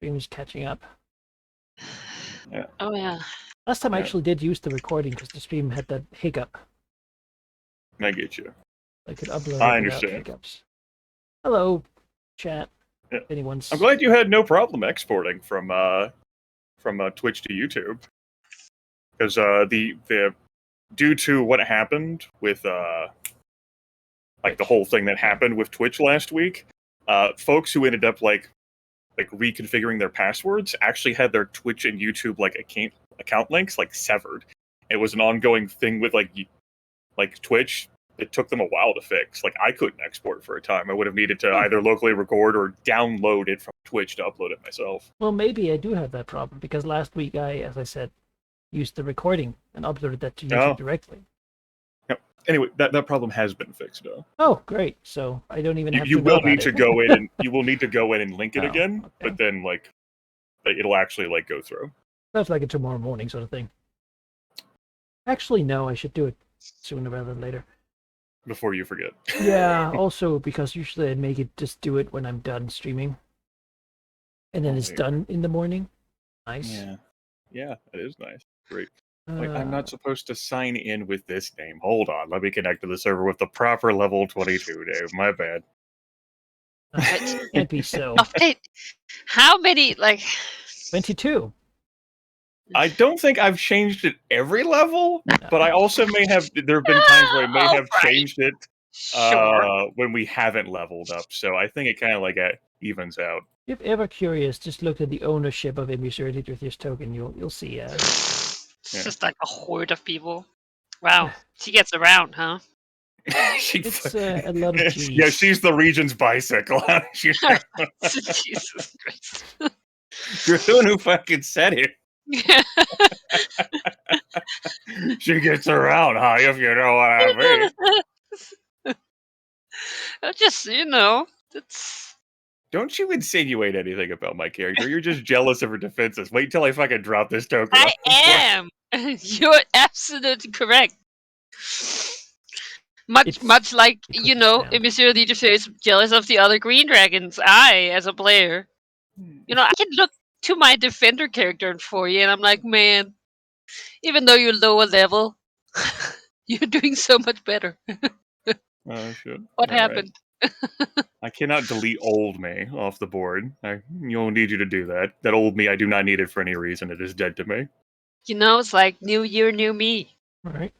Stream's catching up. Yeah. Oh yeah. Last time I Yeah. actually did use the recording because the stream had that hiccup. I get you. I could upload I it without understand. hiccups. Hello, chat. Yeah. If anyone's... I'm glad you had no problem exporting from Twitch to YouTube, because the due to what happened with like the whole thing that happened with Twitch last week, folks who ended up like reconfiguring their passwords actually had their Twitch and YouTube like account links like severed. It was an ongoing thing with like Twitch. It took them a while to fix. Like, I couldn't export for a time. I would have needed to either locally record or download it from Twitch to upload it myself. Well, maybe I do have that problem because last week I, as I said, used the recording and uploaded that to YouTube directly. Yep. Anyway, that problem has been fixed though. Oh, great! So I don't even have You to. will need to go in and you will need to go in and link it Oh, again, okay. but then like it'll actually like go through. That's like a tomorrow morning sort of thing. Actually, no, I should do it sooner rather than later. Before you forget. Yeah, also because usually I make it just do it when I'm done streaming. And then it's done in the morning. Nice. Yeah, it is nice. Great. Like, I'm not supposed to sign in with this name. Hold on, let me connect to the server with the proper level 22 name. My bad. Can't be so. Update. How many 22. I don't think I've changed it every level, but I also may have. There have been times where I may have changed it when we haven't leveled up. So I think it kind of like evens out. If ever curious, just look at the ownership of Immusurity with this token. You'll see. It's just like a horde of people. Wow, she gets around, huh? It's a lot of G's. Yeah, she's the region's bicycle. Jesus Christ. You're the one who fucking said it. She gets around, huh? If you know what I mean. Just, it's... Don't you insinuate anything about my character. You're just jealous of her defenses. Wait till I fucking drop this token. I am! You're absolutely correct. Much like, Monsieur Leadership is jealous of the other green dragons. As a player, I can look to my defender character for you, and I'm like, man, even though you're lower level, you're doing so much better. Oh, shit. What happened? Right. I cannot delete old me off the board. You'll need you to do that. That old me, I do not need it for any reason. It is dead to me. It's like new year, new me. All right.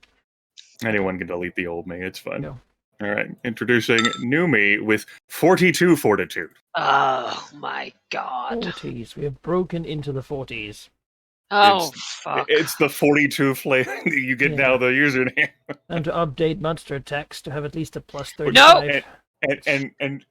Anyone can delete the old me. It's fun. No. All right. Introducing new me with 42 fortitude. Oh my god. 40s. We have broken into the 40s. Oh, fuck. It's the 42 flavor you get now, the username. And to update monster attacks to have at least a plus 35. No!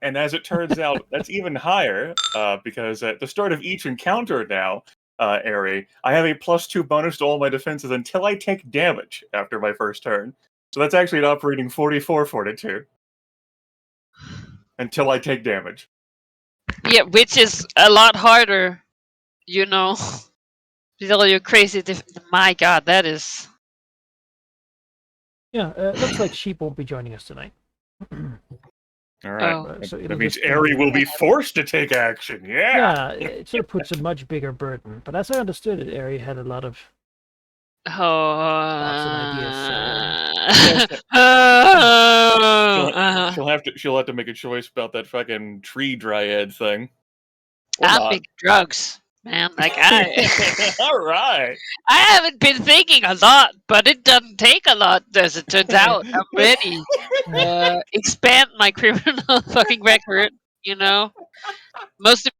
And as it turns out, that's even higher, because at the start of each encounter now, Ari, I have a +2 bonus to all my defenses until I take damage after my first turn. So that's actually an operating 44 fortitude. Until I take damage. Yeah, which is a lot harder, with all your crazy... My god, that is... Yeah, looks like Sheep won't be joining us tonight. All right. Oh. So that means Ari will be forced to take action. Yeah, it sort of puts a much bigger burden. But as I understood it, Ari had a lot of thoughts and ideas. She'll have to make a choice about that fucking tree dryad thing. I'll pick drugs, man. Like All right. I haven't been thinking a lot, but it doesn't take a lot, as it turns out. I'm ready. Expand my criminal fucking record. Mostly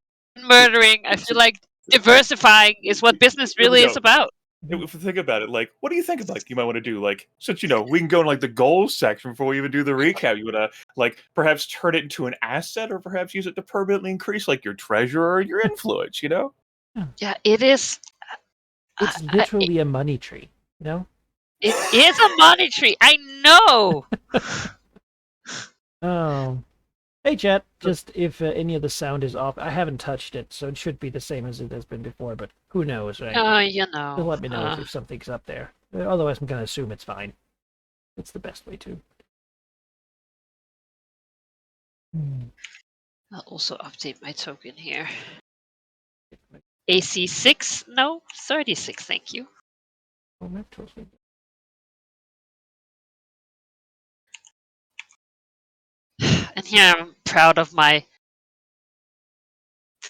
murdering. I feel like diversifying is what business really is about. If you think about it, like, what do you think about you might want to do? Like, since we can go in like the goals section before we even do the recap. You want to like perhaps turn it into an asset, or perhaps use it to permanently increase like your treasure or your influence. Yeah, it is. It's literally a money tree. It is a money tree. I know. Oh. Hey, chat. Just if any of the sound is off, I haven't touched it, so it should be the same as it has been before, but who knows, right? Just let me know if something's up there. Otherwise, I'm going to assume it's fine. It's the best way to. I'll also update my token here. AC 6? No, 36, thank you. Oh, that tells me. And here I'm proud of my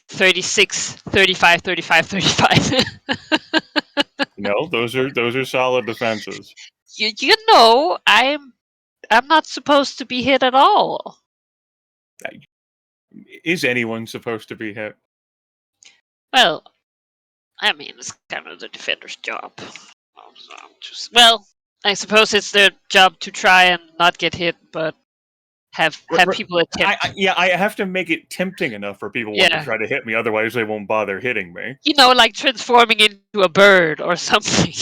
36, 35, 35, 35. Those are solid defenses. You know, I'm not supposed to be hit at all. Is anyone supposed to be hit? Well, I mean, it's kind of the defender's job. Well, I suppose it's their job to try and not get hit, but have people attempt. I have to make it tempting enough for people want to try to hit me, otherwise they won't bother hitting me. You know, like transforming into a bird or something.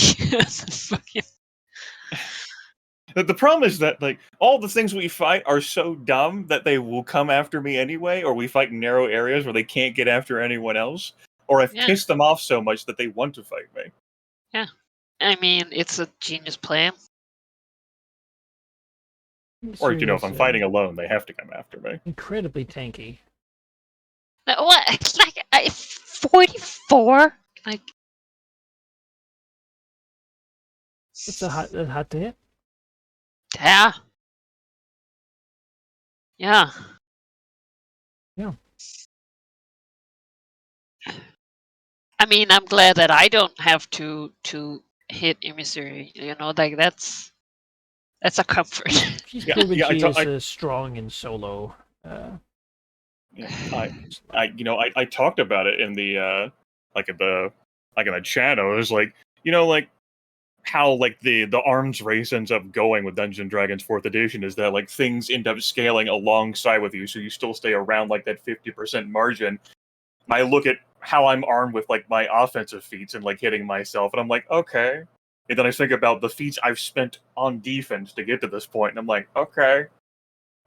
The problem is that like all the things we fight are so dumb that they will come after me anyway, or we fight in narrow areas where they can't get after anyone else, or I've pissed them off so much that they want to fight me. Yeah, I mean, it's a genius plan. Or if I'm fighting alone, they have to come after me. Incredibly tanky. What? Like 44? Like It's a hot to hit. Yeah. Yeah. Yeah. I mean, I'm glad that I don't have to hit emissary. You know, like that's a comfort. She's proven she is strong in solo. I talked about it in the in the chat. I was like, how like the arms race ends up going with Dungeons and Dragons 4th edition is that like things end up scaling alongside with you, so you still stay around like that 50% margin. I look at how I'm armed with like my offensive feats and like hitting myself, and I'm like, okay. And then I think about the feats I've spent on defense to get to this point, and I'm like, okay,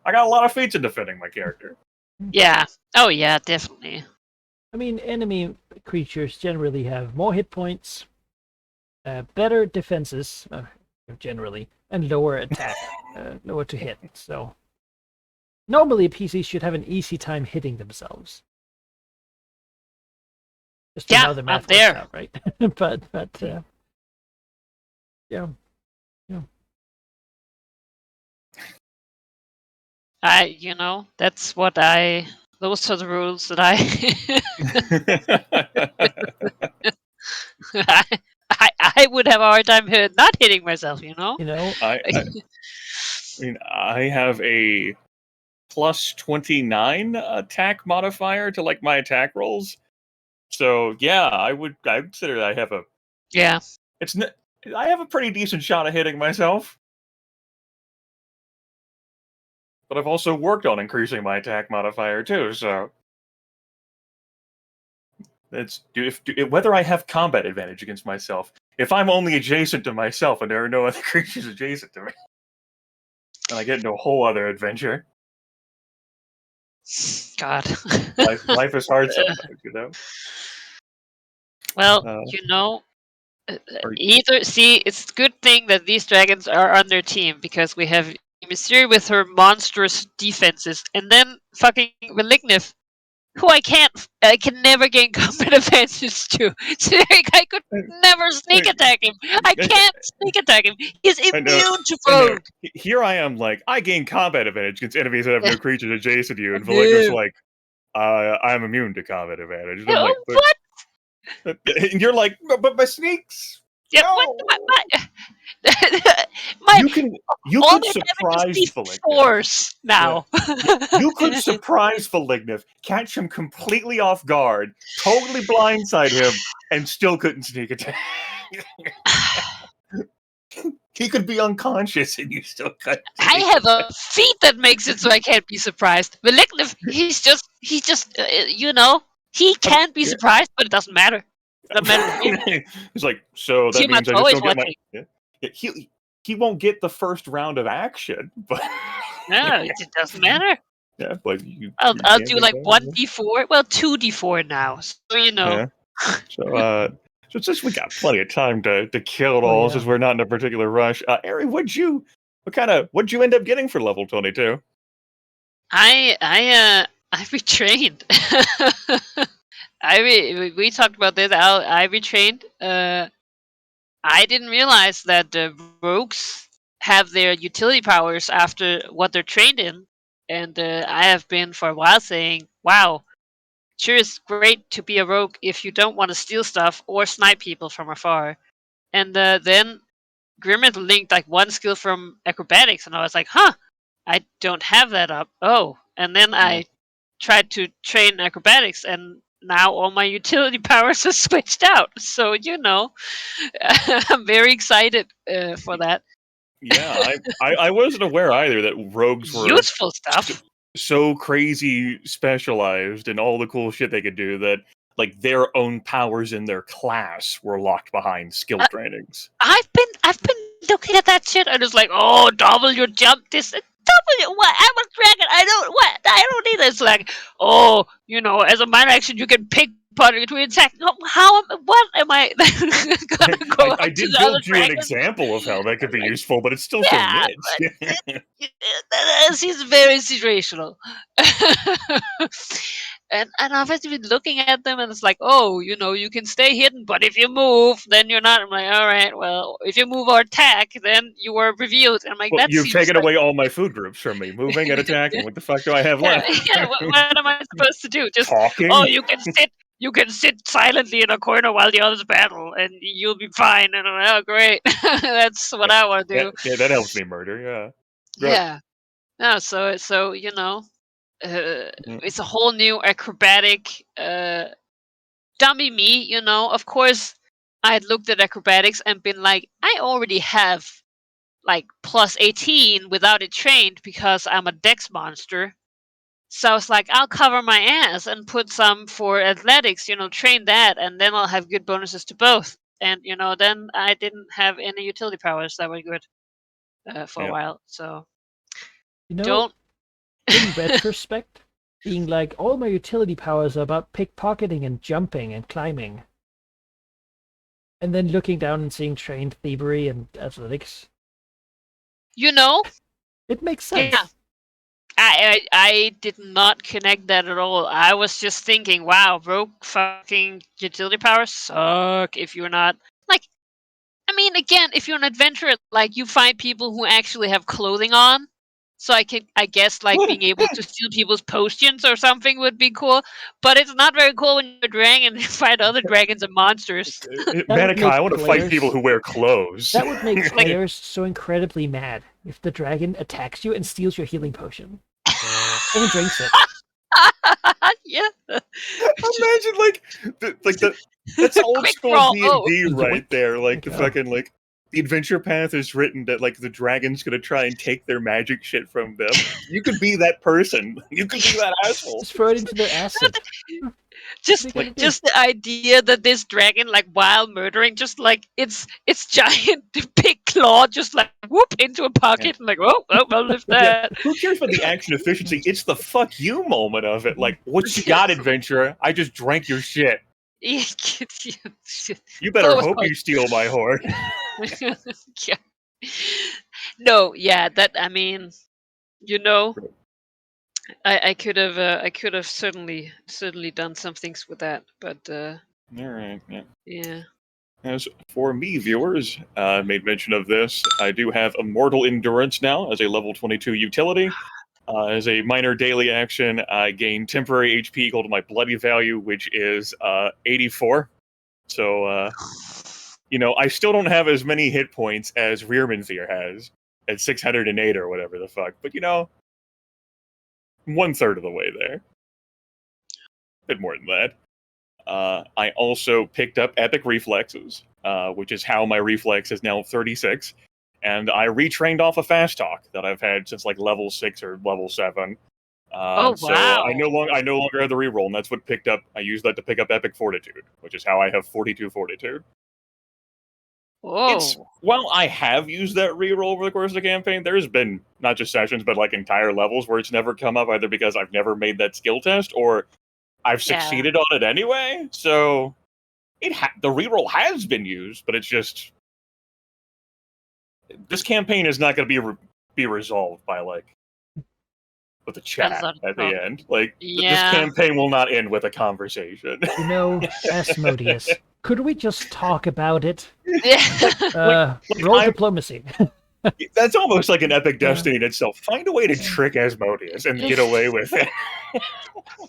I got a lot of feats in defending my character. Yeah. Oh yeah, definitely. I mean, enemy creatures generally have more hit points, better defenses, generally, and lower attack, lower to hit. So normally PCs should have an easy time hitting themselves. Just how the math works out, right? but yeah. Those are the rules that I would have a hard time not hitting myself, you know? I have a plus 29 attack modifier to like my attack rolls. So yeah, I consider that I have I have a pretty decent shot at hitting myself. But I've also worked on increasing my attack modifier too, so it's whether I have combat advantage against myself. If I'm only adjacent to myself and there are no other creatures adjacent to me, then I get into a whole other adventure. God, life is hard sometimes, you know. Well, it's a good thing that these dragons are on their team, because we have Emissary with her monstrous defenses, and then fucking Malignif, who I can never gain combat advantages to. So I could never sneak attack him. I can't sneak attack him. He's immune to rogue. Here I am, like, I gain combat advantage against enemies that have no creatures adjacent to you, and Malignif's like, I'm immune to combat advantage. And I'm like, what? And you're like, but my sneaks. Yeah, no. You could surprise Malignif. Force now. You could surprise Malignif, catch him completely off guard, totally blindside him, and still couldn't sneak attack. He could be unconscious and you still couldn't. I have a feat that makes it so I can't be surprised. Malignif, he's just he can't be surprised, but it doesn't matter. He's like, so that means I just don't get he won't get the first round of action, but no, it doesn't matter. Yeah, but I'll do like 1d4, well 2d4 now, so you know. Yeah. So since we got plenty of time to kill it all, since we're not in a particular rush, Ari, what'd you end up getting for level 22? I retrained. we talked about this. I retrained. I didn't realize that the rogues have their utility powers after what they're trained in, and I have been for a while saying, "Wow, sure is great to be a rogue if you don't want to steal stuff or snipe people from afar." And then Grimmet linked like one skill from acrobatics, and I was like, "Huh, I don't have that up." Oh, and then I tried to train acrobatics, and now all my utility powers are switched out. So I'm very excited for that. Yeah, I wasn't aware either that rogues were Useful stuff. so crazy specialized in all the cool shit they could do that like their own powers in their class were locked behind skill Uh, trainings. I've been looking at that shit, and it's like, oh, double your jump distance. Double what? I'm a dragon. I don't need this. Like, oh, as a minor action, you can pick button between attack. No, what am I gonna go I up to did the other build you an dragon? example of how that could be Like, useful, but it's still so yeah, niche. but that seems very situational. And I've just been looking at them, and it's like, oh, you can stay hidden, but if you move, then you're not. I'm like, all right, well, if you move or attack, then you are revealed. And I'm like, Well, that you've seems taken like, away all my food groups from me, moving and attacking. What the fuck do I have yeah, left? yeah. What am I supposed to do? Just, oh, Talking? you can sit silently in a corner while the others battle, and you'll be fine. And I'm like, oh, great, that's what I want to do. That helps me murder. Yeah. Good. Yeah. No, so Mm. it's a whole new acrobatic dummy me, Of course, I had looked at acrobatics and been like, I already have like plus 18 without it trained because I'm a dex monster. So I was like, I'll cover my ass and put some for athletics, train that, and then I'll have good bonuses to both. And then I didn't have any utility powers that were good for a Yeah. while. So In don't. retrospect, being like, all my utility powers are about pickpocketing and jumping and climbing. And then looking down and seeing trained thievery and athletics. It makes sense. Yeah. I did not connect that at all. I was just thinking, wow, rogue fucking utility powers suck if you're not like. I mean, again, if you're an adventurer, like you find people who actually have clothing on, so I guess like being able to steal people's potions or something would be cool. But it's not very cool when you're a dragon and fight other dragons and monsters. Manica, I want to fight people who wear clothes. That would make Like- players so incredibly mad if the dragon attacks you and steals your healing potion. And drinks it. Yeah. Imagine that's old Quick school roll. D&D Oh. right there. Like the Yeah. fucking like the adventure path is written that like the dragon's gonna try and take their magic shit from them. You could be that person. You could be that asshole. Just throw it into their acid. just Like- just the idea that this dragon, like while murdering, just like its giant big claw just like whoop into a pocket and like, oh, I'll lift Yeah. that. Who cares about the action efficiency? It's the fuck you moment of it. Like, what you got, adventurer? I just drank your shit. You better That was hope fun. you steal my horn. Yeah. No, yeah, that I mean, I could have certainly done some things with that, but All right, yeah. yeah. As for me, viewers, made mention of this. I do have Immortal Endurance now as a level 22 utility. As a minor daily action, I gain temporary HP equal to my bloody value, which is 84. So, I still don't have as many hit points as Rearmanthir has at 608 or whatever the fuck. But, 1/3 of the way there. Bit more than that. I also picked up Epic Reflexes, which is how my reflex is now 36. And I retrained off a Fast Talk that I've had since like level 6 or level 7. Oh, So wow. I no longer have the reroll, and that's what picked up. I used that to pick up Epic Fortitude, which is how I have 42 Fortitude. Whoa. Well, I have used that reroll over the course of the campaign. There's been not just sessions, but like entire levels where it's never come up, either because I've never made that skill test or I've Yeah. succeeded on it anyway. So the reroll has been used, but it's just this campaign is not going to be resolved by like with a chat lot of at talk. the end. Like this Yeah. campaign will not end with a conversation. You know, Asmodeus, could we just talk about it? Yeah. Roll I'm- diplomacy. That's almost like an epic Yeah. destiny in itself. Find a way to trick Asmodeus and get away with it.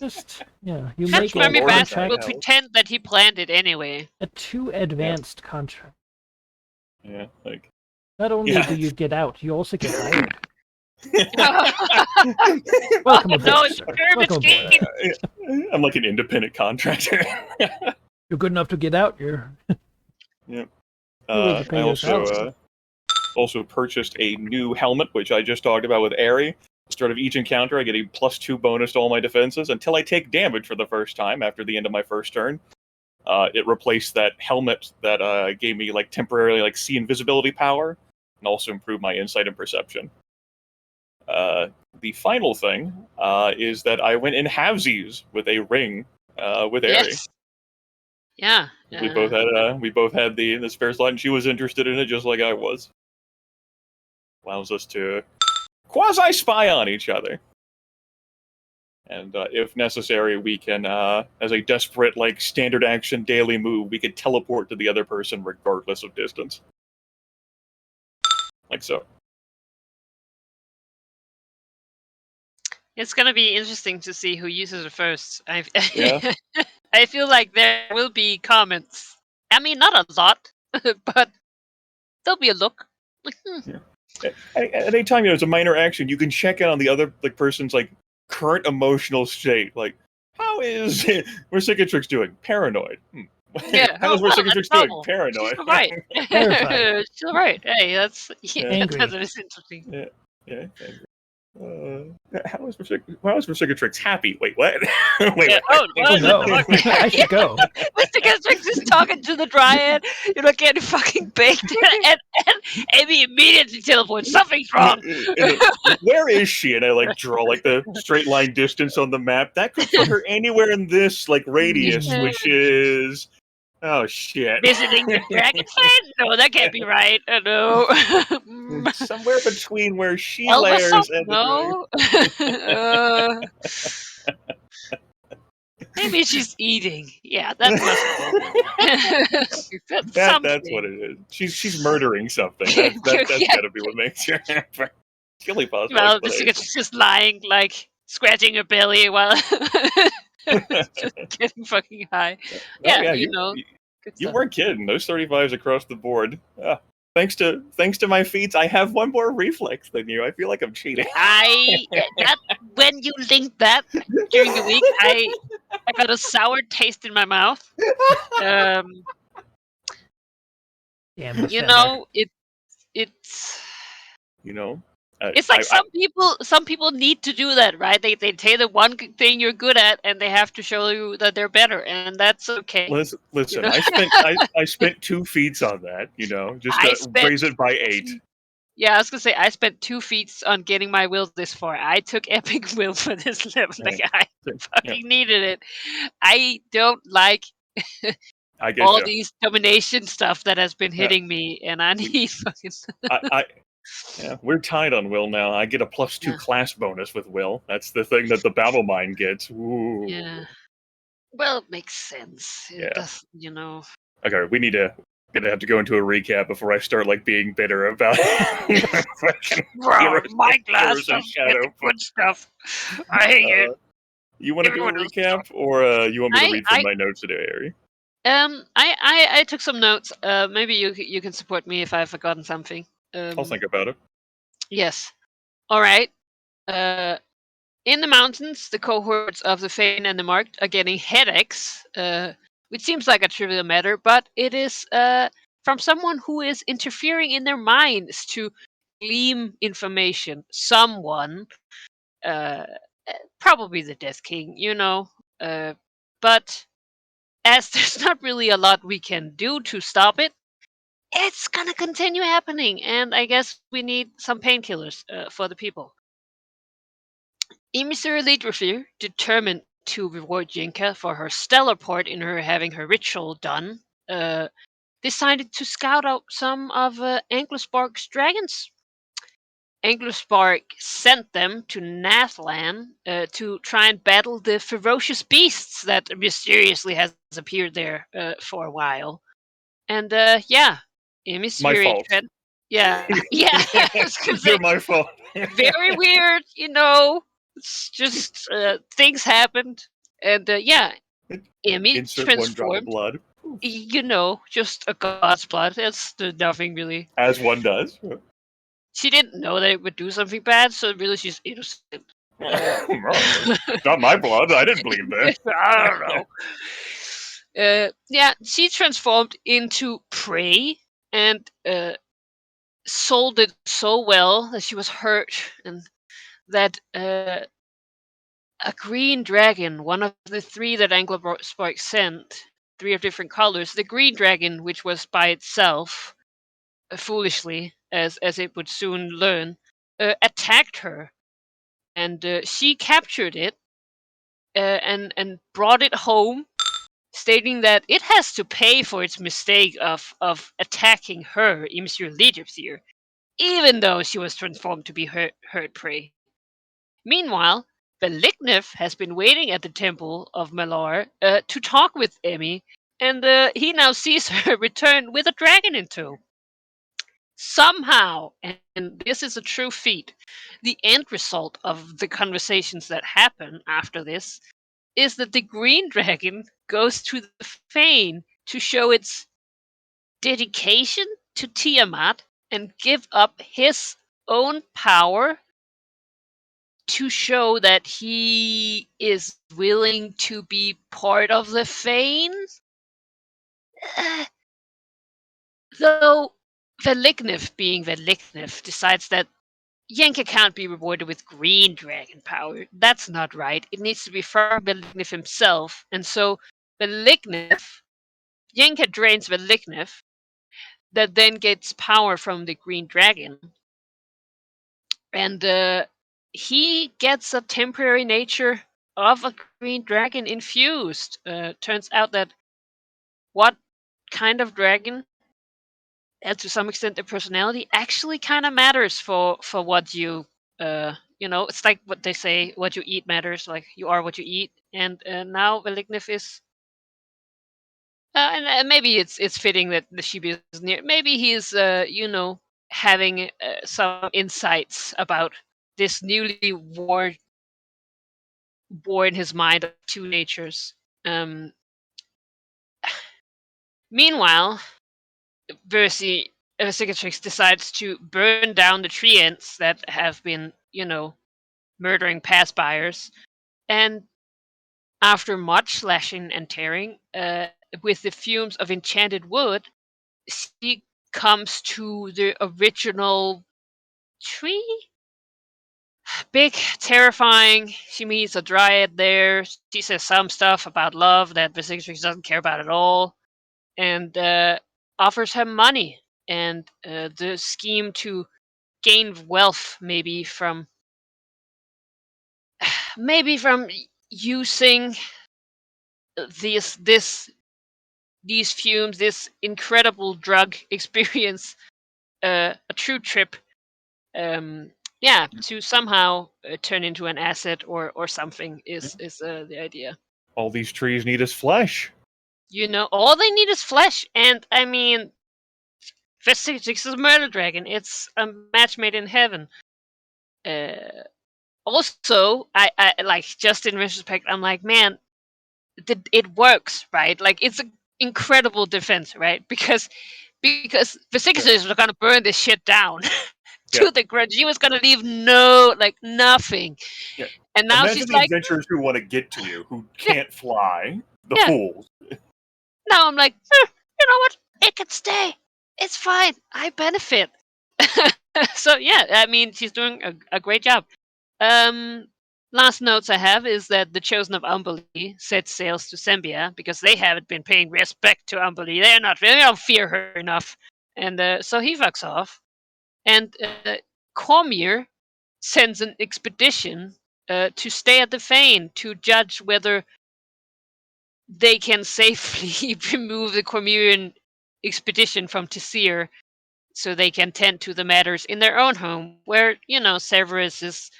Just, yeah, you Catch make a Mummy Lord, Bastard that will helps. pretend that he planned it anyway. a too advanced contract. Yeah, like Not only Yeah. do you get out, you also get hired. No, Welcome aboard, it's sir. a pyramid Welcome aboard. scheme. I'm like an independent contractor. You're good enough to get out. You're. will I pay your salary. also purchased a new helmet, which I just talked about with Aerie. At the start of each encounter, I get a +2 bonus to all my defenses until I take damage for the first time after the end of my first turn. It replaced that helmet that gave me like temporarily like see invisibility power, and also improved my insight and perception. The final thing is that I went in halvesies with a ring with Aerie. Yes. Yeah. We both had the spare slot, and she was interested in it just like I was. Allows us to quasi spy on each other, and if necessary, we can, as a desperate like standard action daily move, we can teleport to the other person regardless of distance, like so. It's gonna be interesting to see who uses it first. Yeah. I feel like there will be comments. I mean, not a lot, but there'll be a look. Like, At any time, it's a minor action. You can check in on the other like person's like current emotional state. Like, how is Versicatrix doing? Paranoid. Yeah. How's well, Versicatrix that's doing? normal. Paranoid. She's right. Terrified. She's right. Hey, that's Angry. that is interesting. Yeah. How is Versicatrix happy? Wait, what? Wait, Yeah, what? Oh no! I should go. Versicatrix is talking to the Dryad. You're not getting fucking baked, and Amy immediately teleports. Something's wrong. Where is she? And I like draw like the straight line distance on the map. That could put her anywhere in this like radius, Yeah. which is shit. Visiting the Dragon's Den? No, that can't be right. No. Somewhere between where she Elvis? lairs and the No. Maybe she's eating. Yeah, that must be. That's what it is. She's murdering something. That's Yeah. gotta be what makes her happen. It's the only possible Well, explanation. Versicatrix just lying, like scratching her belly while just getting fucking high. Yeah, you know. Good You stuff. weren't kidding. Those 35s across the board. Thanks to my feats, I have one more reflex than you. I feel like I'm cheating. When you linked that during the week, I got a sour taste in my mouth. Damn, You Defender. know, it's You know, it's like some people need to do that, right? They take the one thing you're good at and they have to show you that they're better, and that's okay. Listen, You know? I spent 2 feats on that. You know, just I to spent- raise it by 8. Yeah, I was gonna say I spent 2 feats on getting my will this far. I took epic will for this level. Like I fucking needed it. I don't like I get all you. these domination stuff that has been hitting me, and I need fucking. Yeah, we're tied on Will now. I get a +2 Yeah. class bonus with Will. That's the thing that the battle mind gets. Ooh. Yeah. Well, it makes sense. Yeah. It does, you know. Okay, gonna have to go into a recap before I start like being bitter about fucking Bro, Heroes- my glass Heroes of doesn't get the Shadow. good stuff. I hate it. You want to do a Everyone else recap, or you want me to read from I- my notes today, Ari? I took some notes. Maybe you can support me if I've forgotten something. I'll think about it. Yes. All right. In the mountains, the cohorts of the Fane and the Marked are getting headaches, which seems like a trivial matter, but it is from someone who is interfering in their minds to glean information. Someone, probably the Death King, you know. But as there's not really a lot we can do to stop it, it's gonna continue happening, and I guess we need some painkillers for the people. Emissary Lidrofir, determined to reward Jinka for her stellar part in her having her ritual done, decided to scout out some of Anklesbark's dragons. Anglospark sent them to Nathlan to try and battle the ferocious beasts that mysteriously has appeared there for a while. And yeah, Amy's My very fault. yeah, yeah. I was gonna say, They're my fault. very weird, you know. It's just things happened, and yeah, Amy Insert one drop of transformed. blood, You know, just a god's blood. It's nothing really. as one does. She didn't know that it would do something bad, so really she's innocent. Not my blood. I didn't bleed there. I don't know. Yeah, she transformed into prey and sold it so well that she was hurt, and that a green dragon, one of the 3 that Anglospark sent, 3 of different colors, the green dragon, which was by itself, foolishly, as it would soon learn, attacked her, and she captured it and brought it home, stating that it has to pay for its mistake of attacking her, Imsir Legipsir, even though she was transformed to be herd prey. Meanwhile, Beliknef has been waiting at the temple of Malar to talk with Emmy, and he now sees her return with a dragon in tow. Somehow, and this is a true feat, the end result of the conversations that happen after this is that the green dragon goes to the Fane to show its dedication to Tiamat and give up his own power to show that he is willing to be part of the Fane. Though Veliknev, being Veliknev, decides that Yenka can't be rewarded with green dragon power. That's not right. It needs to be from Veliknev himself. And so Veliknev, Yenka drains Veliknev, that then gets power from the green dragon. And he gets a temporary nature of a green dragon infused. Turns out that what kind of dragon, and to some extent their personality, actually kind of matters for what you it's like what they say, what you eat matters, like you are what you eat. And now Velignif is and maybe it's fitting that the Shibi is near. Maybe he's having some insights about this newly born in his mind of 2 natures. Meanwhile, Vercingetorix decides to burn down the treants that have been, murdering pass-buyers. And after much slashing and tearing, with the fumes of enchanted wood, she comes to the original tree. Big, terrifying. She meets a dryad there. She says some stuff about love that Vercingetorix doesn't care about at all, and offers him money and the scheme to gain wealth, maybe from using these fumes, this incredible drug experience, a true trip, to somehow turn into an asset or something is the idea. All these trees need is flesh. All they need is flesh, and I mean, Vercingetorix is a murder dragon. It's a match made in heaven. Also, I like, just in retrospect, I'm like, man, it works, right? Like, it's an incredible defense, right? Because Vercingetorix was gonna burn this shit down to the ground. She was gonna leave nothing. Yeah. And now Imagine she's the like, adventurers who want to get to you, who can't fly. The Yeah. fools. now I'm like, you know what? It can stay. It's fine. I benefit. So yeah, I mean, she's doing a great job. Last notes I have is that the Chosen of Umberlee set sails to Sembia because they haven't been paying respect to Umberlee. They don't fear her enough, and so he fucks off. And Cormier sends an expedition to stay at the Fane to judge whether they can safely remove the Cormyrian expedition from Tessir so they can tend to the matters in their own home, where Severus is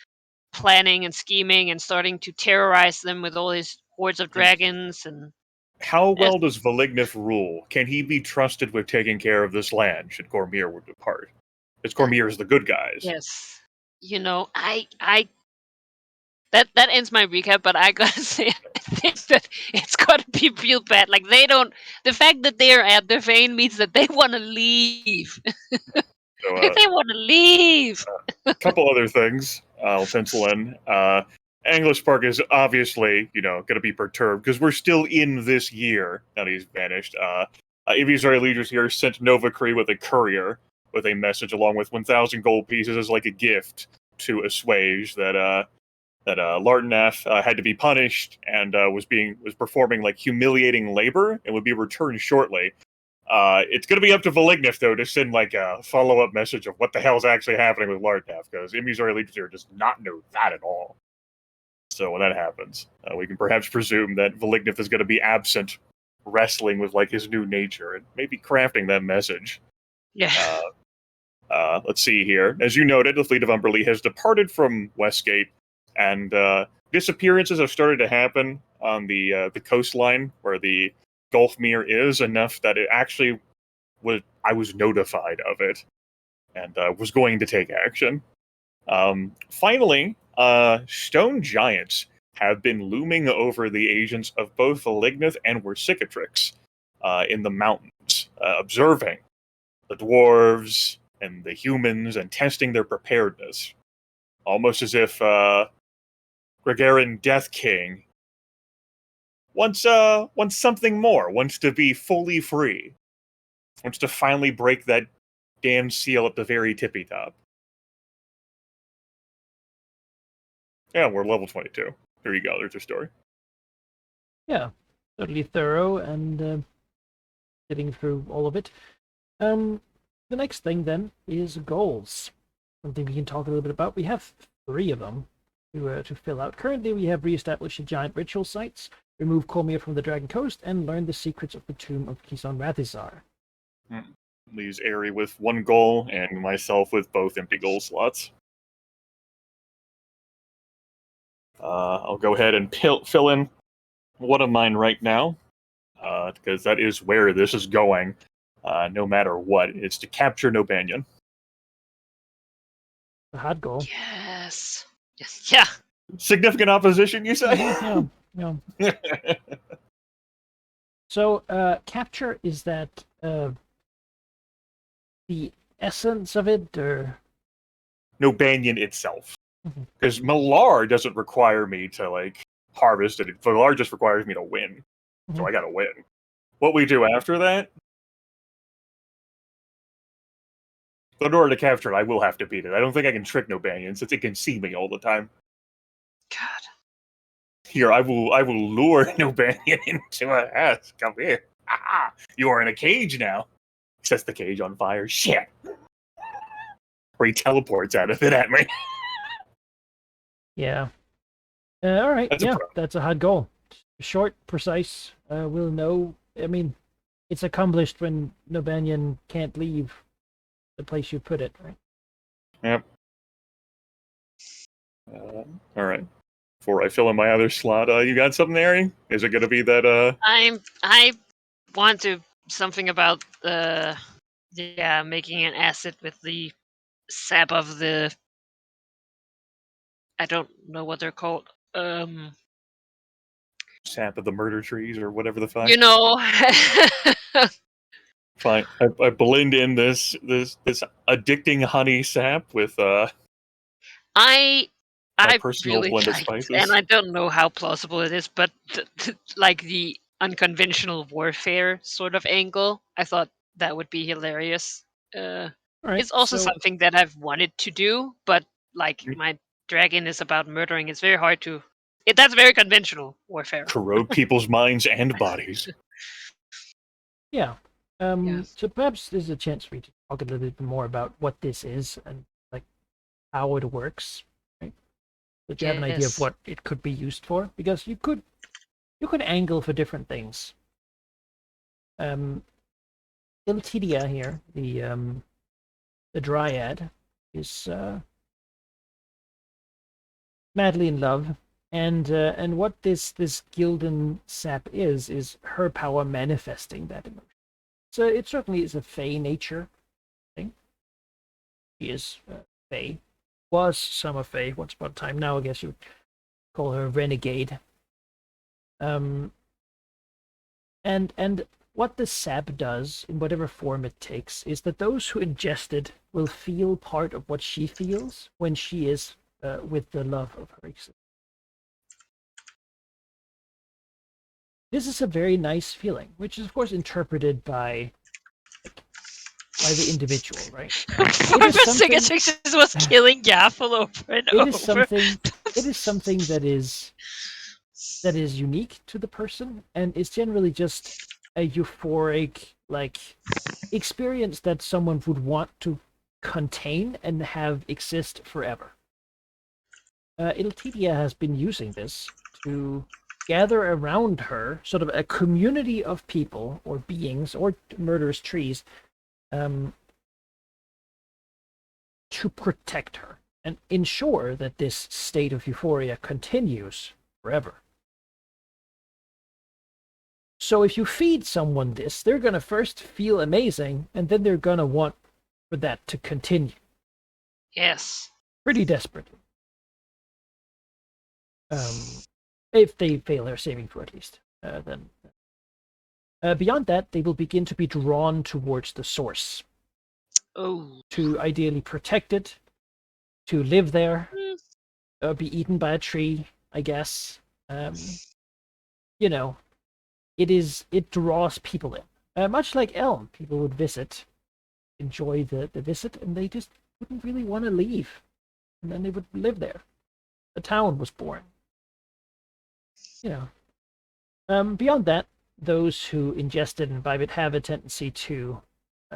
planning and scheming and starting to terrorize them with all his hordes of dragons. And How Yes. well does Valignith rule? Can he be trusted with taking care of this land should Cormyr would depart? Because Cormyr is the good guys. yes, I that ends my recap, but I gotta say, I think that it's gotta be real bad. Like, the fact that they are at the vein means that they want to leave. So, They want to leave. a couple other things I'll pencil in. English Park is obviously, going to be perturbed because we're still in this year now that he's vanished. Evisari leaders here sent Nova Cree with a courier with a message along with 1,000 gold pieces as like a gift to assuage that Lartenaf had to be punished and was performing like humiliating labor and would be returned shortly. It's going to be up to Valignith, though, to send like a follow-up message of what the hell's actually happening with Lartenaf, because Emisari Legions here does not know that at all. So when that happens, we can perhaps presume that Valignith is going to be absent, wrestling with like his new nature and maybe crafting that message. Yeah. Let's see here. As you noted, the fleet of Umberlee has departed from Westgate, and disappearances have started to happen on the coastline where the Gulfmere is, enough that it actually I was notified of it and was going to take action. Finally, stone giants have been looming over the agents of both Valignith and Versicatrix in the mountains, observing the dwarves and the humans and testing their preparedness. Almost as if Gregarin Death King wants something more, wants to be fully free, wants to finally break that damn seal at the very tippy top. Yeah, we're level 22. There you go, there's your story. Yeah, totally thorough and getting through all of it. The next thing then is goals. Something we can talk a little bit about. We have 3 of them to fill out. Currently, we have reestablished the giant ritual sites, remove Cormyr from the Dragon Coast, and learn the secrets of the tomb of Kison Rathizar. Leaves Aerie with 1 goal, and myself with both empty goal slots. I'll go ahead and fill in one of mine right now, because that is where this is going, no matter what. It's to capture Nobanian. A hard goal. Yes. Yes. Yeah. Significant opposition, you say? Yeah. So, capture, is that the essence of it, or Nobanian itself. Mhm. Because Malar doesn't require me to, like, harvest it. Malar just requires me to win. So Mhm. I gotta win. What we do after that, in order to capture it, I will have to beat it. I don't think I can trick Nobanian since it can see me all the time. God. Here, I will lure Nobanian into a house. Come here. Ah, you are in a cage now. Sets the cage on fire. Shit. Or he teleports out of it at me. yeah. All right, That's a yeah, pro. that's a hard goal. Short, precise. We'll know. I mean, it's accomplished when Nobanian can't leave the place you put it, right? Yep. All right. Before I fill in my other slot, you got something, Aerie? Is it going to be that? I want to something about making an acid with the sap of the, I don't know what they're called. Sap of the murder trees or whatever the fuck. You know. Fine. I blend in this addicting honey sap with I my personal really blend of like, spices. and I don't know how plausible it is, but like the unconventional warfare sort of angle, I thought that would be hilarious. All right. It's also so, something that I've wanted to do, but like Mm. my dragon is about murdering. It's very hard to. That's very conventional warfare. corrode people's minds and bodies. Yeah. Yes. So perhaps there's a chance for you to talk a little bit more about what this is and like how it works, right? So you have an idea of Yes. what it could be used for, because you could angle for different things. Iltidia here, the the Dryad, is madly in love, and what this Gildan sap is her power manifesting that emotion. So it certainly is a Fey nature thing. She is Fey, was Summer Fey once upon a time. Now I guess you would call her renegade. And what the sap does, in whatever form it takes, is that those who ingest it will feel part of what she feels when she is with the love of her existence. This is a very nice feeling, which is of course interpreted by the individual, right? Pharmaceuticals was killing Gaffel over and over. It is something that is unique to the person, and is generally just a euphoric experience that someone would want to contain and have exist forever. Iltidia has been using this to gather around her sort of a community of people or beings or murderous trees to protect her and ensure that this state of euphoria continues forever. So if you feed someone this, they're going to first feel amazing, and then they're going to want for that to continue. Yes. Pretty desperately. If they fail their saving throw, at least. Then beyond that, they will begin to be drawn towards the source. Oh. To ideally protect it, to live there, be eaten by a tree, I guess. You know, it draws people in. Much like Elm, people would visit, enjoy the visit, and they just wouldn't really want to leave. And then they would live there. The town was born. You know. Beyond that, those who ingest it and imbibe it have a tendency to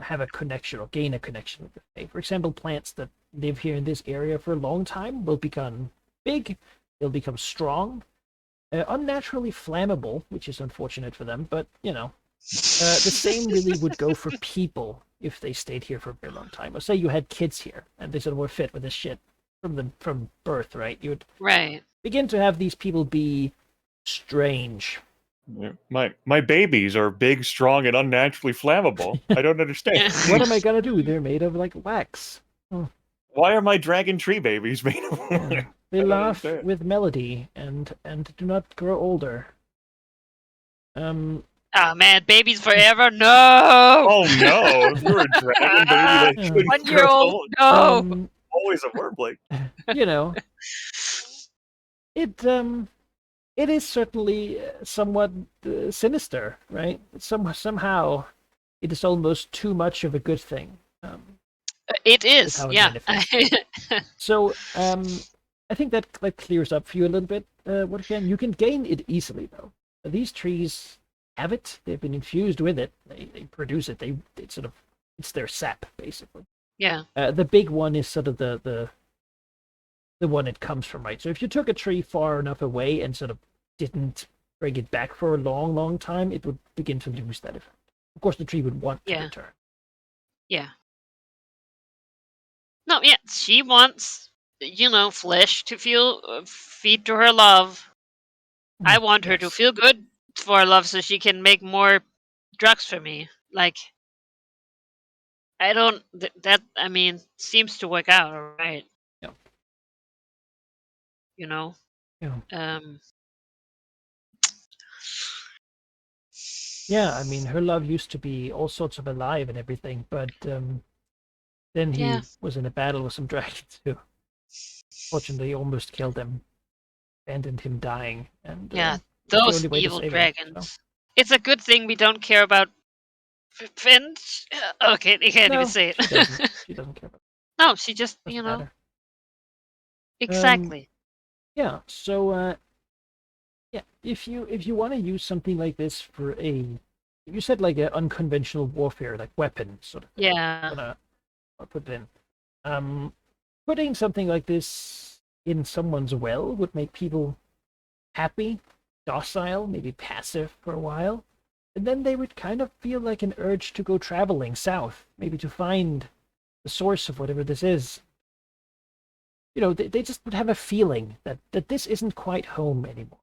have a connection or gain a connection with the Fae. For example, plants that live here in this area for a long time will become big, they'll become strong, unnaturally flammable, which is unfortunate for them, but, you know, the same really would go for people if they stayed here for a very long time. Or say you had kids here, and they sort of were fit with this shit from birth, right? You would begin to have these people be strange. My babies are big, strong, and unnaturally flammable. I don't understand. What am I gonna do? They're made of wax. Oh. Why are my dragon tree babies made of wax? They laugh with melody and do not grow older. Oh man, babies forever? No! Oh no! If you're a dragon baby, that couldn't 1 year old, no! Always a wordplay. You know, it is certainly somewhat sinister, right? Somehow, it is almost too much of a good thing. It is, yeah. So, I think that clears up for you a little bit. You can gain it easily, though. These trees have it. They've been infused with it. They produce it. It's their sap, basically. Yeah. The big one is sort of the one it comes from, right? So if you took a tree far enough away and sort of didn't bring it back for a long, long time, it would begin to lose that effect. Of course, the tree would want to return. Yeah. No, yeah, she wants, flesh to feed to her love. I want her to feel good for love so she can make more drugs for me. Like, I don't, seems to work out, all right. Yeah. You know? Yeah. Yeah, I mean, her love used to be all sorts of alive and everything, but then he was in a battle with some dragons who, fortunately, almost killed him, abandoned him dying. And those evil dragons. Him, so. It's a good thing we don't care about Finch. Okay, you can't even say it. She doesn't care about it. No, she just, matter. Exactly. Yeah, so, if you want to use something like this for you said like an unconventional warfare, like weapon sort of thing. Yeah. I'll put it in. Putting something like this in someone's well would make people happy, docile, maybe passive for a while, and then they would kind of feel like an urge to go traveling south, maybe to find the source of whatever this is, they just would have a feeling that this isn't quite home anymore,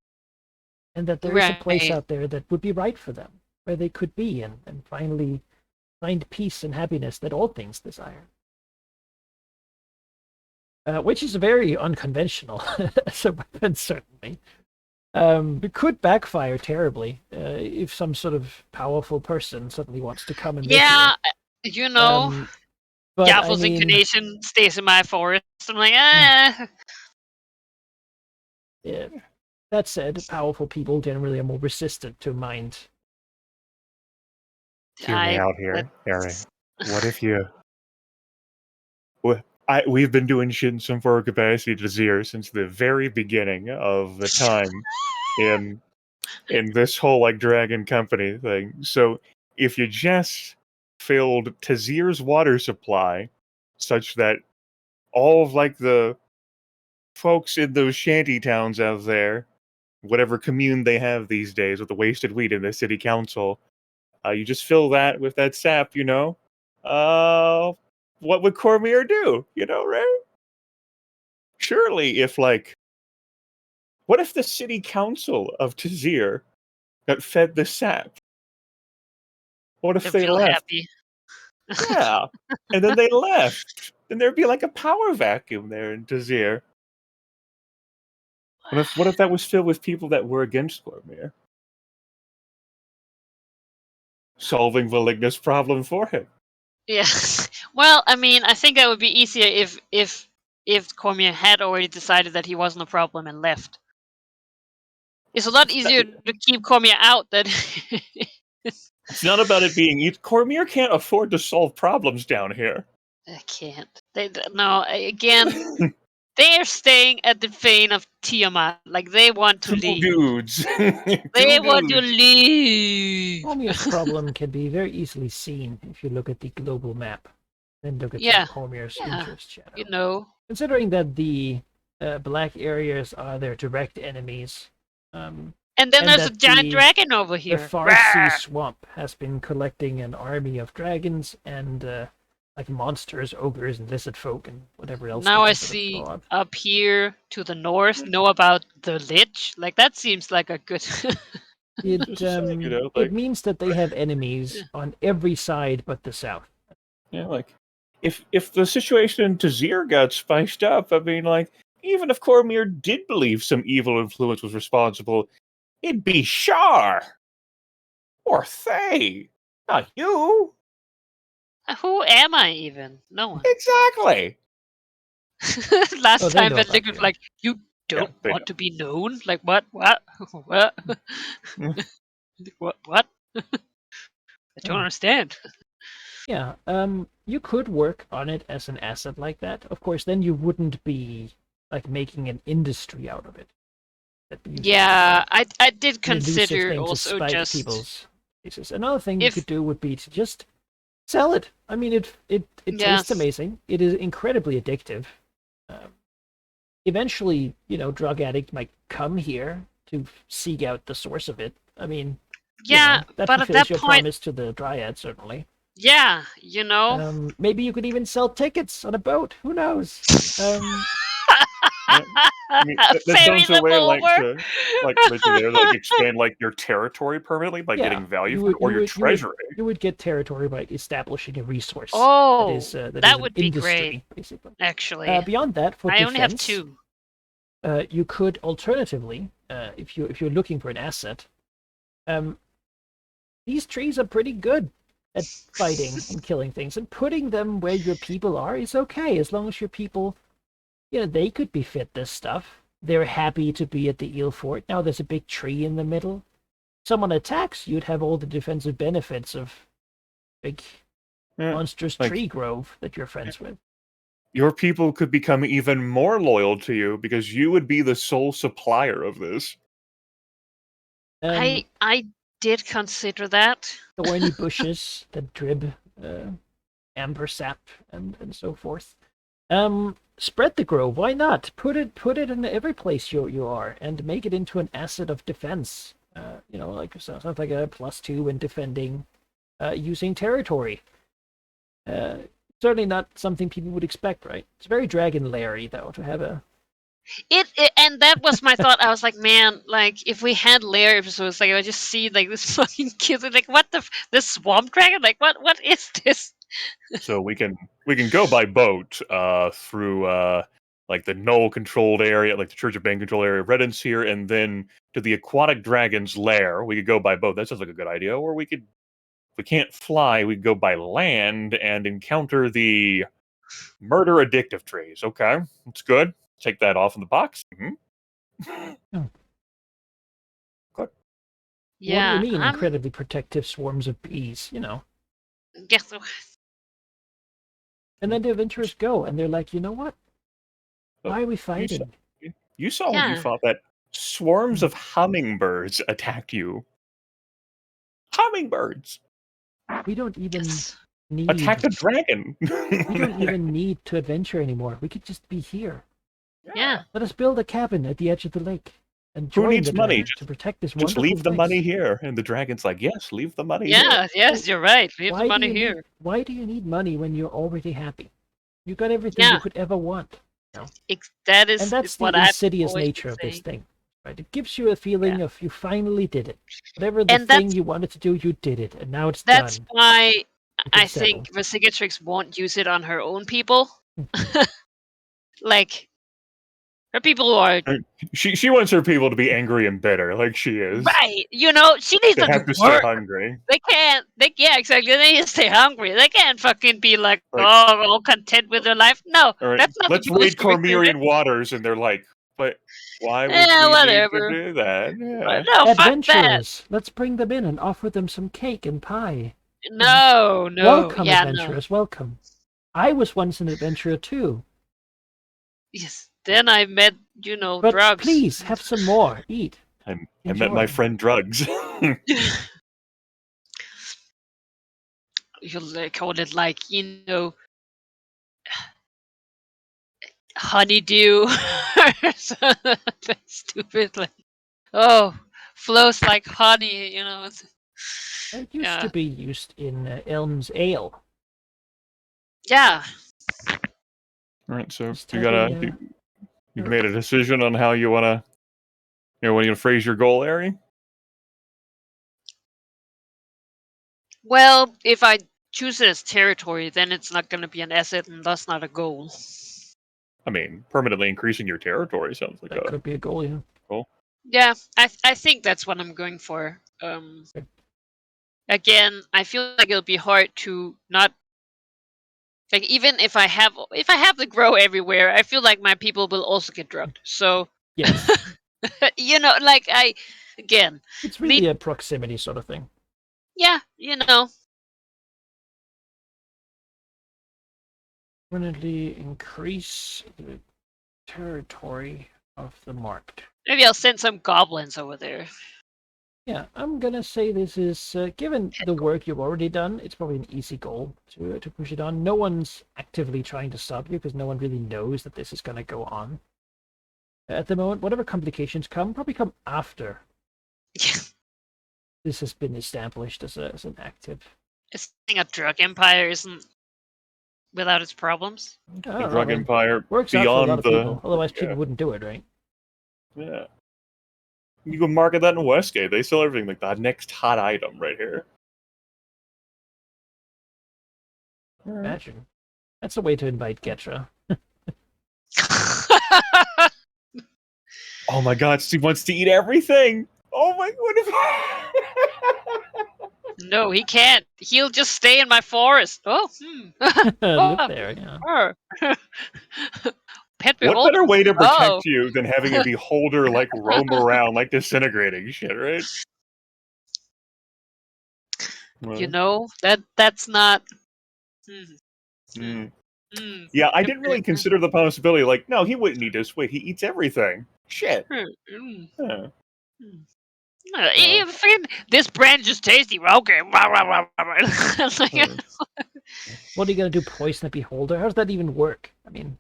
and that there is a place Right. out there that would be right for them, where they could be and finally find peace and happiness that all things desire. Which is very unconventional as a weapon, certainly. It could backfire terribly if some sort of powerful person suddenly wants to come and live Yeah, here. you know, But I Yaffle's mean, inclination stays in my forest. I'm like, yeah, that said, powerful people generally are more resistant to mind. Hear me out here, Harry. that's- What if you? We've been doing shit in some forward capacity to Zir since the very beginning of the time in this whole like Dragon Company thing. So if you just filled Tazir's water supply such that all of like the folks in those shanty towns out there, whatever commune they have these days with the wasted wheat in the city council, you just fill that with that sap, what would Cormier do? Right? Surely if what if the city council of Tazir got fed the sap? What if they're they real left? happy. Yeah. And then they left. Then there'd be like a power vacuum there in Tazir. What if that was filled with people that were against Cormier? Solving Valignus' problem for him. Yeah. Well, I mean, I think that would be easier if Cormier had already decided that he wasn't a problem and left. It's a lot easier to keep Cormier out than. It's not about it being Cormier can't afford to solve problems down here. I can't. No, again, they're staying at the fane of Tiamat. Like, they want to Two leave. dudes. They want to leave. Cormier's problem can be very easily seen if you look at the global map. Then look at Yeah. Cormier's Yeah. interest shadow. You know. Considering that the black areas are their direct enemies, And then And there's a that giant the- dragon over here. the Farsi Rawr. Swamp has been collecting an army of dragons and like monsters, ogres, and lizard folk, and whatever else. Now they I can sort of see throw up. up here to the north, know about the Lich. Like, that seems like a good. It Just saying, like- it means that they have enemies on every side but the south. Yeah, like if the situation in Tazir got spiced up, I mean, like even if Cormier did believe some evil influence was responsible, it'd be Shar or Thay, not you. Who am I even? No one. Exactly. Last Oh, they time know that about Lick was you. like, you don't they want know. to be known? Like, what? What? What? What? I don't Hmm. understand. Yeah, you could work on it as an asset like that. Of course, then you wouldn't be like making an industry out of it. That'd be Yeah, I did an elusive consider thing to also spike just. people's faces. Another thing you If- could do would be to just sell it. I mean, it tastes Yes. amazing. It is incredibly addictive. Eventually, drug addict might come here to seek out the source of it. I mean, Yeah, that but at fulfills that your point, promise to the Dryad, certainly. yeah, Maybe you could even sell tickets on a boat. Who knows? I mean, that Ferry sounds a them way over. like expand like your territory permanently by Yeah, getting value you for would- it, or you your would- you would- treasury. You would get territory by establishing a resource. Oh, that is that an would be industry, great. basically. Actually, Beyond that, for I defense, only have two. You could alternatively, if you're looking for an asset, these trees are pretty good at fighting and killing things, and putting them where your people are is okay as long as your people, they could befit this stuff. They're happy to be at the eel fort. Now there's a big tree in the middle. Someone attacks, you'd have all the defensive benefits of big Yeah, monstrous like- tree grove that you're friends with. Your people could become even more loyal to you because you would be the sole supplier of this. I did consider that. Thorny bushes that drib amber sap and so forth. Spread the grove. Why not? Put it in every place you are, and make it into an asset of defense. Like sounds like a +2 in defending, using territory. certainly not something people would expect, right? It's very Dragon Larry, though, to have a. And that was my thought. I was like, man, like if we had lair episodes, like I would just see like this fucking kid, like what this swamp dragon, like what is this? So we can go by boat through like the Knoll controlled area, like the Church of Bane controlled area of Redden's here, and then to the aquatic dragon's lair. We could go by boat. That sounds like a good idea. Or we could, if we can't fly, we could go by land and encounter the murder addictive trees. Okay, that's good. Take that off in the box. Yeah, What do you mean, I'm incredibly protective swarms of bees? guess And then the adventurers go, and they're like, you know what? Oh, Why are we fighting? You saw when you Yeah. fought that swarms of hummingbirds attacked you. Hummingbirds We don't even yes. need. attacked a dragon. We don't even need to adventure anymore. We could just be here. Yeah. Let us build a cabin at the edge of the lake and Who join needs the money? dragon to protect this Just wonderful leave the place. money here. And the dragon's like, yes, leave the money here. Yeah, yes, you're right. Leave Why the do money you here. Why do you need money when you're already happy? You got everything Yeah. you could ever want. That is And that's what the I've insidious always nature been of this saying. thing. Right? It gives you a feeling of you finally did it. Whatever the And thing that's- you wanted to do, you did it, and now it's That's done. why You I can think settle. Vasigatrix won't use it on her own people. Like her people are She wants her people to be angry and bitter, like she is. right. She needs They them have to to stay work. hungry. They can't. Yeah, exactly. They need to stay hungry. They can't fucking be like, Right. all content with their life. No, All right, that's not let's the boost raid for victory. Cormyrian waters, and they're like, but why would Yeah, we whatever. need to do that? Yeah. No, fuck that. Adventurers, let's bring them in and offer them some cake and pie. No. Welcome, Yeah, no. adventurers, welcome. I was once an adventurer too, Yes. Then I met, but drugs. please have some more. Eat. I met my Enjoy. friend Drugs. You'll call it like, honeydew. That's stupid. Like, oh, flows like honey, It's, It used Yeah. to be used in Elm's Ale. yeah. All right, so Just you having, you've made a decision on how you want to, when you phrase your goal, Ari. Well, if I choose it as territory, then it's not going to be an asset and thus not a goal. I mean, permanently increasing your territory sounds like That could be a goal, yeah. Yeah, I think that's what I'm going for. Again, I feel like it'll be hard to not like even if I have the grow everywhere, I feel like my people will also get drugged. So Yes. like again, It's really a proximity sort of thing. yeah, Permanently increase the territory of the marked. maybe I'll send some goblins over there. Yeah, I'm gonna say this is, given the work you've already done, it's probably an easy goal to push it on. No one's actively trying to stop you because no one really knows that this is gonna go on. At the moment, whatever complications come, probably come after this has been established as an active. Saying a drug empire isn't without its problems. The drug empire Works out for a lot beyond of the. people. Otherwise, yeah. people wouldn't do it, right? Yeah. You can market that in Westgate. They sell everything like the next hot item right here. Imagine. That's a way to invite Getra. Oh my god, Steve wants to eat everything! Oh my god! No, he can't. He'll just stay in my forest. Oh, Live there, yeah. Pet What beholder. better way to protect Oh. you than having a beholder like roam around like disintegrating shit, right? That's not. Yeah, I didn't really consider the possibility. Like, no, he wouldn't eat this. Wait, he eats everything. Shit. Yeah. This branch is tasty. Okay. What are you gonna do? Poison a beholder? How does that even work? I mean,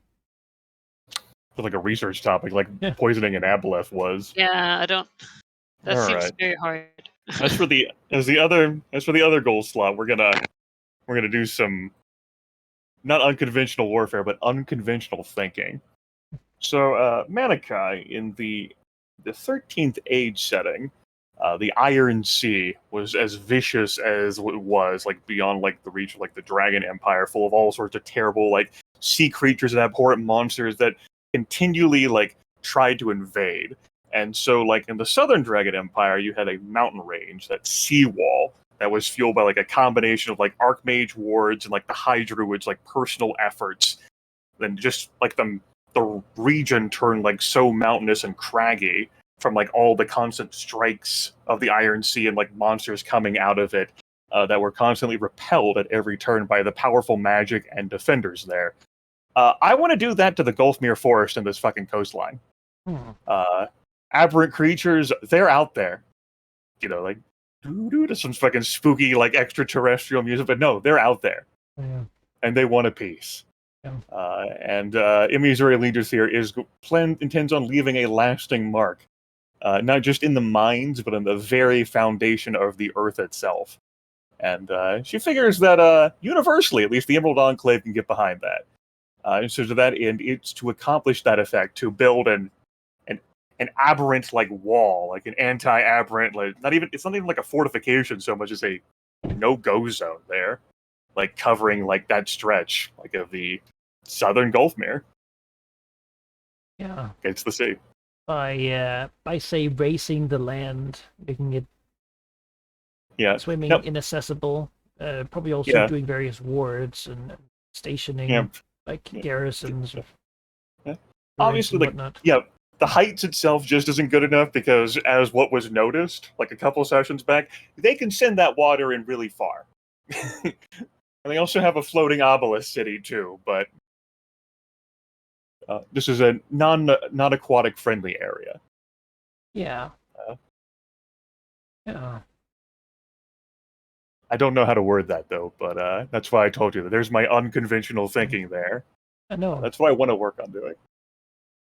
Like a research topic, like Yeah. poisoning an aboleth was. Yeah, I don't. That All seems right. very hard. As for the other goal slot, we're gonna do some not unconventional warfare, but unconventional thinking. So Manikai in the 13th age setting, the Iron Sea was as vicious as it was, like beyond like the reach of like the Dragon Empire, full of all sorts of terrible like sea creatures and abhorrent monsters that continually like tried to invade. And so like in the Southern Dragon Empire, you had a mountain range, that seawall, that was fueled by like a combination of like Archmage wards and like the High Druids like personal efforts. Then just like the region turned like so mountainous and craggy from like all the constant strikes of the Iron Sea and like monsters coming out of it that were constantly repelled at every turn by the powerful magic and defenders there. I want to do that to the Gulfmere Forest and this fucking coastline. Aberrant creatures, they're out there. You know, like to some fucking spooky like extraterrestrial music, but no, they're out there. Yeah. And they want a piece. Yeah. And Immisori Leaders here intends on leaving a lasting mark, not just in the minds, but in the very foundation of the Earth itself. And she figures that universally, at least the Emerald Enclave can get behind that. And so to that end, it's to accomplish that effect, to build an aberrant like wall, like an anti-aberrant, like it's not even like a fortification so much as a no-go zone there, like covering like that stretch like of the Southern Gulfmere. Yeah. Against the sea. By say racing the land, making it swimming inaccessible, probably also doing various wards and stationing like garrisons. Obviously, like the heights itself just isn't good enough because, as what was noticed like a couple sessions back, they can send that water in really far. And they also have a floating obelisk city too, but this is a non-aquatic friendly area. Yeah. Yeah. I don't know how to word that though, but that's why I told you that there's my unconventional thinking there. I know. That's what I want to work on doing.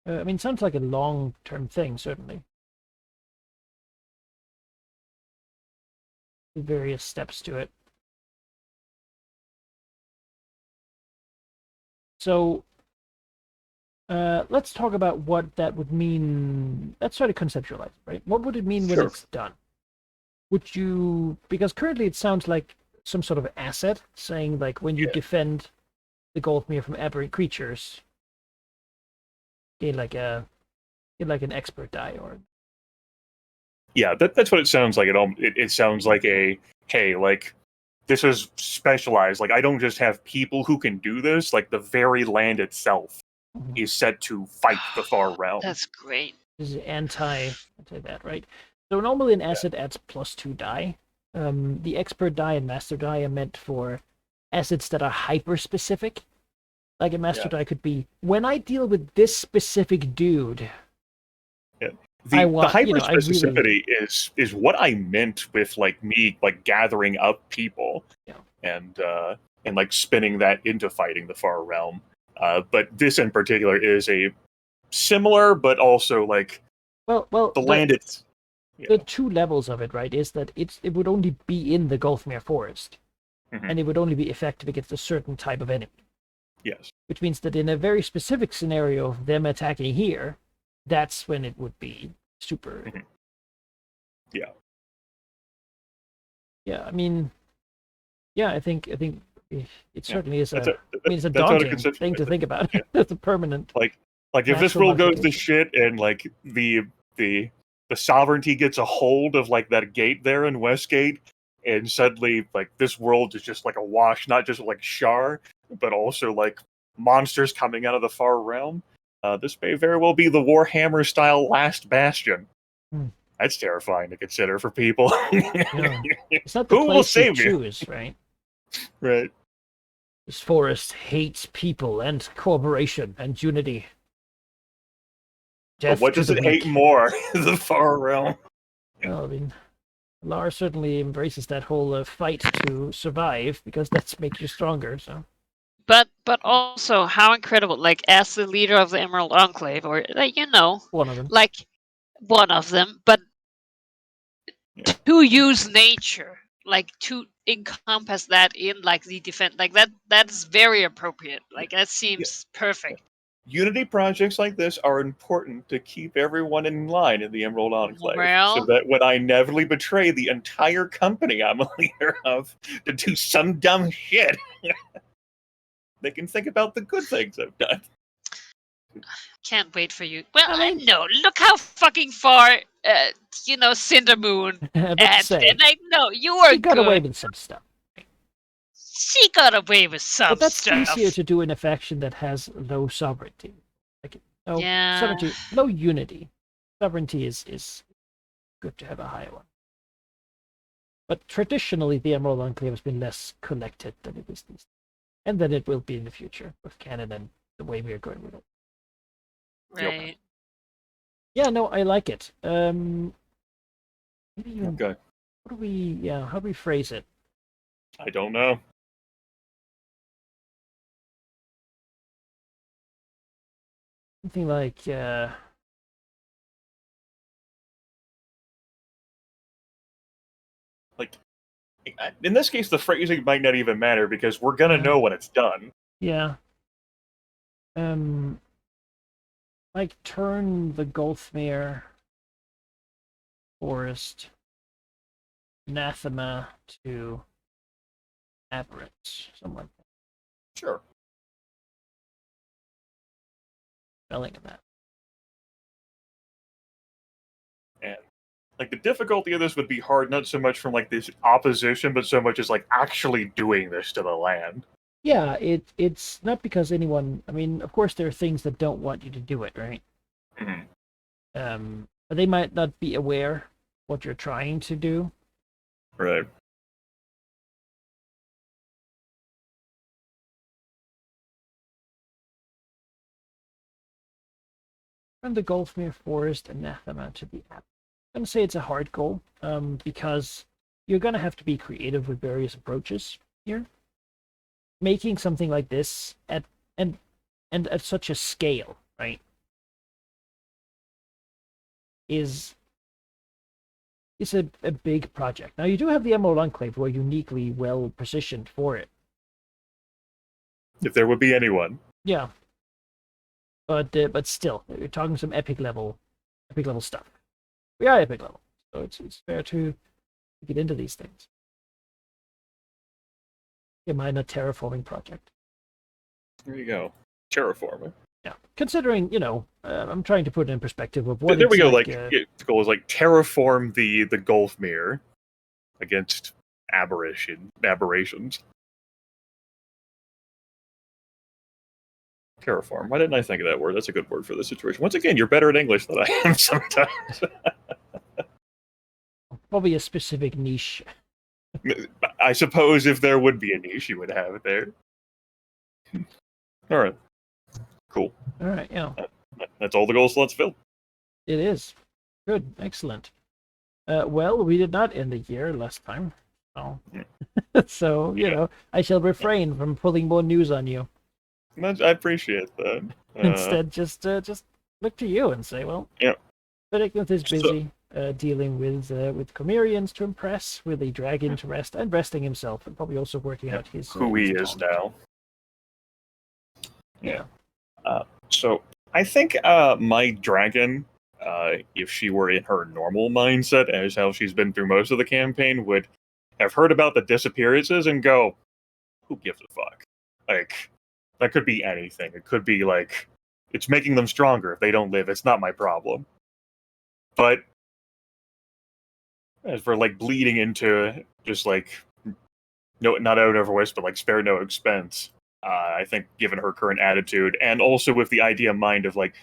I mean, sounds like a long-term thing, certainly. Various steps to it. So, let's talk about what that would mean. Let's try to conceptualize, right? What would it mean when it's done? Would you, because currently it sounds like some sort of asset, saying like when you defend the Gulfmere from aberrant creatures, get like an expert die or. Yeah, that's what it sounds like. It sounds like like this is specialized. Like I don't just have people who can do this. Like the very land itself is set to fight the far realm. That's great. This is anti that, right? So normally an asset adds +2 die. The expert die and master die are meant for assets that are hyper specific. Like a master die could be, when I deal with this specific dude. Yeah. The hyper specificity is what I meant with like me like gathering up people and like spinning that into fighting the far realm. But this in particular is a similar but also like the land it's the two levels of it, right, is that it would only be in the Gulfmere Forest. And it would only be effective against a certain type of enemy. Yes. Which means that in a very specific scenario of them attacking here, that's when it would be super. Yeah. Yeah, I mean, I think it certainly is it's a daunting thing to think about. It's a permanent. Like if this world goes to shit and like the sovereignty gets a hold of like that gate there in Westgate, and suddenly like this world is just like a wash, not just like Shar, but also like monsters coming out of the far realm. This may very well be the Warhammer style Last Bastion. That's terrifying to consider for people. It's not the who will save you? Choose, right? Right. This forest hates people and cooperation and unity. But what does it hate more? The far realm. Well, I mean, Lars certainly embraces that whole fight to survive because that makes you stronger. So. But also, how incredible! Like as the leader of the Emerald Enclave, or like one of them, like one of them, but to use nature, like encompass that in like the defense, like that's very appropriate. Like that seems perfect. Unity projects like this are important to keep everyone in line in the Emerald Enclave, so Well- that when I inevitably betray the entire company I'm a leader of to do some dumb shit, they can think about the good things I've done. Can't wait for you. Well, I mean- no, look how fucking far, Cindermoon. But to say, And I know you are she got good. away with some stuff. She got away with some But that's stuff. easier to do in a faction that has low sovereignty. Like no Yeah. sovereignty, low unity. Sovereignty is good to have a higher one. But traditionally, the Emerald Enclave has been less connected than it is these days. And then it will be in the future with canon and the way we are going with it. Right. Yeah, no, I like it. Maybe even, Okay. how do we phrase it? I don't know. Something like, Like, in this case, the phrasing might not even matter because we're gonna know when it's done. yeah. Like turn the Golfmere Forest anathema to aberrant, something like that. Sure. Spelling of that. And like the difficulty of this would be hard not so much from like this opposition, but so much as like actually doing this to the land. Yeah, it's not because anyone. I mean, of course, there are things that don't want you to do it, right? Mhm. But they might not be aware what you're trying to do. Right. From the Golfmere Forest anathema to the app. I'm gonna say it's a hard goal, because you're gonna have to be creative with various approaches here. Making something like this at such a scale, right, is a big project. Now you do have the Emerald Enclave, who are uniquely well positioned for it. If there would be anyone. Yeah. But still, you're talking some epic level stuff. We are epic level, so it's fair to get into these things. A minor terraforming project. There you go. Terraforming. Yeah, considering I'm trying to put it in perspective of what. There we it's go. Like, the goal is like terraform the Golfmere against aberrations. Terraform. Why didn't I think of that word? That's a good word for this situation. Once again, you're better at English than I am sometimes. probably a specific niche. I suppose if there would be a niche, you would have it there. All right. Cool. All right, yeah, That's all the goal slots filled. it is good, excellent. Well, we did not end the year last time, so so I shall refrain from pulling more news on you. I appreciate that. Instead, just look to you and say, well, Yeah. Predicament is So- busy dealing with Chimerians to impress, with the dragon to rest, and resting himself, and probably also working out his Who he his is taunt. now. Yeah. So I think my dragon, if she were in her normal mindset, as how she's been through most of the campaign, would have heard about the disappearances and go, "Who gives a fuck?" Like that could be anything. It could be like it's making them stronger. If they don't live, it's not my problem. But as for like bleeding into just like no, not out of waste, but like spare no expense. I think given her current attitude, and also with the idea in mind of like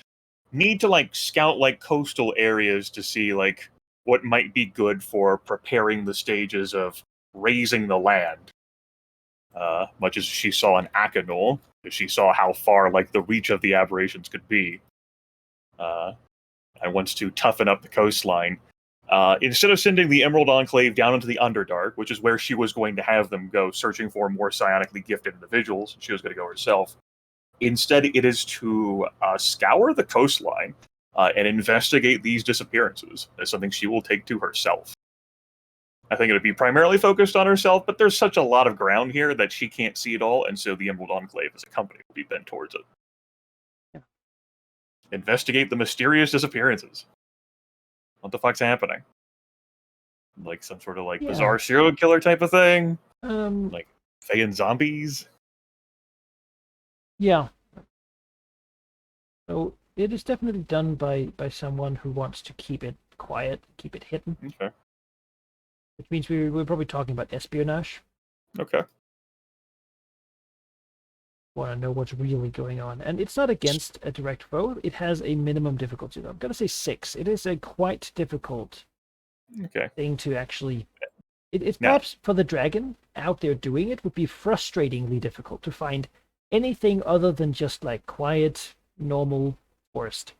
need to like scout like coastal areas to see like what might be good for preparing the stages of raising the land. Much as she saw in Akinol, she saw how far like the reach of the aberrations could be. I wants to toughen up the coastline. Instead of sending the Emerald Enclave down into the Underdark, which is where she was going to have them go searching for more psionically gifted individuals, she was going to go herself. Instead, it is to scour the coastline and investigate these disappearances. That's something she will take to herself. I think it would be primarily focused on herself, but there's such a lot of ground here that she can't see it all, and so the Emerald Enclave as a company will be bent towards it. Yeah. Investigate the mysterious disappearances. What the fuck's happening? Like some sort of Yeah. bizarre serial killer type of thing? Like Fae and zombies? Yeah. So it is definitely done by someone who wants to keep it quiet, keep it hidden. Okay. Which means we're probably talking about espionage. Okay. Want to know what's really going on. And it's not against a direct foe. It has a minimum difficulty. I'm going to say 6. It is a quite difficult thing to actually... It's perhaps for the dragon out there doing it would be frustratingly difficult to find anything other than just quiet, normal forest.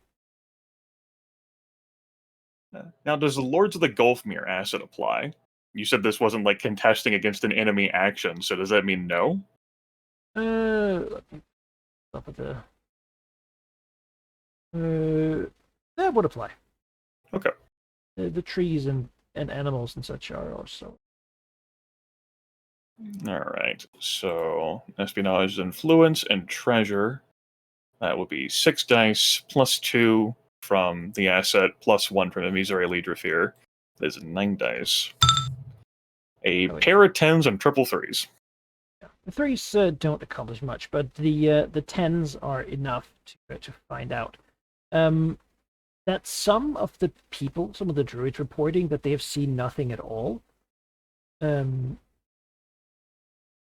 Now, does the Lords of the Gulfmere asset apply? You said this wasn't contesting against an enemy action, so does that mean no? Let me stop at that would apply. Okay. The trees and animals and such are also. All right. So espionage, influence, and treasure. That would be 6 dice plus 2 from the asset plus 1 from Emisary Lidrafir. That is 9 dice. A pair of 10s and triple 3s. Yeah. The 3s don't accomplish much, but the 10s are enough to find out. That some of the people, some of the druids reporting that they have seen nothing at all,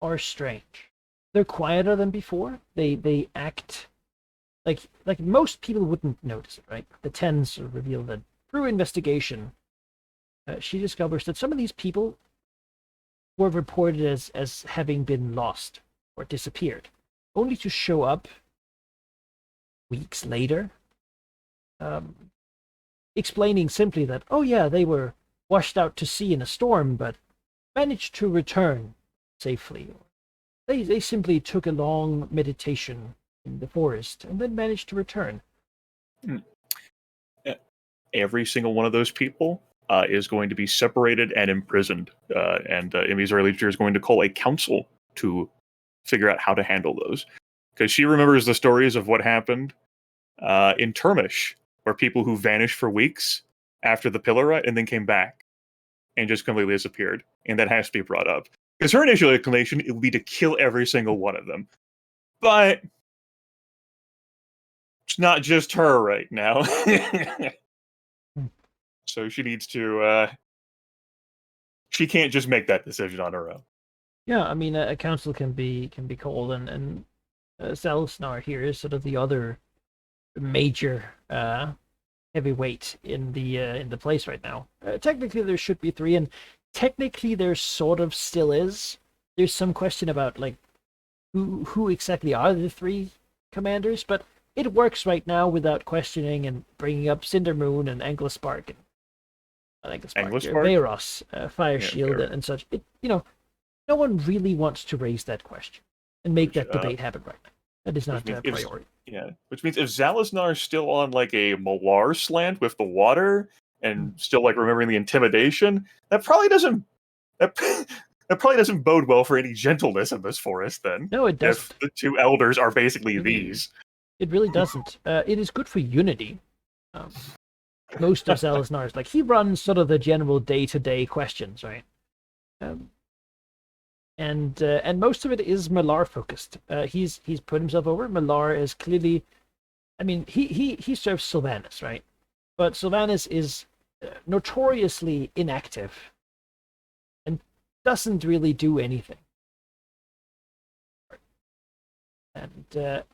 are strange. They're quieter than before. They act like most people wouldn't notice it, right? The 10s reveal that through investigation, she discovers that some of these people were reported as having been lost or disappeared, only to show up weeks later, explaining simply that, oh yeah, they were washed out to sea in a storm, but managed to return safely. They simply took a long meditation in the forest and then managed to return. Every single one of those people is going to be separated and imprisoned, and Emmy's early teacher is going to call a council to figure out how to handle those, because she remembers the stories of what happened in Termish, where people who vanished for weeks after the pillar rite and then came back and just completely disappeared, and that has to be brought up. Because her initial inclination it would be to kill every single one of them, but it's not just her right now. So she needs to. She can't just make that decision on her own. Yeah, I mean, a council can be called, and Zalsnar here is sort of the other major heavyweight in the place right now. Technically, there should be 3, and technically there sort of still is. There's some question about who exactly are the 3 commanders, but it works right now without questioning and bringing up Cindermoon and Anglospark and Veyros, Fire Shield, and such. No one really wants to raise that question and make that debate happen right now. That is not a priority. Which means if Zalaznar is still on a Malar slant with the water and still remembering the intimidation, that probably doesn't bode well for any gentleness in this forest. Then no, it doesn't. If the 2 elders are basically these, it really doesn't. It is good for unity. Most of Zalaznar's he runs sort of the general day-to-day questions, right? And most of it is Malar focused. He's put himself over. Malar is clearly, I mean, he serves Sylvanas, right? But Sylvanas is notoriously inactive and doesn't really do anything. And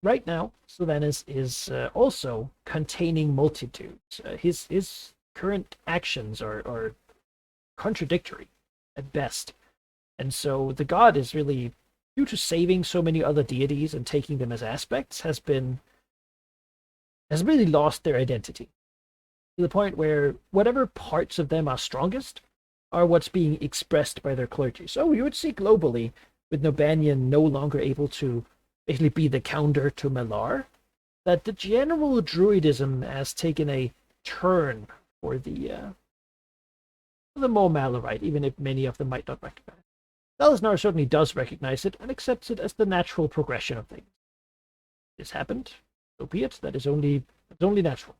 right now, Sylvanas is also containing multitudes. His current actions are contradictory at best. And so the god is really, due to saving so many other deities and taking them as aspects, has really lost their identity. To the point where whatever parts of them are strongest are what's being expressed by their clergy. So you would see globally, with Nobanian no longer able to basically be the counter to Malar, that the general druidism has taken a turn for the the more Malorite, even if many of them might not recognize it. Salazar certainly does recognize it and accepts it as the natural progression of things. This happened, so be it. It's only natural.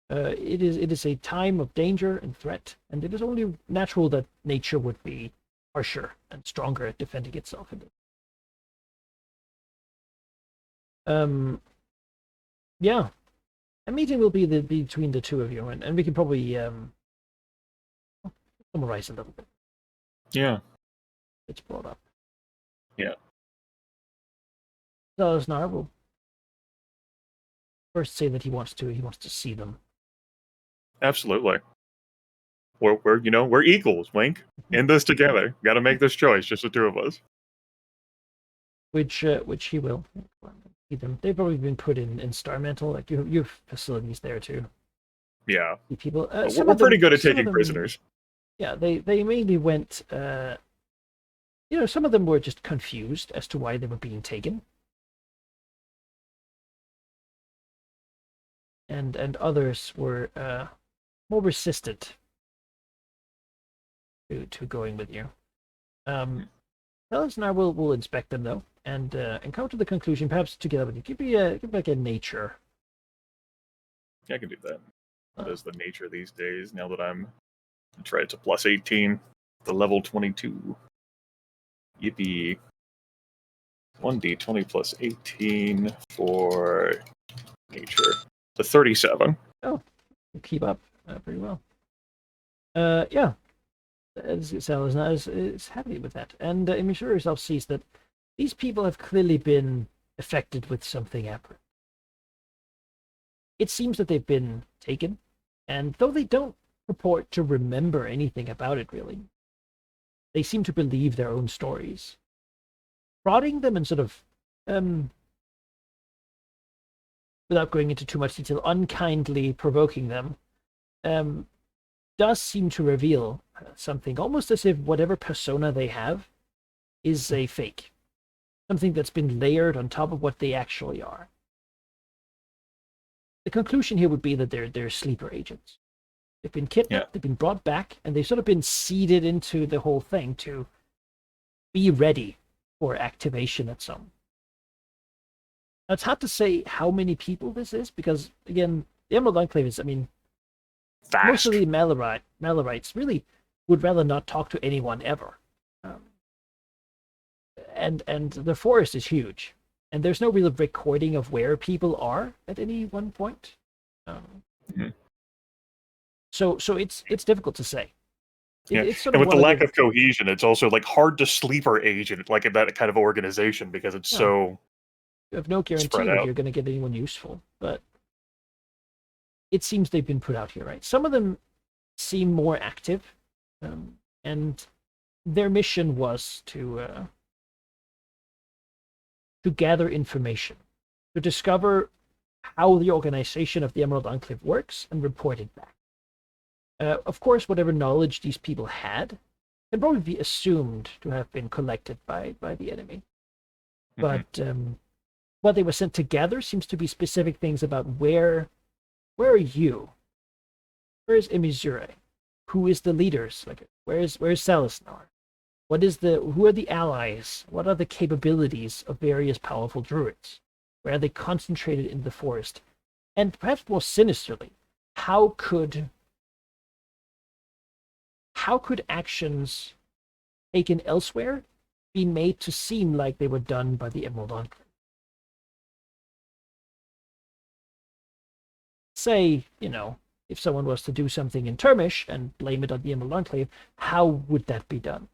It is a time of danger and threat, and it is only natural that nature would be harsher and stronger at defending itself. Yeah, a meeting will be between the two of you, and we can probably summarize a little bit. Yeah. It's brought up. Yeah. Salazar will first say that he wants to see them. Absolutely. We're equals, Wink. In this together. Got to make this choice, just the two of us. Which he will. See them. They've probably been put in Star Mantle. Like you have facilities there too. Yeah. People. We're pretty good at taking prisoners. Yeah, they mainly went. Some of them were just confused as to why they were being taken. And others were more resistant to going with you. Fellas and I will inspect them though, and come to the conclusion, perhaps together with you. Give me like a nature. Yeah, I can do that. What is the nature these days? Now that I'm try it to plus 18, the level 22. Yippee! 1d20 plus 18 for nature. The 37. Oh, you keep up pretty well. Yeah. Salazar is happy with that. And Imishura herself sees that these people have clearly been affected with something aberrant. It seems that they've been taken, and though they don't purport to remember anything about it really, they seem to believe their own stories. Prodding them and sort of, without going into too much detail, unkindly provoking them, does seem to reveal something, almost as if whatever persona they have is a fake. Something that's been layered on top of what they actually are. The conclusion here would be that they're sleeper agents. They've been kidnapped, They've been brought back, and they've sort of been seeded into the whole thing to be ready for activation at some. Now, it's hard to say how many people this is, because, again, the Emerald Enclave is, Fast. Most of the Malorites really would rather not talk to anyone ever. And the forest is huge, and there's no real recording of where people are at any one point. So it's difficult to say. It's sort and of with the lack of cohesion, it's also like hard to sleeper agent like in that kind of organization because it's so. You have no guarantee that you're going to get anyone useful, but it seems they've been put out here, right? Some of them seem more active, and their mission was to gather information, to discover how the organization of the Emerald Enclave works and report it back. Of course, whatever knowledge these people had can probably be assumed to have been collected by the enemy. But what they were sent to gather seems to be specific things about where are you? Where is Imizure? Who is the leaders? Like, where's Salazar? Who are the allies? What are the capabilities of various powerful druids? Where are they concentrated in the forest? And perhaps more sinisterly, how could actions taken elsewhere be made to seem like they were done by the Emerald Enclave? Say, if someone was to do something in Termish and blame it on the Emerald Enclave, how would that be done?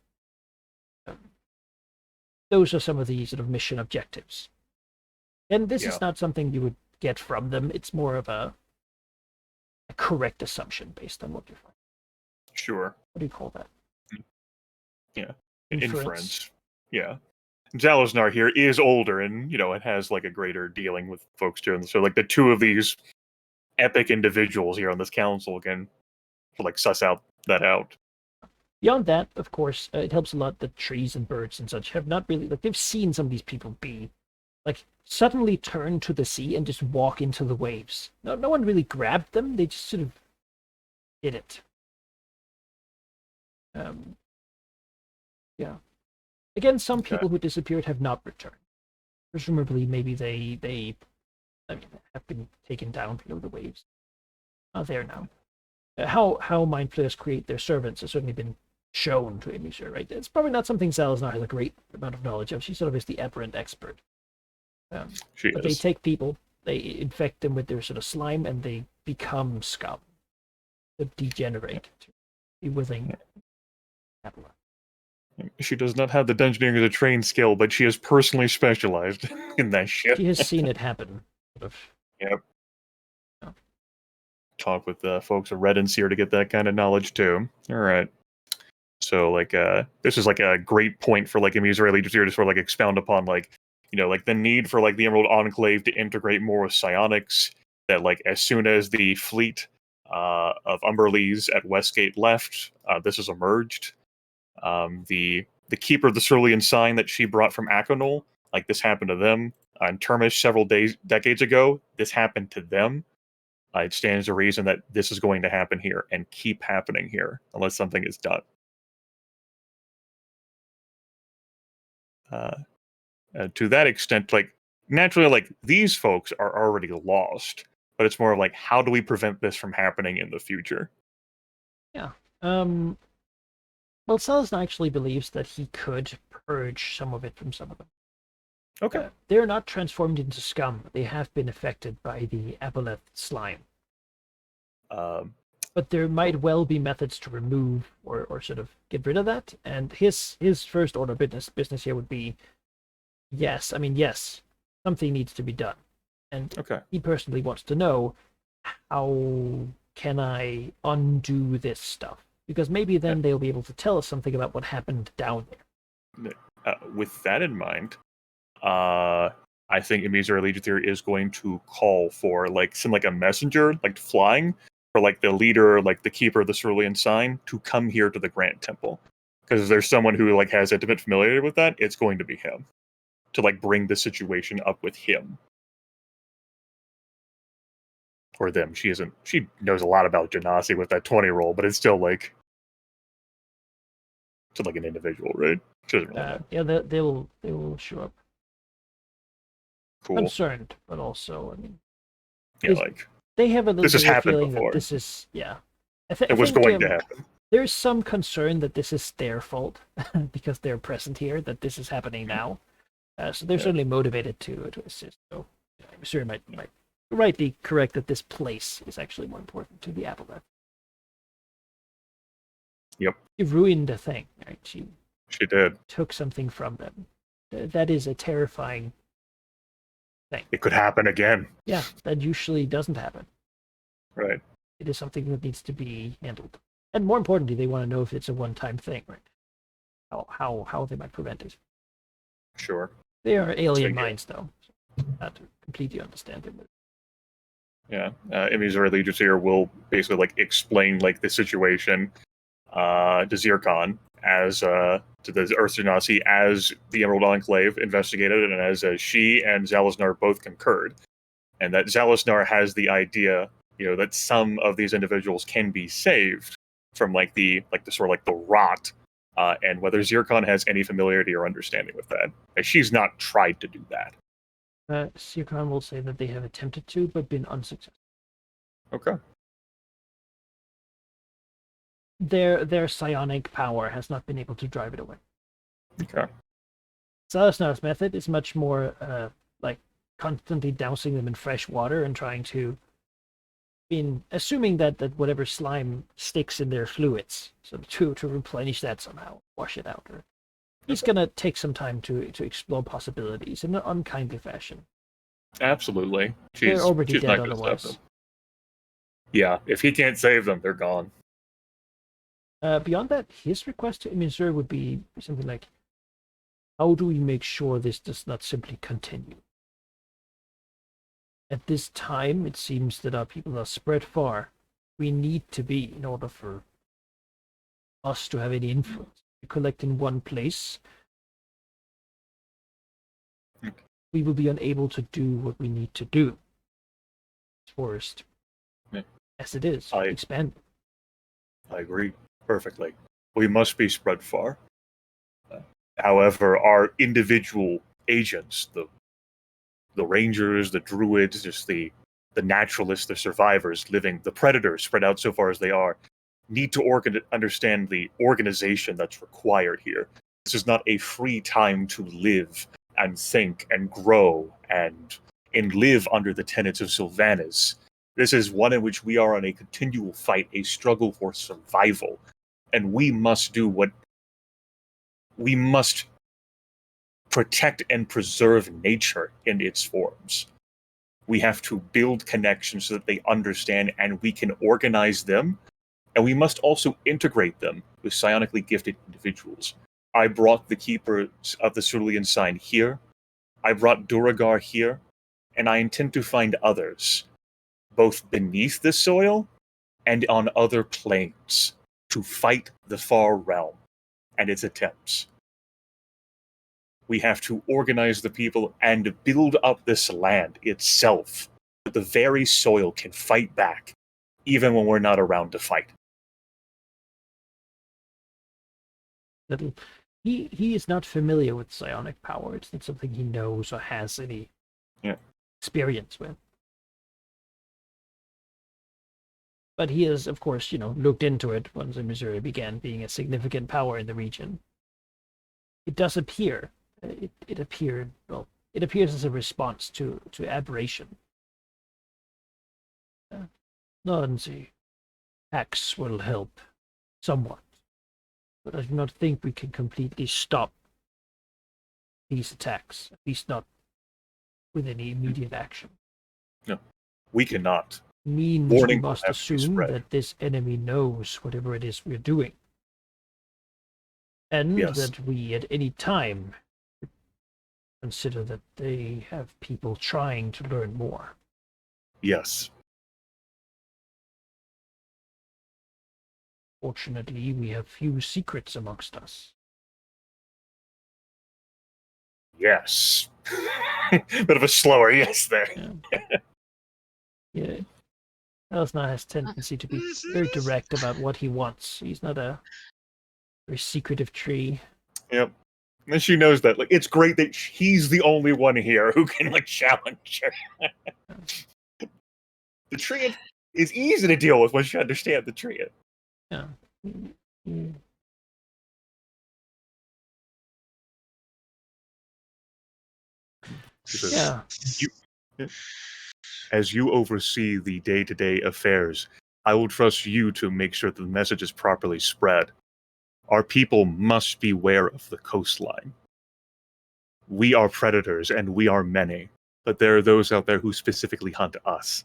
Those are some of the sort of mission objectives. And this is not something you would get from them. It's more of a correct assumption based on what you find. Sure. What do you call that? Yeah. Inference. Yeah. Salazar here is older and, it has like a greater dealing with folks too. So like the two of these epic individuals here on this council can like suss that out. Beyond that, of course, it helps a lot that trees and birds and such have not really, like, they've seen some of these people be, like, suddenly turn to the sea and just walk into the waves. No one really grabbed them, they just sort of did it. Yeah. Again, some Okay. people who disappeared have not returned. Presumably, maybe they have been taken down below the waves. Not there now. How mind flayers create their servants has certainly been shown to Emisur, right? It's probably not something Salazar has a great amount of knowledge of. She sort of is the aberrant expert. She But they is. take people, they infect them with their sort of slime, and they become scum. They degenerate to be willing. She does not have the Dungeoneering as a trained skill, but she is personally specialized in that shit. She has seen it happen. Sort of. Yep. Yeah. Talk with folks at Red and Seer to get that kind of knowledge too. All right. So like this is like a great point for like Emisur Legion to sort of like expound upon like, you know, like the need for like the Emerald Enclave to integrate more with psionics. That like as soon as the fleet of Umberlees at Westgate left, this has emerged. The keeper of the Cerulean sign that she brought from Akonul, like this happened to them. And Termish several decades ago, this happened to them. It stands to reason that this is going to happen here and keep happening here unless something is done. To that extent, like naturally, like these folks are already lost, but it's more like how do we prevent this from happening in the future? Yeah. Well, Salazar actually believes that he could purge some of it from some of them. Okay. They're not transformed into scum. They have been affected by the Aboleth slime. But there might well be methods to remove or sort of get rid of that. And his first order business here would be, yes, something needs to be done. And Okay. he personally wants to know, how can I undo this stuff? Because maybe then they'll be able to tell us something about what happened down there. With that in mind, I think Emisur Legion Theory is going to call for like send like a messenger, like flying, for like the leader, like the keeper of the Cerulean sign, to come here to the Grand Temple. Because if there's someone who like has intimate familiarity with that, it's going to be him. To like bring the situation up with him. Or them. She knows a lot about Genasi with that 20 roll, but it's still like like an individual, right? She doesn't really know. Yeah, they will show up. Cool. Concerned, but also, Yeah, like they have a little this has bit of a happened feeling before. that this is It was going to happen. There's some concern that this is their fault because they're present here, that this is happening now. So they're certainly motivated to assist. So I'm sure might rightly correct that this place is actually more important to the Aboleth. Yep. She ruined a thing, right? She did. Took something from them. That is a terrifying thing. It could happen again. Yeah, that usually doesn't happen. Right. It is something that needs to be handled. And more importantly, they want to know if it's a one-time thing, right? How they might prevent it. Sure. They are alien minds, though. So not to completely understand them. Yeah. Emisur Legion here will basically like explain like the situation to Zircon as to the Earth Genasi as the Emerald Enclave investigated and as she and Zalaznar both concurred. And that Zalaznar has the idea, that some of these individuals can be saved from like the sort of like the rot, and whether Zircon has any familiarity or understanding with that. Like, she's not tried to do that. Zircon will say that they have attempted to, but been unsuccessful. Okay. Their psionic power has not been able to drive it away. Okay. Zalaznar's method is much more like constantly dousing them in fresh water and trying to, assuming that whatever slime sticks in their fluids, so to replenish that somehow, wash it out. Or he's gonna take some time to explore possibilities in an unkindly fashion. Absolutely. They're already she's dead not gonna stop otherwise. them. Yeah, if he can't save them, they're gone. Beyond that, his request to Emisur would be something like, how do we make sure this does not simply continue? At this time, it seems that our people are spread far. We need to be, in order for us to have any influence. We collect in one place. We will be unable to do what we need to do. Forest, as it is, expand. I agree perfectly. we must be spread far. However, our individual agents, the rangers, the druids, just the naturalists, the survivors, the predators spread out so far as they are, need to understand the organization that's required here. This is not a free time to live and think and grow and live under the tenets of Sylvanas. This is one in which we are on a continual fight, a struggle for survival. And we must protect and preserve nature in its forms. We have to build connections so that they understand and we can organize them. And we must also integrate them with psionically gifted individuals. I brought the Keepers of the Cerulean Sign here. I brought Duragar here. And I intend to find others, both beneath the soil and on other planes, to fight the Far Realm and its attempts. We have to organize the people and build up this land itself, so that the very soil can fight back, even when we're not around to fight. He is not familiar with psionic power. It's not something he knows or has any experience with. But he has, of course, looked into it once Missouri began being a significant power in the region. It does appear. It appears as a response to aberration. Nancy, Axe will help somewhat, but I do not think we can completely stop these attacks, at least not with any immediate action. No, we cannot. Means Warning we must will have to be assume spread. that this enemy knows whatever it is we're doing. And Yes. that we at any time consider that they have people trying to learn more. Yes. Fortunately, we have few secrets amongst us. Yes. Bit of a slower yes there. Yeah. Elsnar has tendency to be very direct about what he wants. He's not a very secretive tree. Yep. And she knows that. Like, it's great that he's the only one here who can challenge her. The tree is easy to deal with once you understand the tree. Yeah. Mm. Yeah. As you oversee the day-to-day affairs, I will trust you to make sure that the message is properly spread. Our people must beware of the coastline. We are predators, and we are many, but there are those out there who specifically hunt us.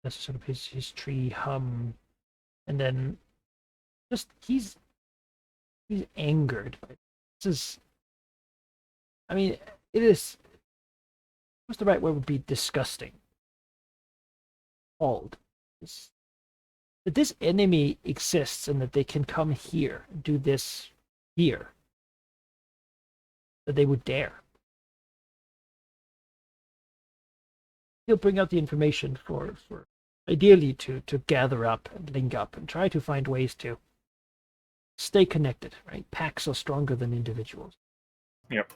That's sort of his tree hum. And then just he's angered by this. Is, I mean, it is, what's the right word would be disgusting. Appalled. That this enemy exists and that they can come here and do this here. That they would dare. He'll bring out the information for ideally to gather up and link up and try to find ways to stay connected, right? Packs are stronger than individuals. Yep.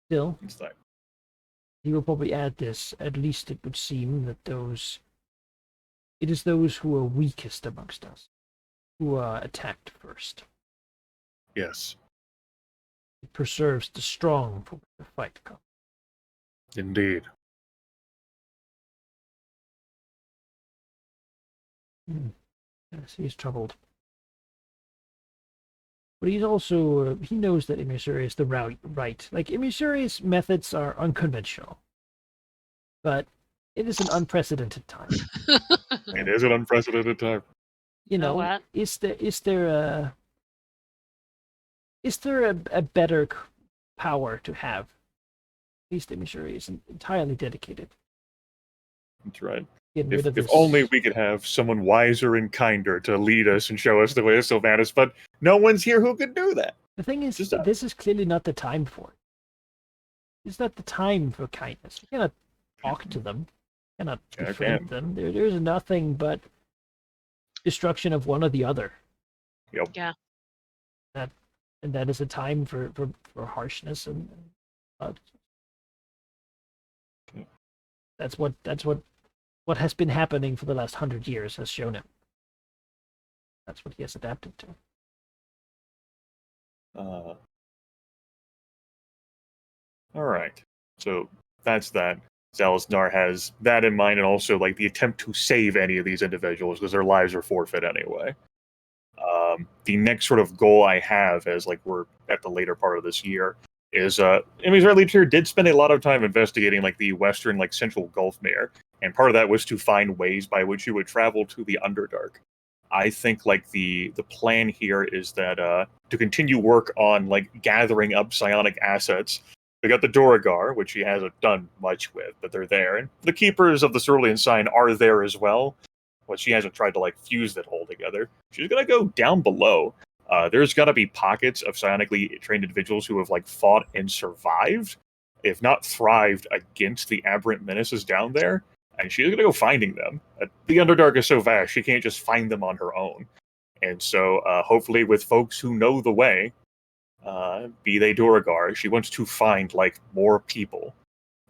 Still, It's like, he will probably add this. At least it would seem that it is those who are weakest amongst us who are attacked first. yes, It preserves the strong for when the fight comes. indeed. Yes, he's troubled. But he's also, he knows that Emisuri is the right. Like, Emisuri's methods are unconventional. But it is an unprecedented time. It is an unprecedented time. You know, what? is there a better power to have? At least Emisuri is entirely dedicated. That's right. Getting rid If of this. only we could have someone wiser and kinder to lead us and show us the way of Sylvanas, but no one's here who could do that. The thing is, Just that. this is clearly not the time for it. It's not the time for kindness. We cannot talk to them, cannot Yeah, I befriend can. them. There's nothing but destruction of one or the other. Yep. Yeah. And that is a time for harshness and blood. Okay. That's what has been happening for the last 100 years has shown him. That's what he has adapted to. All right. So that's that. Zalaznar has that in mind, and also like the attempt to save any of these individuals because their lives are forfeit anyway. The next sort of goal I have, as like we're at the later part of this year, is Enemy's Red Leader did spend a lot of time investigating like the western, like central Gulf Mare, and part of that was to find ways by which you would travel to the Underdark. I think like the plan here is that to continue work on like gathering up psionic assets. We got the Duragar, which he hasn't done much with, but they're there. And the Keepers of the Cerulean Sign are there as well, but she hasn't tried to like fuse that whole together. She's gonna go down below. There's gotta be pockets of psionically trained individuals who have like fought and survived, if not thrived, against the aberrant menaces down there. And she's gonna go finding them. The Underdark is so vast, she can't just find them on her own. And so, hopefully, with folks who know the way, be they Duragar, she wants to find like more people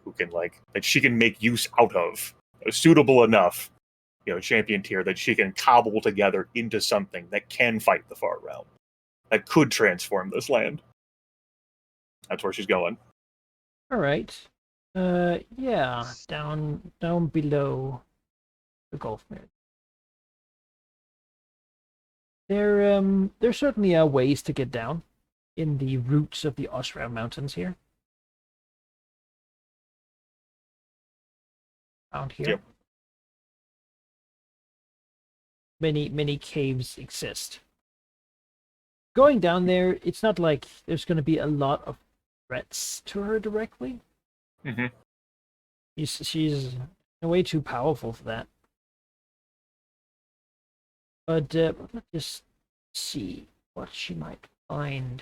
who can like that she can make use out of, suitable enough, champion tier that she can cobble together into something that can fight the Far Realm, that could transform this land. That's where she's going. All right. Yeah, down below the Gulf Mare. There certainly are ways to get down in the roots of the Osram Mountains here. Out here. Yep. Many caves exist. Going down there, it's not like there's going to be a lot of threats to her directly. Mm-hmm. She's way too powerful for that. But let's just see what she might find.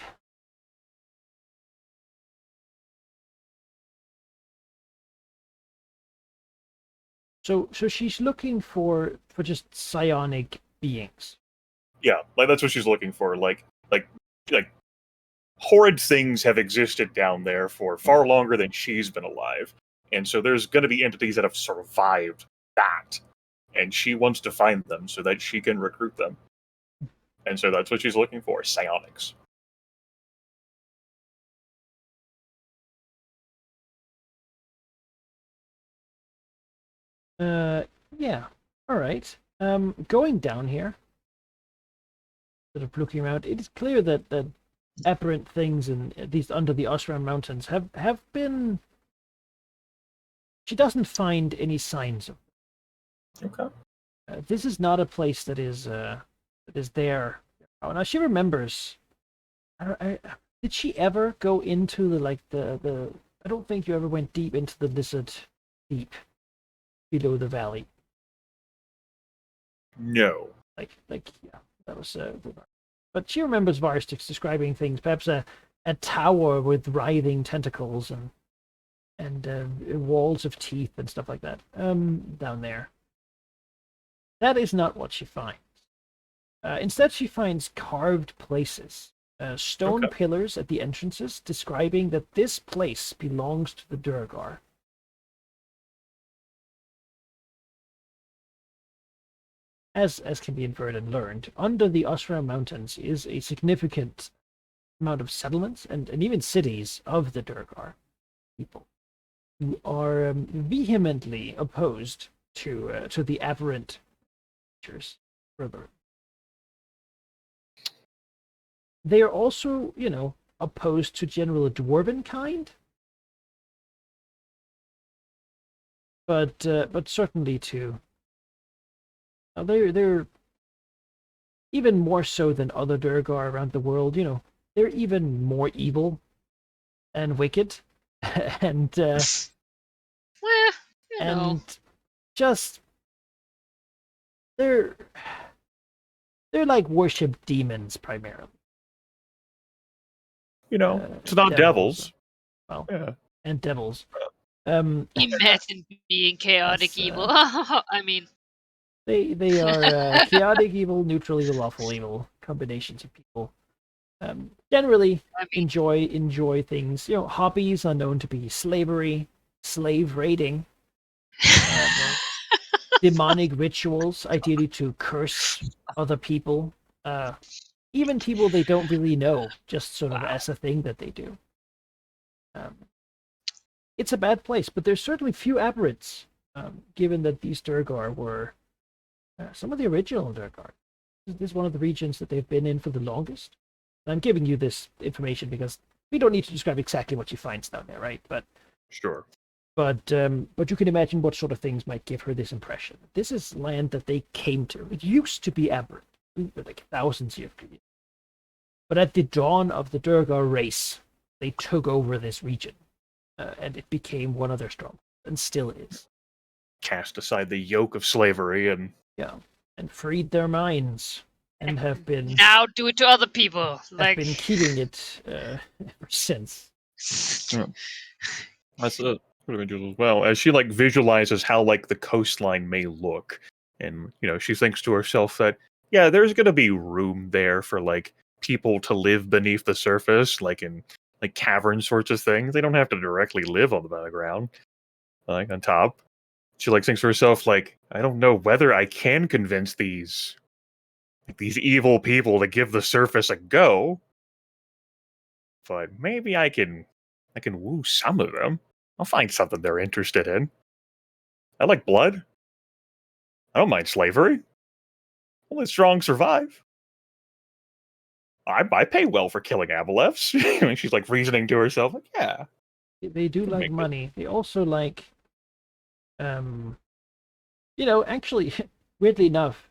So she's looking for just psionic beings. Yeah, like that's what she's looking for. Like horrid things have existed down there for far longer than she's been alive, and so there's going to be entities that have survived that, and she wants to find them so that she can recruit them. And so that's what she's looking for: psionics. Yeah. All right. Going down here, sort of looking around, it is clear that aberrant things in these under the Osram Mountains have been. She doesn't find any signs of. Okay. This is not a place that is there. Oh, now she remembers. Did she ever go into the? I don't think you ever went deep into the lizard deep below the valley. No. Like yeah, that was. But she remembers Varstix describing things, perhaps a tower with writhing tentacles and walls of teeth and stuff like that. Down there. That is not what she finds. Instead, she finds carved places, stone pillars at the entrances, describing that this place belongs to the Duragar. As can be inferred and learned, under the Osram Mountains is a significant amount of settlements and even cities of the Duragar people, who are vehemently opposed to the aberrant creatures further. They are also, opposed to general dwarven kind, but certainly to. They're even more so than other Duragar around the world. They're even more evil and wicked, and just they're like worship demons primarily. It's not devils. Well, yeah. And devils. Imagine being chaotic That's, evil. I mean, they are chaotic evil, neutral evil, lawful evil combinations of people. Generally enjoy things. Hobbies are known to be slavery, slave raiding, demonic rituals, ideally to curse other people, even people they don't really know, just sort of as a thing that they do. It's a bad place, but there's certainly few aberrants, given that these Durgar were some of the original Durgar. This is one of the regions that they've been in for the longest. I'm giving you this information because we don't need to describe exactly what she finds down there, right? Sure. But you can imagine what sort of things might give her this impression. This is land that they came to. It used to be aberrant, like thousands of years ago. But at the dawn of the Durgar race, they took over this region, and it became one of their strongholds, and still is. Cast aside the yoke of slavery and and freed their minds, and have been now do it to other people. Have been keeping it ever since. That's a as well as she visualizes how the coastline may look, and she thinks to herself that there's gonna be room there for people to live beneath the surface, in cavern sorts of things. They don't have to directly live on the battleground, on top. She thinks to herself I don't know whether I can convince these evil people to give the surface a go, but maybe I can woo some of them. I'll find something they're interested in. I like blood. I don't mind slavery. Only the strong survive. I pay well for killing Aboleths. I mean, she's reasoning to herself, yeah. They do like money. They also like, actually, weirdly enough,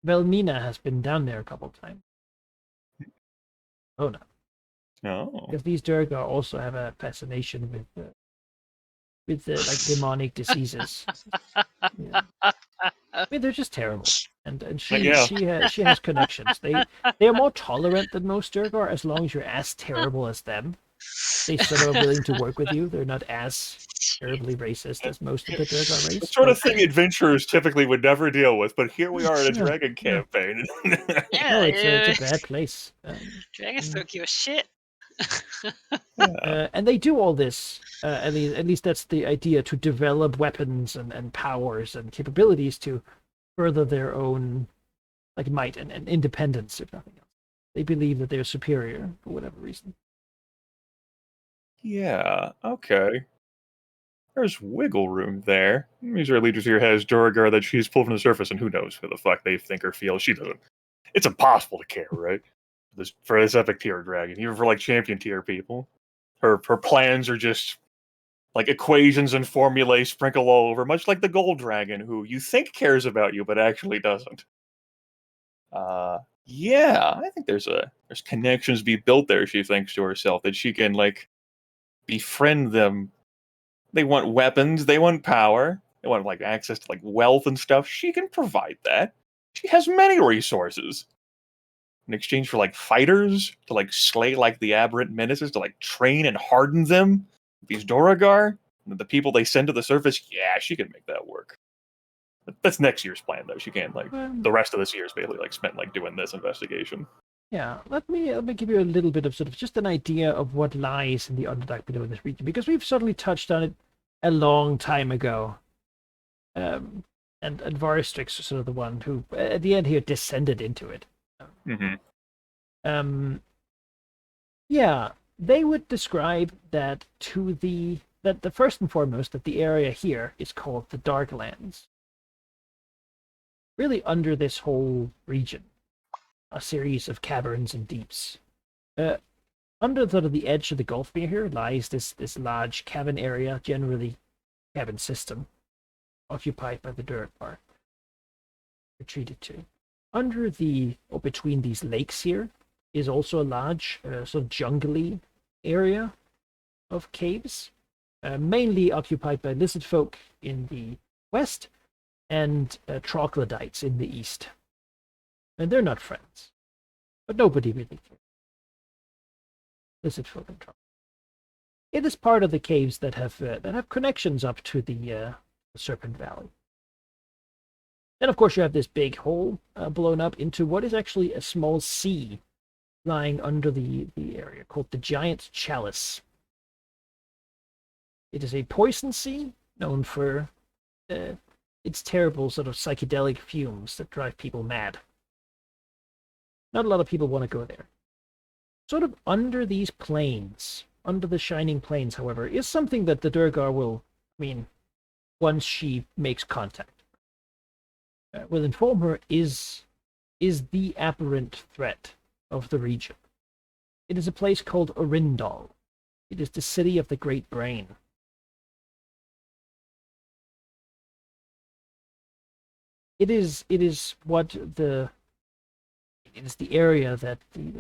Velmina has been down there a couple times. Oh no. No. Because these Durgar also have a fascination with demonic diseases. Yeah. I mean, they're just terrible, and she has connections. They are more tolerant than most Durgar as long as you're as terrible as them. They sort of are willing to work with you. They're not as terribly racist as most of the Durgar race. The sort of thing adventurers typically would never deal with, but here we are in a dragon campaign. It's a bad place. Dragons don't give a shit. And they do all this, at least that's the idea, to develop weapons and powers and capabilities to further their own might and independence, if nothing else. They believe that they're superior for whatever reason. Yeah, okay. There's wiggle room there. These are leaders here has Duragar that she's pulled from the surface, and who knows who the fuck they think or feel. She doesn't. It's impossible to care, right? For this epic tier dragon, even for champion tier people, her plans are just equations and formulae sprinkled all over, much like the gold dragon, who you think cares about you but actually doesn't. I think there's connections to be built there. She thinks to herself that she can befriend them. They want weapons, they want power, they want access to wealth and stuff. She can provide that. She has many resources. In exchange for fighters to slay the aberrant menaces, to train and harden them. These Duragar, the people they send to the surface, she can make that work. That's next year's plan though. She can't the rest of this year's basically spent doing this investigation. Yeah, let me give you a little bit of sort of just an idea of what lies in the Underdark below this region, because we've certainly touched on it a long time ago. And Varistrix is sort of the one who, at the end here, descended into it. They would describe that the first and foremost that the area here is called the Darklands. Really, under this whole region, a series of caverns and deeps. Under the edge of the Gulfmere here lies this large cavern area, generally cavern system, occupied by the Duergar. Retreated to. Between these lakes here is also a large sort of jungly area of caves, mainly occupied by lizard folk in the west and troglodytes in the east. And they're not friends, but nobody really cares. Lizard folk and troglodytes. It is part of the caves that have connections up to the Serpent Valley. Then, of course, you have this big hole blown up into what is actually a small sea lying under the area called the Giant Chalice. It is a poison sea known for its terrible sort of psychedelic fumes that drive people mad. Not a lot of people want to go there. Sort of under these plains, under the Shining Plains, however, is something that the Durgar will, once she makes contact, will inform her is the aberrant threat of the region. It is a place called Orindal. It is the city of the Great Brain. It is the area that the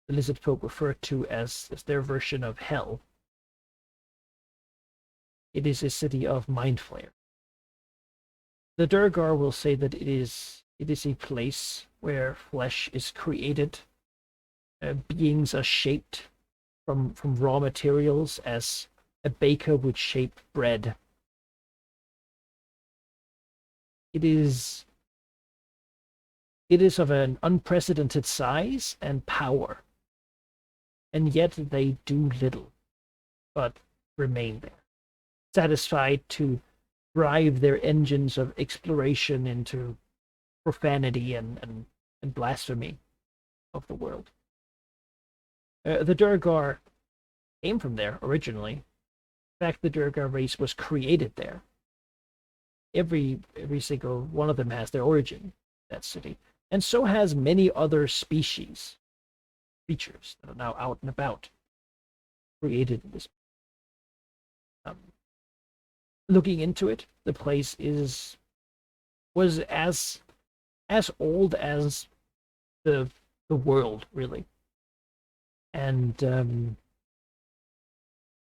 lizard folk refer to as their version of hell. It is a city of mind flayer. The Durgar will say that it is a place where flesh is created, beings are shaped from raw materials as a baker would shape bread. It is of an unprecedented size and power, and yet they do little but remain there, satisfied to drive their engines of exploration into profanity and blasphemy of the world. The Durgar came from there originally. In fact, the Durgar race was created there. Every single one of them has their origin in that city, and so has many other species, creatures that are now out and about, created in this. Looking into it, the place was as old as the world, really, and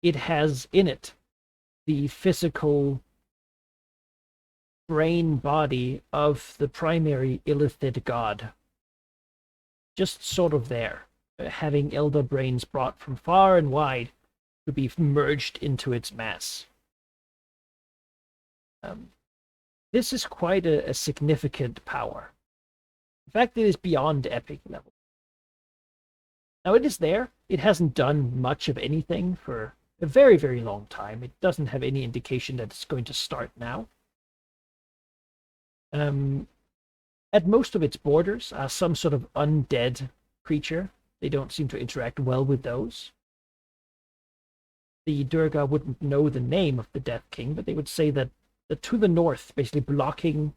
it has in it the physical brain body of the primary Illithid god, just sort of there, having elder brains brought from far and wide to be merged into its mass. This is quite a significant power. In fact, it is beyond epic level. Now, it is there. It hasn't done much of anything for a very, very long time. It doesn't have any indication that it's going to start now. At most of its borders are some sort of undead creature. They don't seem to interact well with those. The Durgar wouldn't know the name of the Death King, but they would say that to the north, basically blocking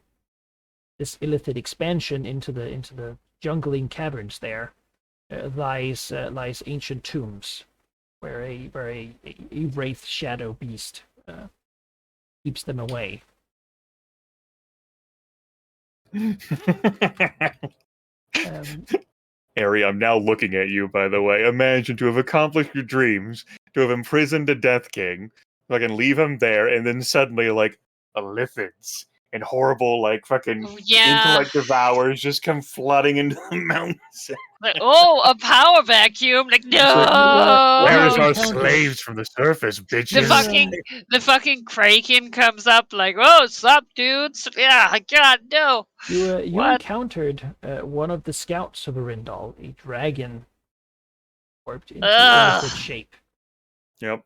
this Illithid expansion into the jungling caverns there, lies ancient tombs, where a wraith shadow beast keeps them away. Ari, I'm now looking at you, by the way. Imagine to have accomplished your dreams, to have imprisoned a Death King, fucking leave him there, and then suddenly, Illithids and horrible, fucking intellect devours just come flooding into the mountains. A power vacuum! No! Where is our slaves from the surface, bitches? The fucking Kraken comes up oh, sup, dudes? Yeah, God, no! You encountered one of the scouts of Orindal, a dragon warped into Illithid shape. Yep.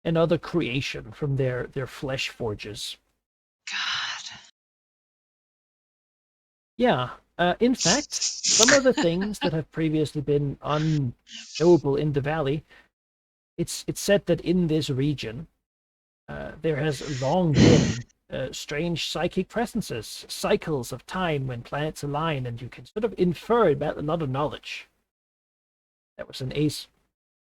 Another creation from their flesh forges. God. Yeah. In fact, some of the things that have previously been unknowable in the valley, it's said that in this region, there has long been strange psychic presences, cycles of time when planets align, and you can sort of infer about a lot of knowledge. That was an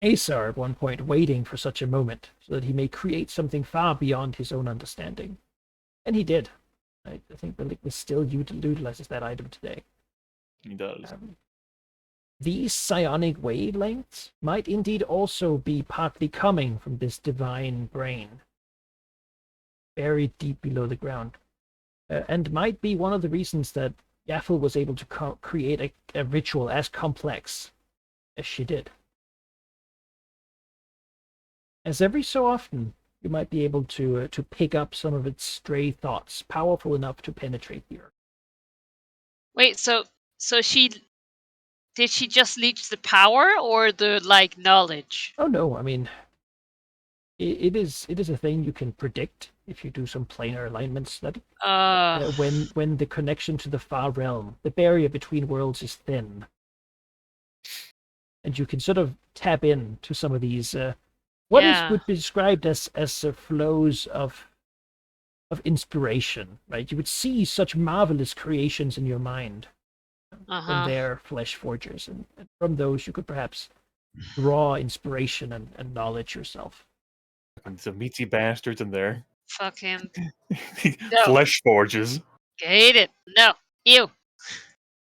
Aesar at one point waiting for such a moment, so that he may create something far beyond his own understanding. And he did. I think the Liquid still utilizes that item today. He does. These psionic wavelengths might indeed also be partly coming from this divine brain, buried deep below the ground, and might be one of the reasons that Yaffle was able to create a ritual as complex as she did. as every so often you might be able to pick up some of its stray thoughts, powerful enough to penetrate the earth. Wait, so she did she just leech the power or the like knowledge? Oh no, I mean, it is a thing you can predict if you do some planar alignment study. When the connection to the far realm, the barrier between worlds is thin, and you can sort of tap into some of these would be described as flows of inspiration, right? You would see such marvelous creations in your mind from their flesh forgers, and from those you could perhaps draw inspiration and knowledge yourself. And some meaty bastards in there. Fucking No. Flesh forges. Hate it. No. Ew.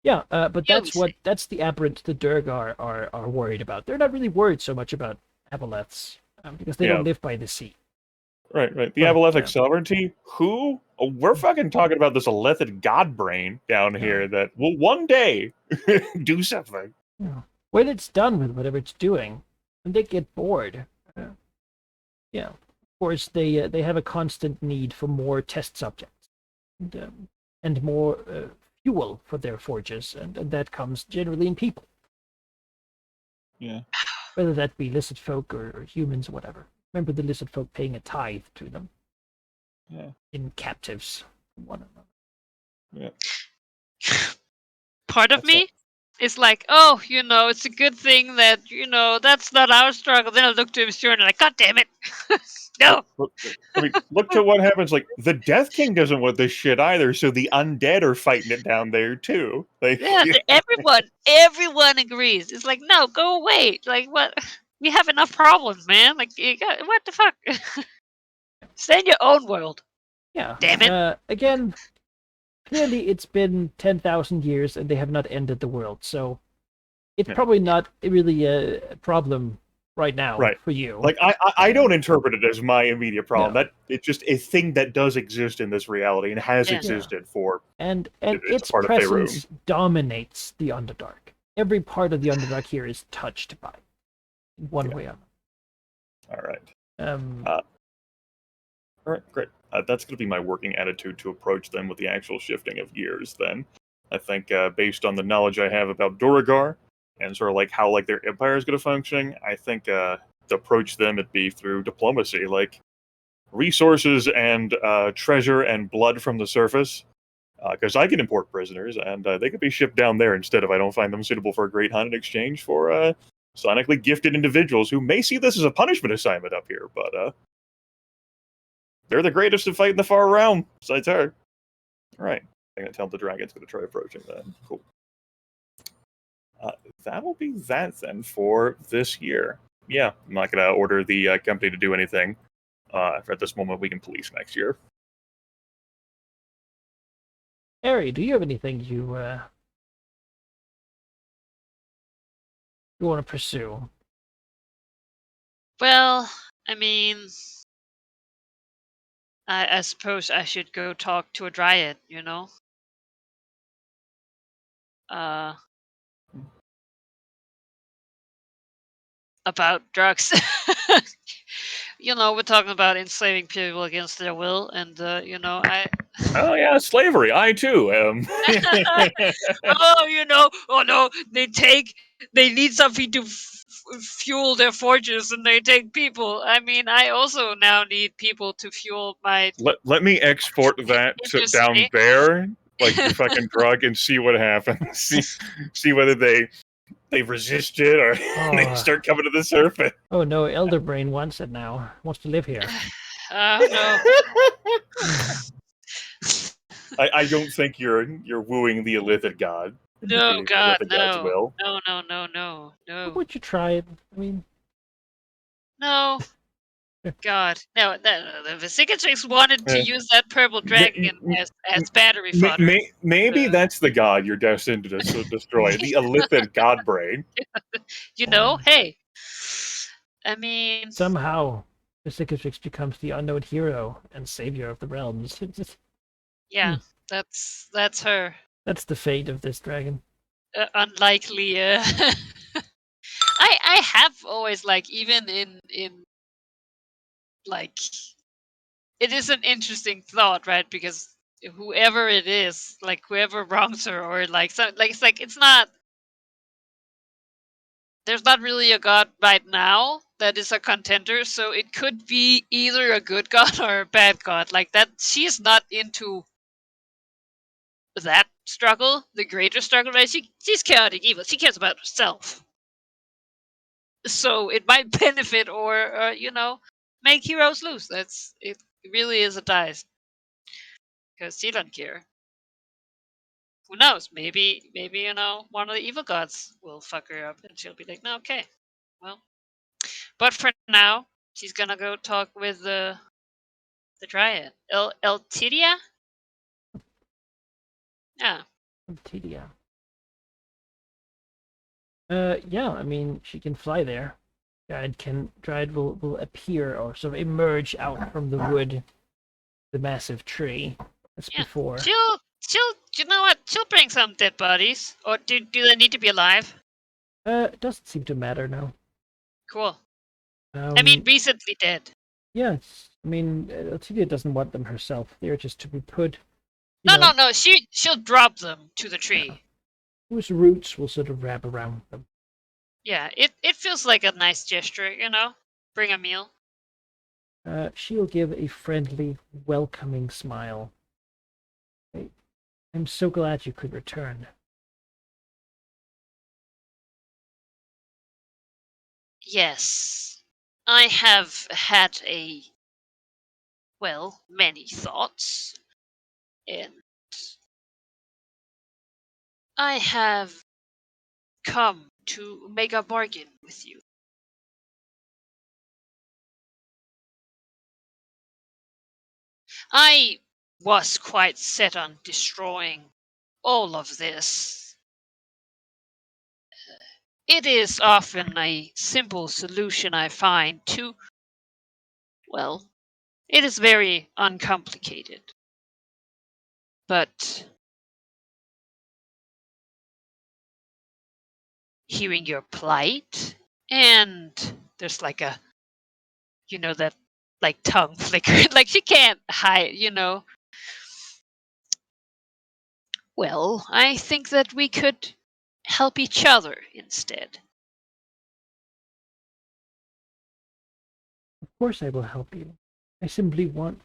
Yeah, but that's the aberrant the Durgar are worried about. They're not really worried so much about aboleths because they don't live by the sea. Right. The abolethric sovereignty. Who? Oh, we're fucking talking about this Alethid god brain down here that will one day do something. Yeah. When it's done with whatever it's doing, and they get bored. Yeah. Of course, they have a constant need for more test subjects and more fuel for their forges, and that comes generally in people. Yeah. Whether that be lizard folk or humans or whatever. Remember the lizard folk paying a tithe to them. Yeah. In captives from one another. Yeah. Part of me is like, oh, it's a good thing that, that's not our struggle. Then I look to him and I'm like, God damn it. No. Look to what happens. Like, the Death King doesn't want this shit either, so the undead are fighting it down there too. Like, everyone agrees. It's like, no, go away. Like, what? We have enough problems, man. Like, what the fuck? Stay in your own world. Yeah. Damn it. Again, clearly it's been 10,000 years and they have not ended the world, so it's probably not really a problem right now for you. Like, I don't interpret it as my immediate problem. That it's just a thing that does exist in this reality and has existed for. And its presence dominates the Underdark. Every part of the Underdark here is touched by it, in one way or another. All right. All right, great. That's going to be my working attitude to approach them with the actual shifting of gears. Then, I think based on the knowledge I have about Duergar and sort of like how like their empire is going to function, I think to approach them it'd be through diplomacy, like resources and treasure and blood from the surface, because I can import prisoners and they could be shipped down there instead if I don't find them suitable for a great hunt in exchange for sonically gifted individuals who may see this as a punishment assignment up here, but they're the greatest to fight in the far realm besides her. All right, I'm gonna tell the dragon's gonna try approaching then. Cool. That'll be that then for this year. Yeah, I'm not going to order the company to do anything. At this moment, we can police next year. Harry, do you have anything you want to pursue? Well, I mean, I suppose I should go talk to a dryad, about drugs. We're talking about enslaving people against their will, and I. Oh yeah, slavery. I too am. Oh no, they need something to fuel their forges, and they take people. I mean, I also now need people to fuel my. Let me export that down there, like the fucking drug, and see what happens. see whether they resist it or they start coming to the surface. Oh no, Elderbrain wants it now. Wants to live here. No. I don't think you're wooing the Alethid god. No, God, no. No. Would you try it? I mean, no. God, no. The Vesicatrix wanted to use that purple dragon as battery fodder. Maybe that's the god you're destined to destroy. The Alethid god brain. Hey. I mean, somehow Vesicatrix becomes the unknown hero and savior of the realms. Yeah, that's her. That's the fate of this dragon. Unlikely. I have always, like, even in like, it is an interesting thought, right? Because whoever it is, like whoever wrongs her, or like, so, like it's not. There's not really a god right now that is a contender, so it could be either a good god or a bad god. Like that, she's not into that struggle, the greater struggle, right? She's chaotic evil. She cares about herself. So it might benefit or make heroes lose. It really is a dice because she doesn't care. Who knows? Maybe one of the evil gods will fuck her up and she'll be like, no, okay, well. But for now, she's gonna go talk with the dryad, Eltidia. Yeah, Tidia. Yeah, I mean, she can fly there. Dryad will appear or sort of emerge out from the wood, the massive tree as yeah. before. She'll you know what? She'll bring some dead bodies. Or do they need to be alive? It doesn't seem to matter now. Cool. I mean, Um, recently dead. yes, I mean, Tidia doesn't want them herself. They're just to be put, No. She'll drop them to the tree. whose roots will sort of wrap around them. Yeah, it feels like a nice gesture, Bring a meal. She'll give a friendly, welcoming smile. I'm so glad you could return. Yes. I have had many thoughts, and I have come to make a bargain with you. I was quite set on destroying all of this. It is often a simple solution I find to, it is very uncomplicated. But hearing your plight, and there's like that like tongue flicker, like she can't hide. Well, I think that we could help each other instead. Of course I will help you. I simply want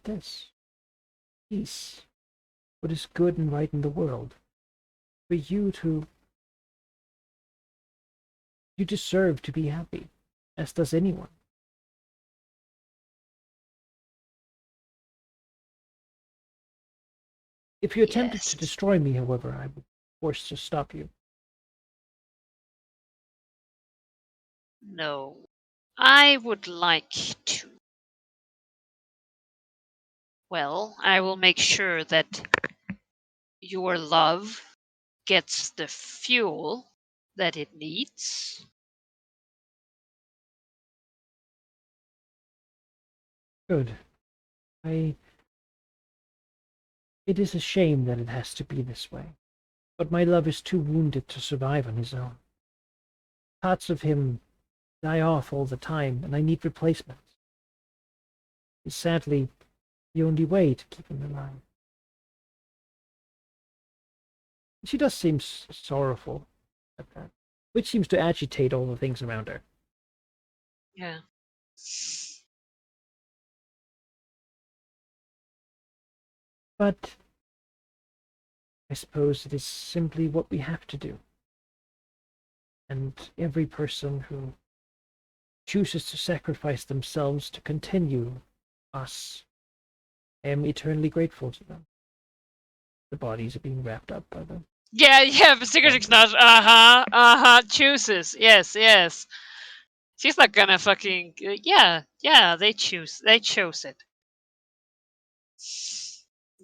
this. Peace. What is good and right in the world. For you to You deserve to be happy, as does anyone. If you attempted to Yes. destroy me, however, I would be forced to stop you. No. I would like to. Well, I will make sure that your love gets the fuel that it needs. Good. I It is a shame that it has to be this way, but my love is too wounded to survive on his own. Parts of him die off all the time, and I need replacements. It's sadly the only way to keep him alive. She does seem sorrowful at that, which seems to agitate all the things around her. Yeah. But I suppose it is simply what we have to do. And every person who chooses to sacrifice themselves to continue us, I am eternally grateful to them. The bodies are being wrapped up by them. Yeah, but Sigurd's not. Chooses. Yes. She's not gonna fucking. Yeah, they chose it.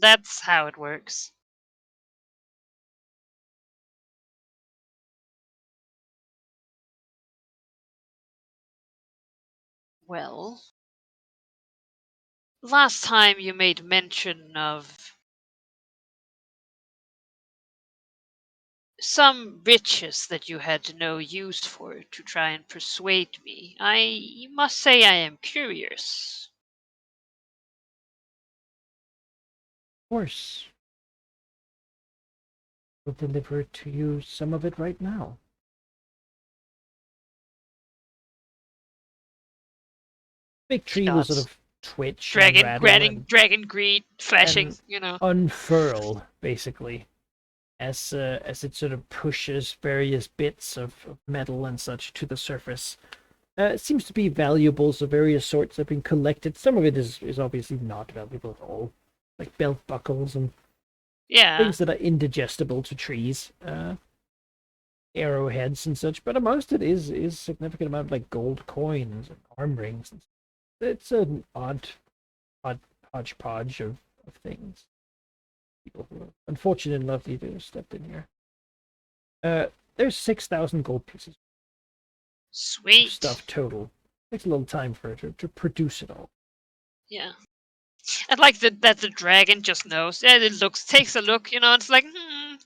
That's how it works. Well, last time you made mention of some riches that you had no use for to try and persuade me. I must say I am curious. Of course. We'll deliver to you some of it right now. Big tree will sort Shots. of twitch and Dragon, rattle and dragon greed, flashing, you know. unfurl, basically, as it sort of pushes various bits of metal and such to the surface. It seems to be valuables of various sorts have been collected. Some of it is obviously not valuable at all, like belt buckles and Yeah. things that are indigestible to trees, arrowheads and such. But amongst it is significant amount of like gold coins and arm rings. It's an odd hodgepodge of things. People who are unfortunate enough to have stepped in here. There's 6,000 gold pieces of Sweet. stuff total. Takes a little time for it to produce it all. Yeah. And like that the dragon just knows. Yeah, it takes a look, you know, it's like,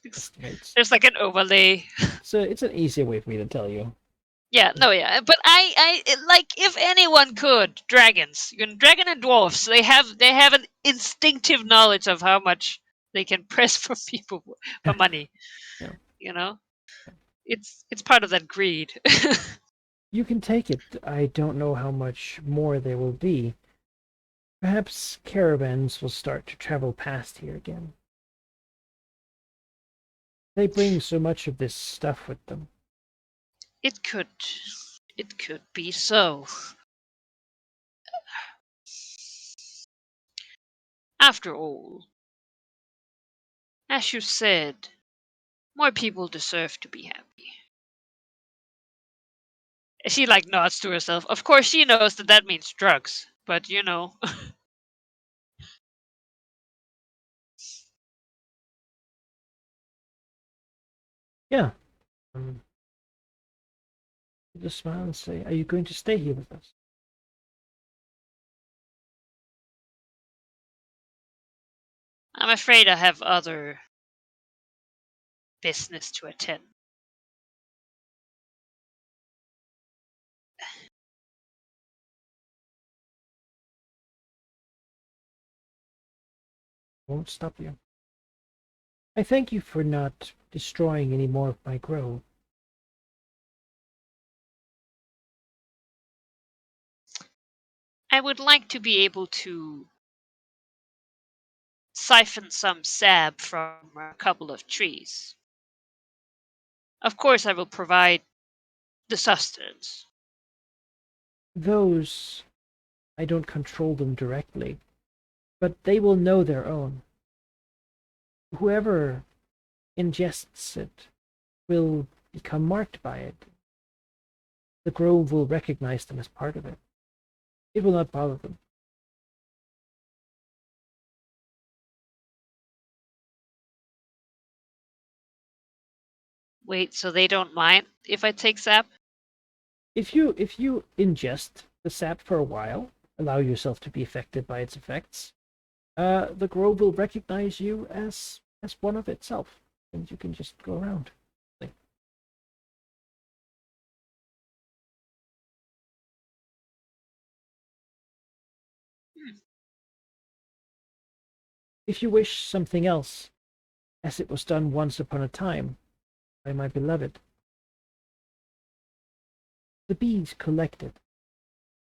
Estimates. there's like an overlay. So it's an easier way for me to tell you. Yeah, no, yeah, but like if anyone could, dragons, dragon and dwarfs, they have an instinctive knowledge of how much they can press for people for money. Yeah. You know, it's part of that greed. You can take it. I don't know how much more there will be. Perhaps caravans will start to travel past here again. They bring so much of this stuff with them. It could be so. After all, as you said, more people deserve to be happy. She like nods to herself. Of course, she knows that means drugs, but you know. Yeah. Just smile and say, "Are you going to stay here with us?" I'm afraid I have other business to attend. Won't stop you. I thank you for not destroying any more of my grove. I would like to be able to siphon some sap from a couple of trees. Of course, I will provide the sustenance. Those, I don't control them directly, but they will know their own. Whoever ingests it will become marked by it. The grove will recognize them as part of it. It will not bother them. Wait, so they don't mind if I take sap? If you ingest the sap for a while, allow yourself to be affected by its effects, the grove will recognize you as one of itself, and you can just go around. If you wish something else, as it was done once upon a time by my beloved, the bees collected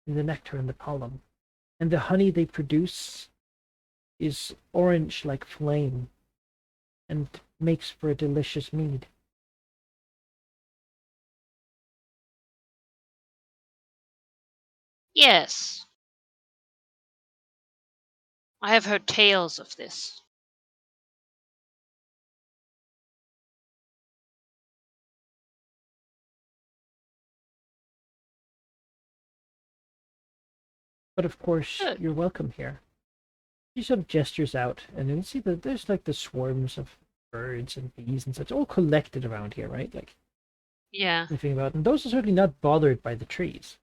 in the nectar and the pollen, and the honey they produce is orange like flame and makes for a delicious mead. Yes. I have heard tales of this. But of course, Good. you're welcome here. She sort of gestures out, and you see that there's like the swarms of birds and bees and such all collected around here, right? Like Yeah. sniffing about. And those are certainly not bothered by the trees.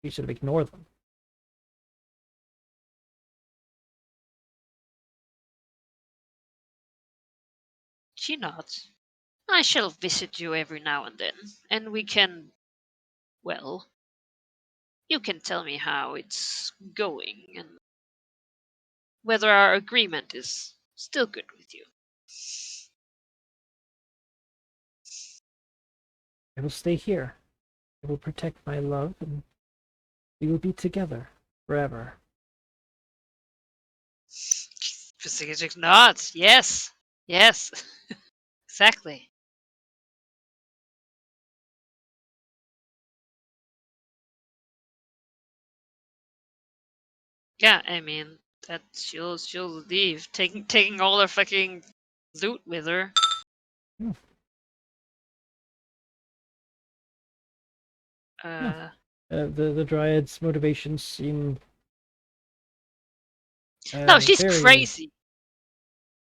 You sort of ignore them. She nods. I shall visit you every now and then, and we can, well, you can tell me how it's going and whether our agreement is still good with you. I will stay here. I will protect my love, and we will be together forever. Specific nods. Yes. Yes. Exactly. Yeah, I mean that she'll leave, taking all her fucking loot with her. Hmm. The Dryad's motivations seem No, she's very. crazy.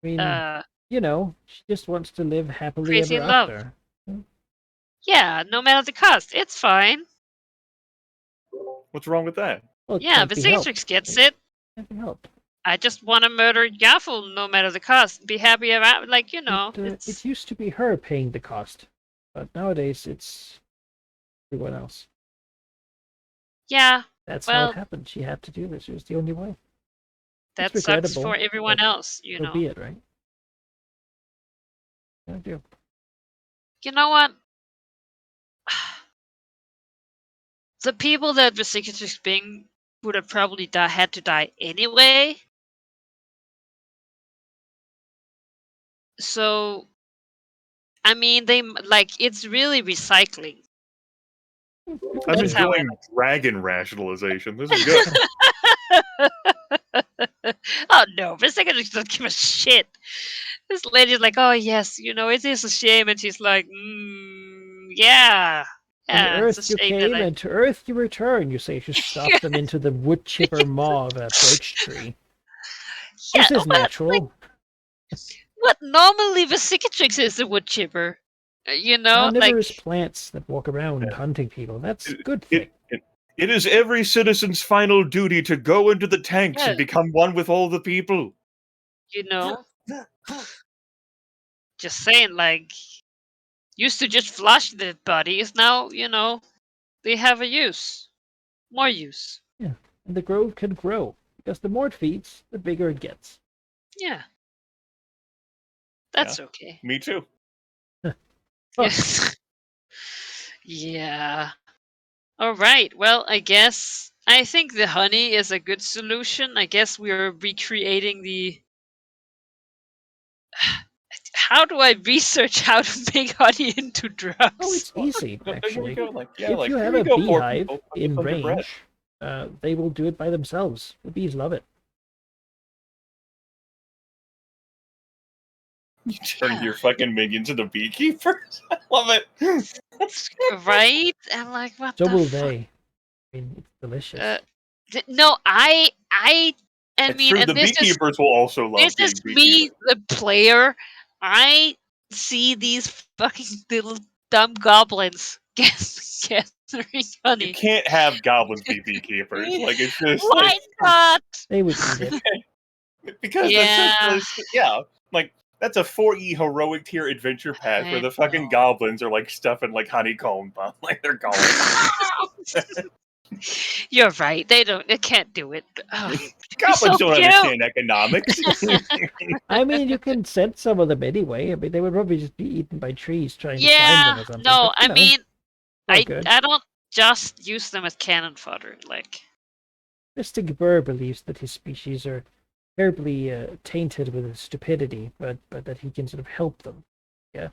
I mean, you know, she just wants to live happily Crazy ever in love. after. Yeah, no matter the cost, it's fine. What's wrong with that? Well, it Yeah, can't be helped. Visatrix gets it. Can't be helped. I just want to murder Yaffle no matter the cost. Be happy about, like, you know. It used to be her paying the cost, but nowadays it's everyone else. Yeah, That's how well, it happened. She had to do this. It was the only way. that It's sucks regrettable, for everyone but else, you So know. be it, right? I do. You know what? The people that Visatrix Bing would have probably had to die anyway. So, I mean, it's really recycling. I'm That's how enjoying dragon rationalization. This is good. Oh no, Visatrix doesn't give a shit. This lady's like, oh yes, you know, it is a shame, and she's like, yeah. From Yeah, it's a Earth you shame came, that I... and to Earth you return. You say, just stop them into the wood chipper maw of a birch tree. Yeah, This is well, natural. what normally Visatrix is a wood chipper. You know, Carnivorous plants that walk around hunting people. That's a good thing. It is every citizen's final duty to go into the tanks Yeah. and become one with all the people. You know, just saying, like, used to just flush the bodies. Now, you know, they have a use, more use. Yeah, and the grove can grow because the more it feeds, the bigger it gets. Yeah, that's okay. Me too. Yes. Yeah. All right. Well, I think the honey is a good solution. I guess we are recreating the. How do I research how to make honey into drugs? Oh, it's easy, There you actually. go, like, yeah, If like, you here have we a go, poor beehive people, in under bread. range, they will do it by themselves. The bees love it. You turn your fucking minions into beekeepers. I love it. Right? I'm like, what So the will fuck? they. I mean, it's delicious. No, I It's mean, true, and the beekeepers will also love this being is me, beekeepers. the player. I see these fucking little dumb goblins gathering honey. You can't have goblins be beekeepers. Like, it's just Why like not? They would eat it. because Yeah. that's just like that's a 4E heroic tier adventure path where I the fucking know. goblins are like stuffing like honeycomb, like they're going. You're right. They can't do it. Oh, Goblins so don't cute. understand economics. I mean, you can send some of them anyway. I mean, they would probably just be eaten by trees trying to climb Yeah. them or something. No, but, you I know, mean, all good. I don't just use them as cannon fodder. Like, Mystic Burr believes that his species are terribly tainted with stupidity, but that he can sort of help them. yeah.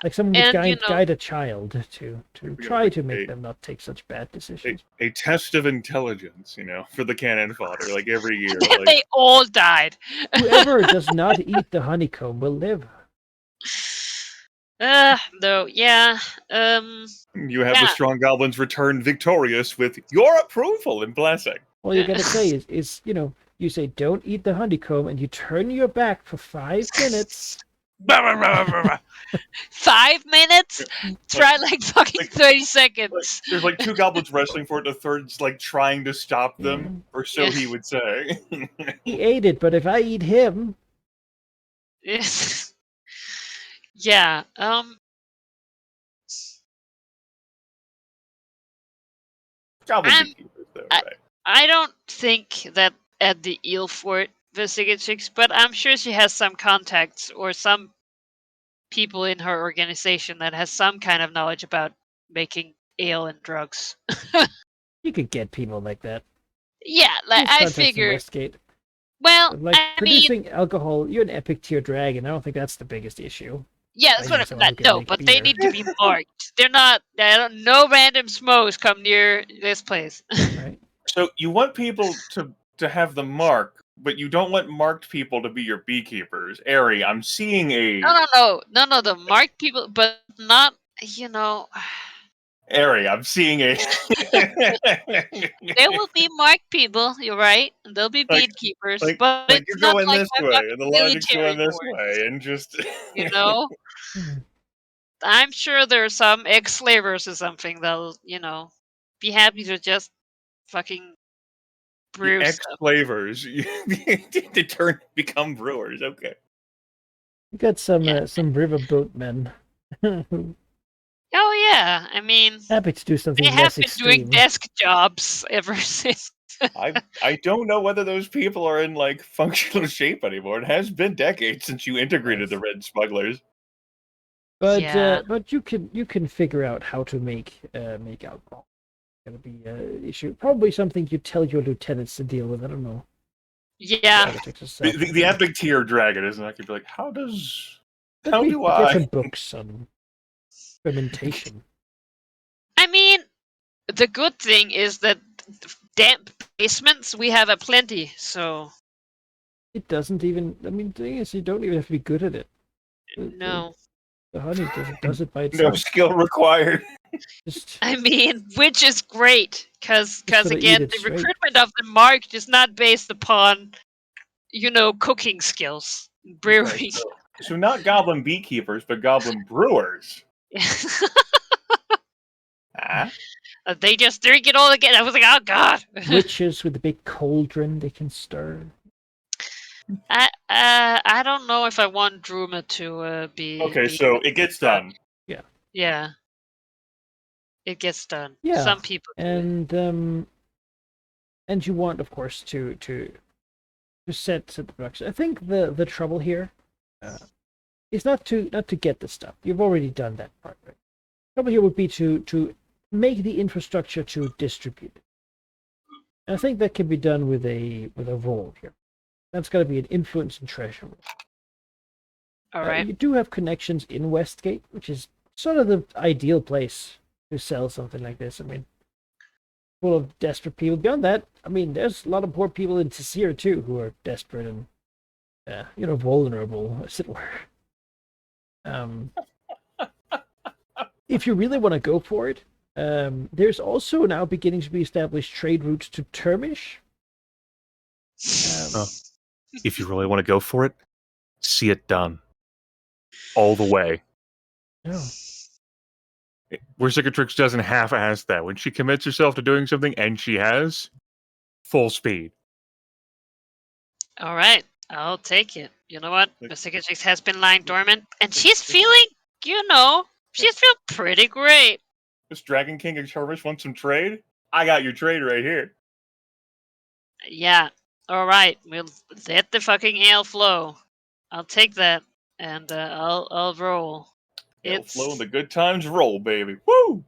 Like someone would And, guide, you know- guide a child to gotta try to make make them not take such bad decisions. a test of intelligence, for the cannon fodder, like every year. And Like, they all died. Whoever does not eat the honeycomb will live. No, yeah. you have Yeah. the strong goblins return victorious with your approval and blessing. All you gotta say is you say don't eat the honeycomb, and you turn your back for 5 minutes. 5 minutes? Try like fucking 30 seconds. There's like 2 goblins wrestling for it, the third's like trying to stop them, or so Yeah. he would say. He ate it, but if I eat him, Yeah. Goblin I'm- beekeepers, though, I- right? I don't think that at the eel fort Visigatrix, but I'm sure she has some contacts or some people in her organization that has some kind of knowledge about making ale and drugs. You could get people like that. Yeah, like Use I contacts in figure. Westgate. Well, Like I mean, producing alcohol, you're an epic tier dragon. I don't think that's the biggest issue. yeah, that's I what need I'm. someone who can No, make but they beer. need to be marked. They're not. No random smokes come near this place. Right? So you want people to have the mark, but you don't want marked people to be your beekeepers. Ari, I'm seeing a No. The marked people, but not. You know, Ari, I'm seeing a there will be marked people. You're right. There'll be Like- beekeepers, like, but like it's you're not going like this my way, fucking and the logic's military going this force, way, and just You know, Mhm. I'm sure there's some ex-slavers or something that'll, be happy to just fucking the brew stuff. ex-flavors to become brewers. Okay. You got some Yeah. some riverboat men who Oh yeah, I mean, happy to do something they have less been extreme. doing desk jobs ever since. I don't know whether those people are in like functional shape anymore. It has been decades since you integrated the red smugglers. Yeah. But you can figure out how to make alcohol. Gonna be an issue. Probably something you tell your lieutenants to deal with. I don't know. Yeah. Politics itself. The epic tier dragon isn't that? Could be like, how do Get I? some books on fermentation. I mean, the good thing is that damp basements we have aplenty. So It doesn't even. I mean, the thing is, you don't even have to be good at it. no. The honey does it by No itself. skill required. Just I mean, which is great, because gotta eat again, it the straight. recruitment of the marked is not based upon, cooking skills, brewing. So not goblin beekeepers, but goblin brewers. Ah, They just drink it all again. I was like, oh god. witches with a big cauldron they can stir. I don't know if I want Druma to be. okay, so it gets done. Yeah. It gets done. Yeah, Some people do it. And you want, of course, to set the production. I think the trouble here is not to get the stuff. You've already done that part, right? Trouble here would be to make the infrastructure to distribute it. And I think that can be done with a role here. That's got to be an influence and treasure role. All right. You do have connections in Westgate, which is sort of the ideal place to sell something like this. I mean, full of desperate people. Beyond that, I mean, there's a lot of poor people in Tessir too who are desperate and, vulnerable, as it were. If you really want to go for it, there's also now beginning to be established trade routes to Termish. If you really want to go for it, see it done. All the way. No. Where Cicatrix doesn't half-ass that. When she commits herself to doing something, and she has, full speed. All right. I'll take it. You know what? The Cicatrix has been lying dormant, and she's feeling, she's feeling pretty great. This Dragon King of Termish wants some trade? I got your trade right here. Yeah. All right. We'll let the fucking ale flow. I'll take that, and I'll roll. It'll flow and the good times roll, baby. Woo!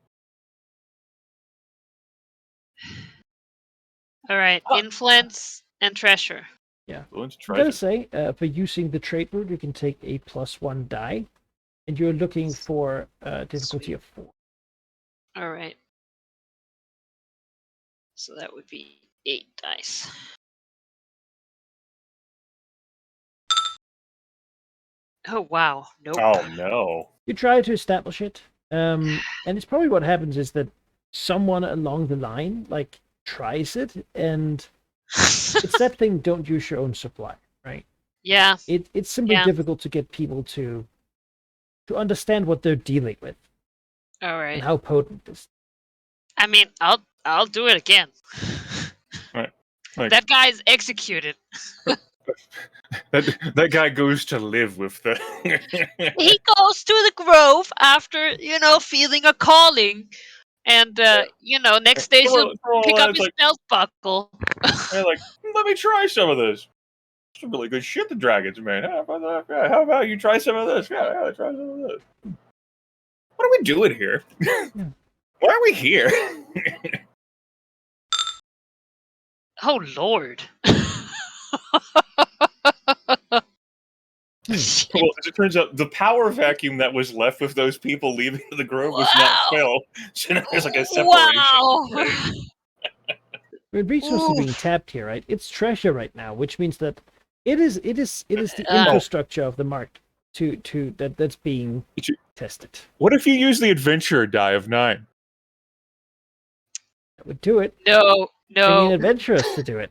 All right. Influence and treasure. Influence, I gotta treasure. say, for using the trait route, you can take a +1 die, and you're looking for difficulty of 4. All right. So that would be 8 dice. Oh wow. Nope. Oh no. You try to establish it, and it's probably what happens is that someone along the line tries it, and it's that thing. Don't use your own supply, right? Yeah. It's simply Yeah. difficult to get people to understand what they're dealing with All right. and how potent this. I mean, I'll do it again. Like, That guy's executed. that guy goes to live with the. He goes to the grove after, feeling a calling And next day she'll pick up It's his like, belt buckle. they're like, let me try some of this. Some really good shit the dragons made. How about that? Yeah, how about you try some of this? Yeah, try some of this. What are we doing here? Why are we here? Oh Lord. Well, as it turns out, the power vacuum that was left with those people leaving the grove was not Wow. filled. So now there's like a separation. Wow. The resources are being Oof. tapped here, right? It's treasure right now, which means that it is the Uh, infrastructure of the mark that's being tested. What if you use the adventurer die of 9? That would do it. No. Bringing adventurers to do it.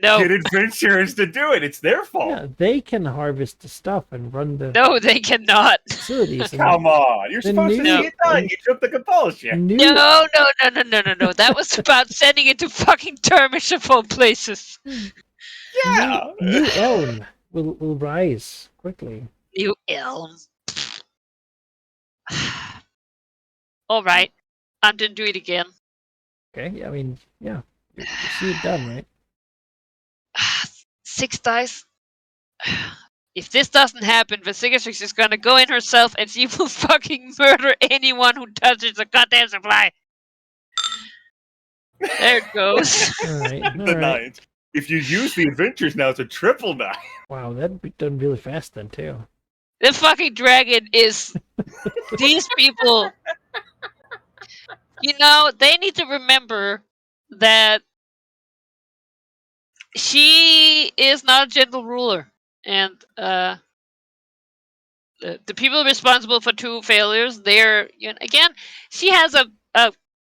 No. Get adventurers to do it. It's their fault. Yeah, they can harvest the stuff and run the No, they cannot. facilities. And Come on, you're The supposed to new- see it done. You took the compulsion. new, No. That was about sending it to fucking Termish of all places. Yeah. new elm will rise quickly. New Elm. All right. I'm gonna do it again. Okay, I mean, yeah, you see it done, right? 6 dice. If this doesn't happen, Vasigatrix is gonna go in herself and she will fucking murder anyone who touches the goddamn supply. There it goes. All right, The all right. 9th. If you use the adventures now, it's a triple 9. Wow, that'd be done really fast then too. The fucking dragon is these people. They need to remember that she is not a gentle ruler, and the people responsible for 2 failures, they're again, she has a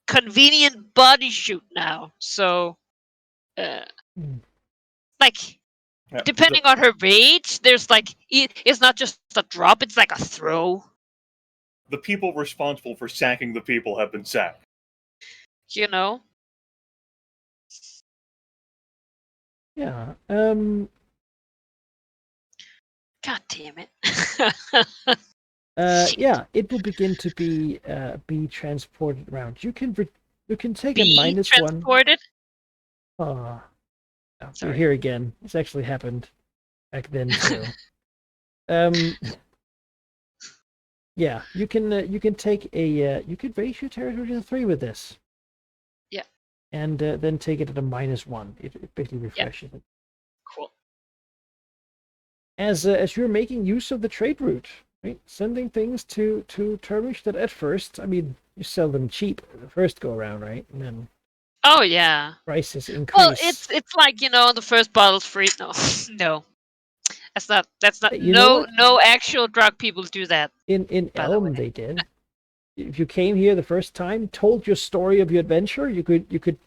convenient body shoot now, so like Yeah, depending on her rage, there's like it's not just a drop, it's like a throw. the people responsible for sacking the people have been sacked. Yeah. God damn it. Yeah, it will begin to be transported around. You can take a Be -1. transported? Oh, you're Sorry. here again. It's actually happened back then too. Yeah, you can take you could raise your territory to 3 with this. Yeah. And then take it at a -1. It basically refreshes it. Cool. As you're making use of the trade route, right? Sending things to Termish that at first, I mean, you sell them cheap the first go around, right? And then Oh yeah. prices increase. Well, it's like the first bottle's free. No, no, that's not. You know what? No actual drug people do that. in by the Elm way. they did. If you came here the first time, told your story of your adventure, you could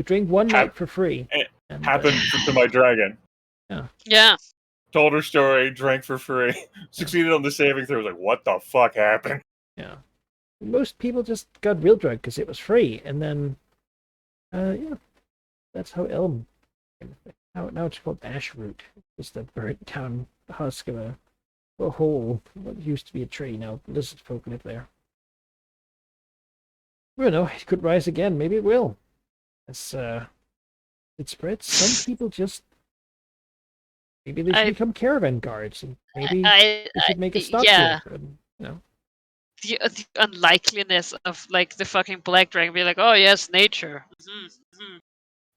drink 1 night for free. And, Happened to my dragon. Yeah. Told her story, drank for free, succeeded on the saving throw. Was like, what the fuck happened? Yeah. Most people just got real drug because it was free, and then, yeah, that's how Elm. Now it's called Ash Root. It's the burnt down husk of a hole. What used to be a tree. Now lizard folk live there. We don't know. It could rise again. Maybe it will. As it spreads, some people just maybe they should become caravan guards, and maybe they should make a stop yeah. here. And, The unlikeliness of like the fucking black dragon be like, oh yes, nature.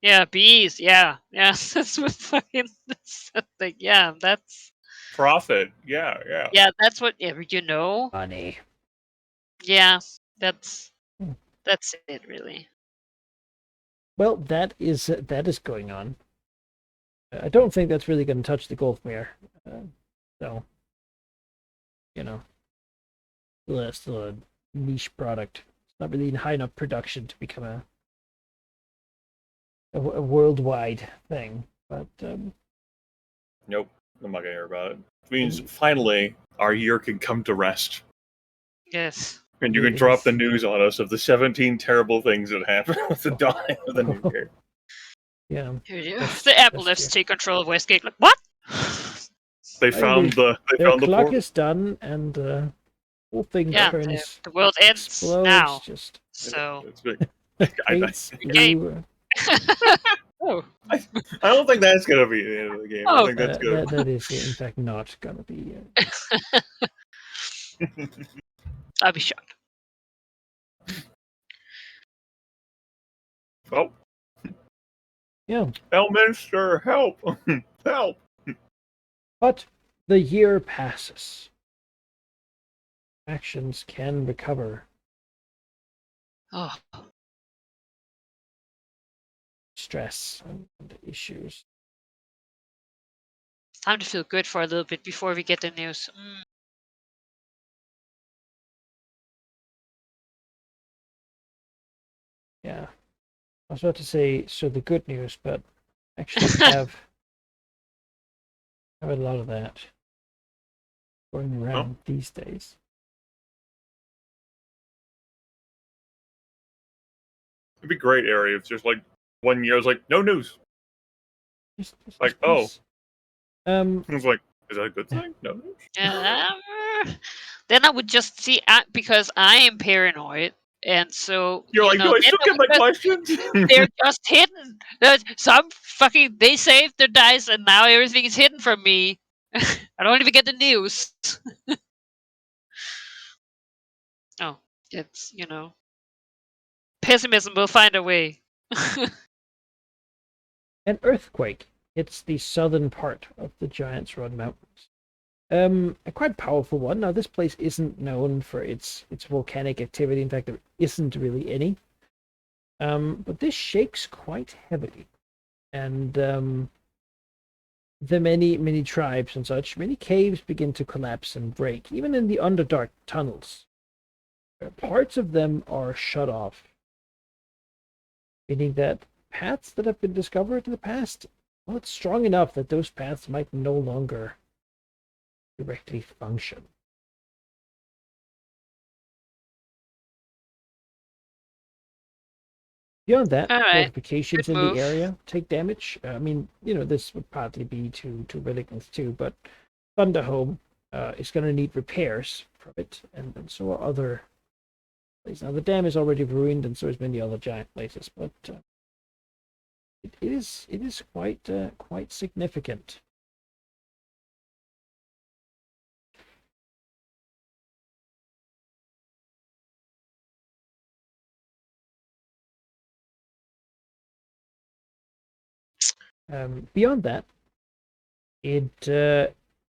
Yeah, bees. Yeah. That's what fucking. That's like, yeah, that's Profit. Yeah. yeah, that's what money. Yeah, that's it really. Well, that is going on. I don't think that's really going to touch the Golfmere. So, still a niche product. It's not really in high enough production to become a worldwide thing. But Nope. I'm not gonna hear about it. It means finally our year can come to rest. Yes. And you can drop the news on us of the 17 terrible things that happened with the dawning of the new year. yeah, The Appleifs take control of Westgate. Like what? They found the their clock portal. is done, and whole thing Yeah, turns, the world ends explodes, now. just So. It's big. I, fades Okay. blue. Oh. I don't think that's gonna be the end of the game. I Oh. think that's good. That is, in fact, not gonna be. I'll be shocked. Oh, Yeah. Elminster, help! Help! But the year passes. Actions can recover. Oh. Stress and issues. It's time to feel good for a little bit before we get the news. Yeah. I was about to say, so the good news, but actually have a lot of that going around these days. It'd be great, Ari, if just like 1 year, I was like, no news. Just Like, oh. peace. I was like, is that a good thing? No news. Then I would just see because I am paranoid, and so You're like, do I still get my questions? they're just hidden. Some fucking they saved their dice, and now everything is hidden from me. I don't even get the news. Oh, it's pessimism will find a way. An earthquake hits the southern part of the Giants Run Mountains. A quite powerful one. Now, this place isn't known for its volcanic activity. In fact, there isn't really any. But this shakes quite heavily, and the many tribes and such, many caves begin to collapse and break, even in the underdark tunnels. Parts of them are shut off, meaning that paths that have been discovered in the past, well, it's strong enough that those paths might no longer directly function. Beyond that, All right. fortifications Good in move. the area take damage. I mean, this would partly be to Relicants too, but Thunderhome is going to need repairs from it, and so are other places. Now, the dam is already ruined, and so is many other giant places, but it is quite significant. Beyond that, it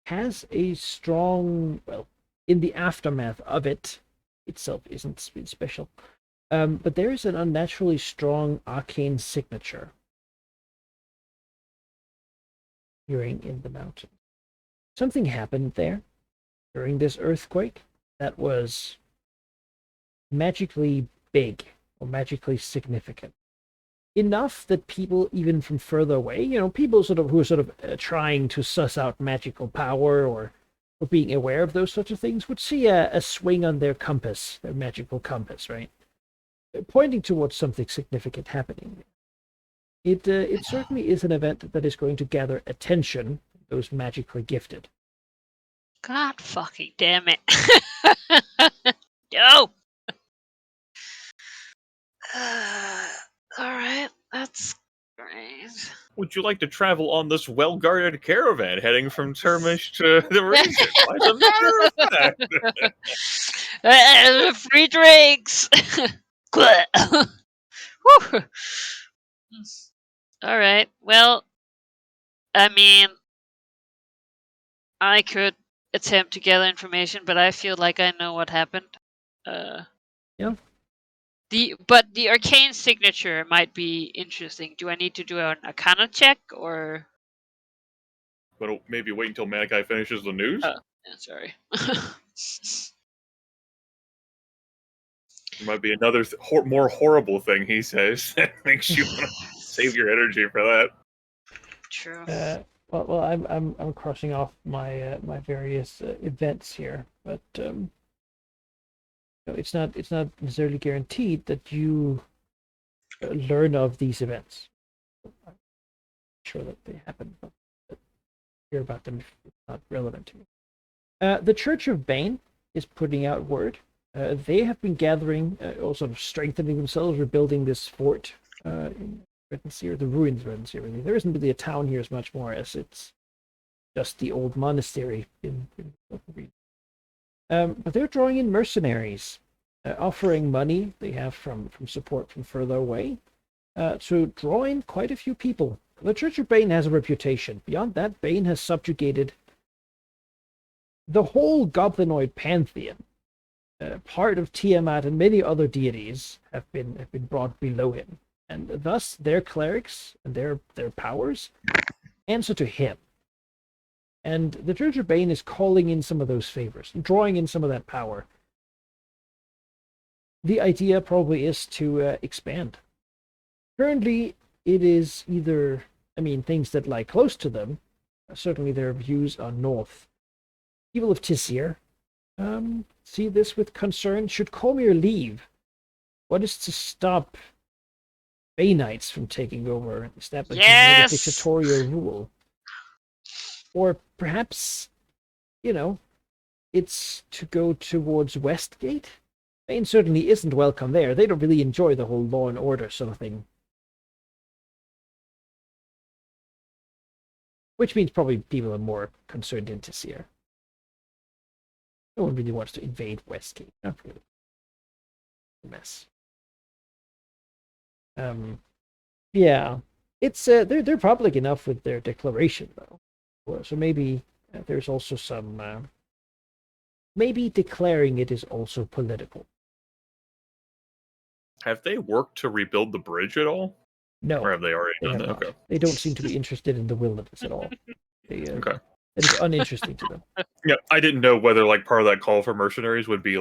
has a strong, well, in the aftermath of it itself isn't special, but there is an unnaturally strong arcane signature appearing in the mountain. Something happened there during this earthquake that was magically big or magically significant. Enough that people, even from further away, people who are trying to suss out magical power or being aware of those sorts of things, would see a swing on their compass, their magical compass, right? Pointing towards something significant happening. It certainly is an event that is going to gather attention, those magically gifted. God fucking damn it. No! Alright, that's great. Would you like to travel on this well-guarded caravan heading from Termish to the region? As a matter of fact. Free drinks! Alright, well, I mean, I could attempt to gather information, but I feel like I know what happened. Yeah. But the arcane signature might be interesting. Do I need to do an Arcana check, or? But maybe wait until Manikai finishes the news. Yeah, sorry. There might be another more horrible thing he says that makes you want to save your energy for that. True. Well, I'm crossing off my my various events here, but it's not necessarily guaranteed that you learn of these events. I'm sure that they happen, but hear about them if it's not relevant to you. The Church of Bane is putting out word. They have been gathering, or sort of strengthening themselves, rebuilding this fort in Redenseer, the ruins of Redenseer, really. There isn't really a town here as much more as it's just the old monastery in but they're drawing in mercenaries, offering money they have from support from further away, to draw in quite a few people. The Church of Bane has a reputation. Beyond that, Bane has subjugated the whole goblinoid pantheon. Part of Tiamat and many other deities have been brought below him, and thus their clerics and their powers answer to him. And the Church of Bane is calling in some of those favors, drawing in some of that power. The idea probably is to expand. Currently, it is either, things that lie close to them, certainly their views on North. People of Tisir see this with concern. Should Cormyr leave, what is to stop Baneites from taking over and establishing a dictatorial rule? Or perhaps, it's to go towards Westgate? Bane certainly isn't welcome there. They don't really enjoy the whole law and order sort of thing. Which means probably people are more concerned in Tisir. No one really wants to invade Westgate. Not really. A mess. Yeah. It's they're public enough with their declaration though. So maybe there's also some maybe declaring it is also political. Have they worked to rebuild the bridge at all? No. Or have they already done that? Not. Okay. They don't seem to be interested in the wilderness at all. Okay. It's uninteresting to them. Yeah, I didn't know whether part of that call for mercenaries would be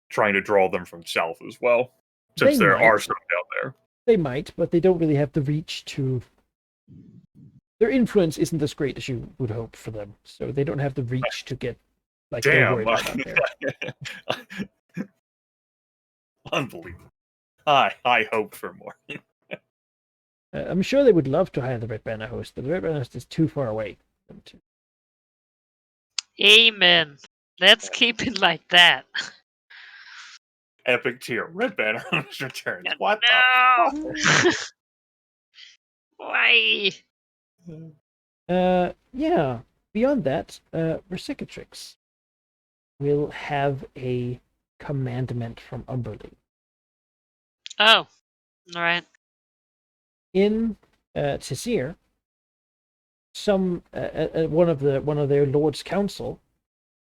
trying to draw them from south as well, since there are some down there. They might, but they don't really have the reach to. Their influence isn't as great as you would hope for them, so they don't have the reach to get Damn! Unbelievable. I hoped for more. I'm sure they would love to hire the Red Banner host, but the Red Banner host is too far away. Amen. Let's keep it like that. Epic tier. Red Banner host returns. What the? Why? Yeah. Beyond that, Vercicatrix will have a commandment from Umberlee. Oh, all right. In Tisir, some one of their Lord's Council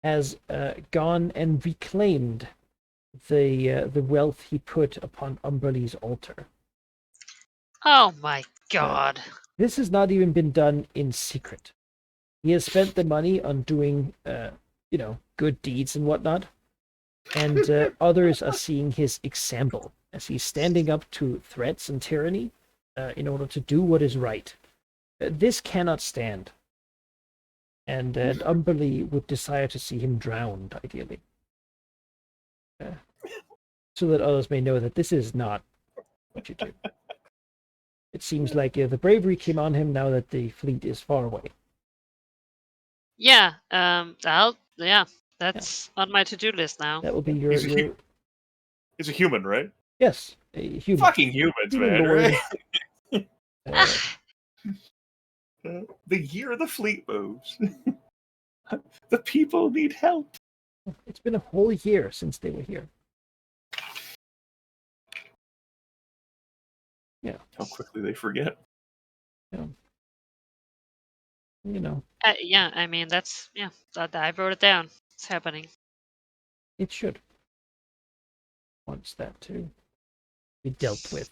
has gone and reclaimed the wealth he put upon Umberlee's altar. Oh my God! This has not even been done in secret. He has spent the money on doing, good deeds and whatnot, and others are seeing his example as he's standing up to threats and tyranny in order to do what is right. This cannot stand, and Umberlee would desire to see him drowned, ideally, so that others may know that this is not what you do. It seems like the bravery came on him now that the fleet is far away. Yeah, that's on my to-do list now. That will be your. He's a human, right? Yes, a human. Fucking humans, man. Right? The year the fleet moves. The people need help. It's been a whole year since they were here. Yeah. How quickly they forget. Yeah. Yeah, that's I wrote it down. It's happening. It should. Wants that to be dealt with.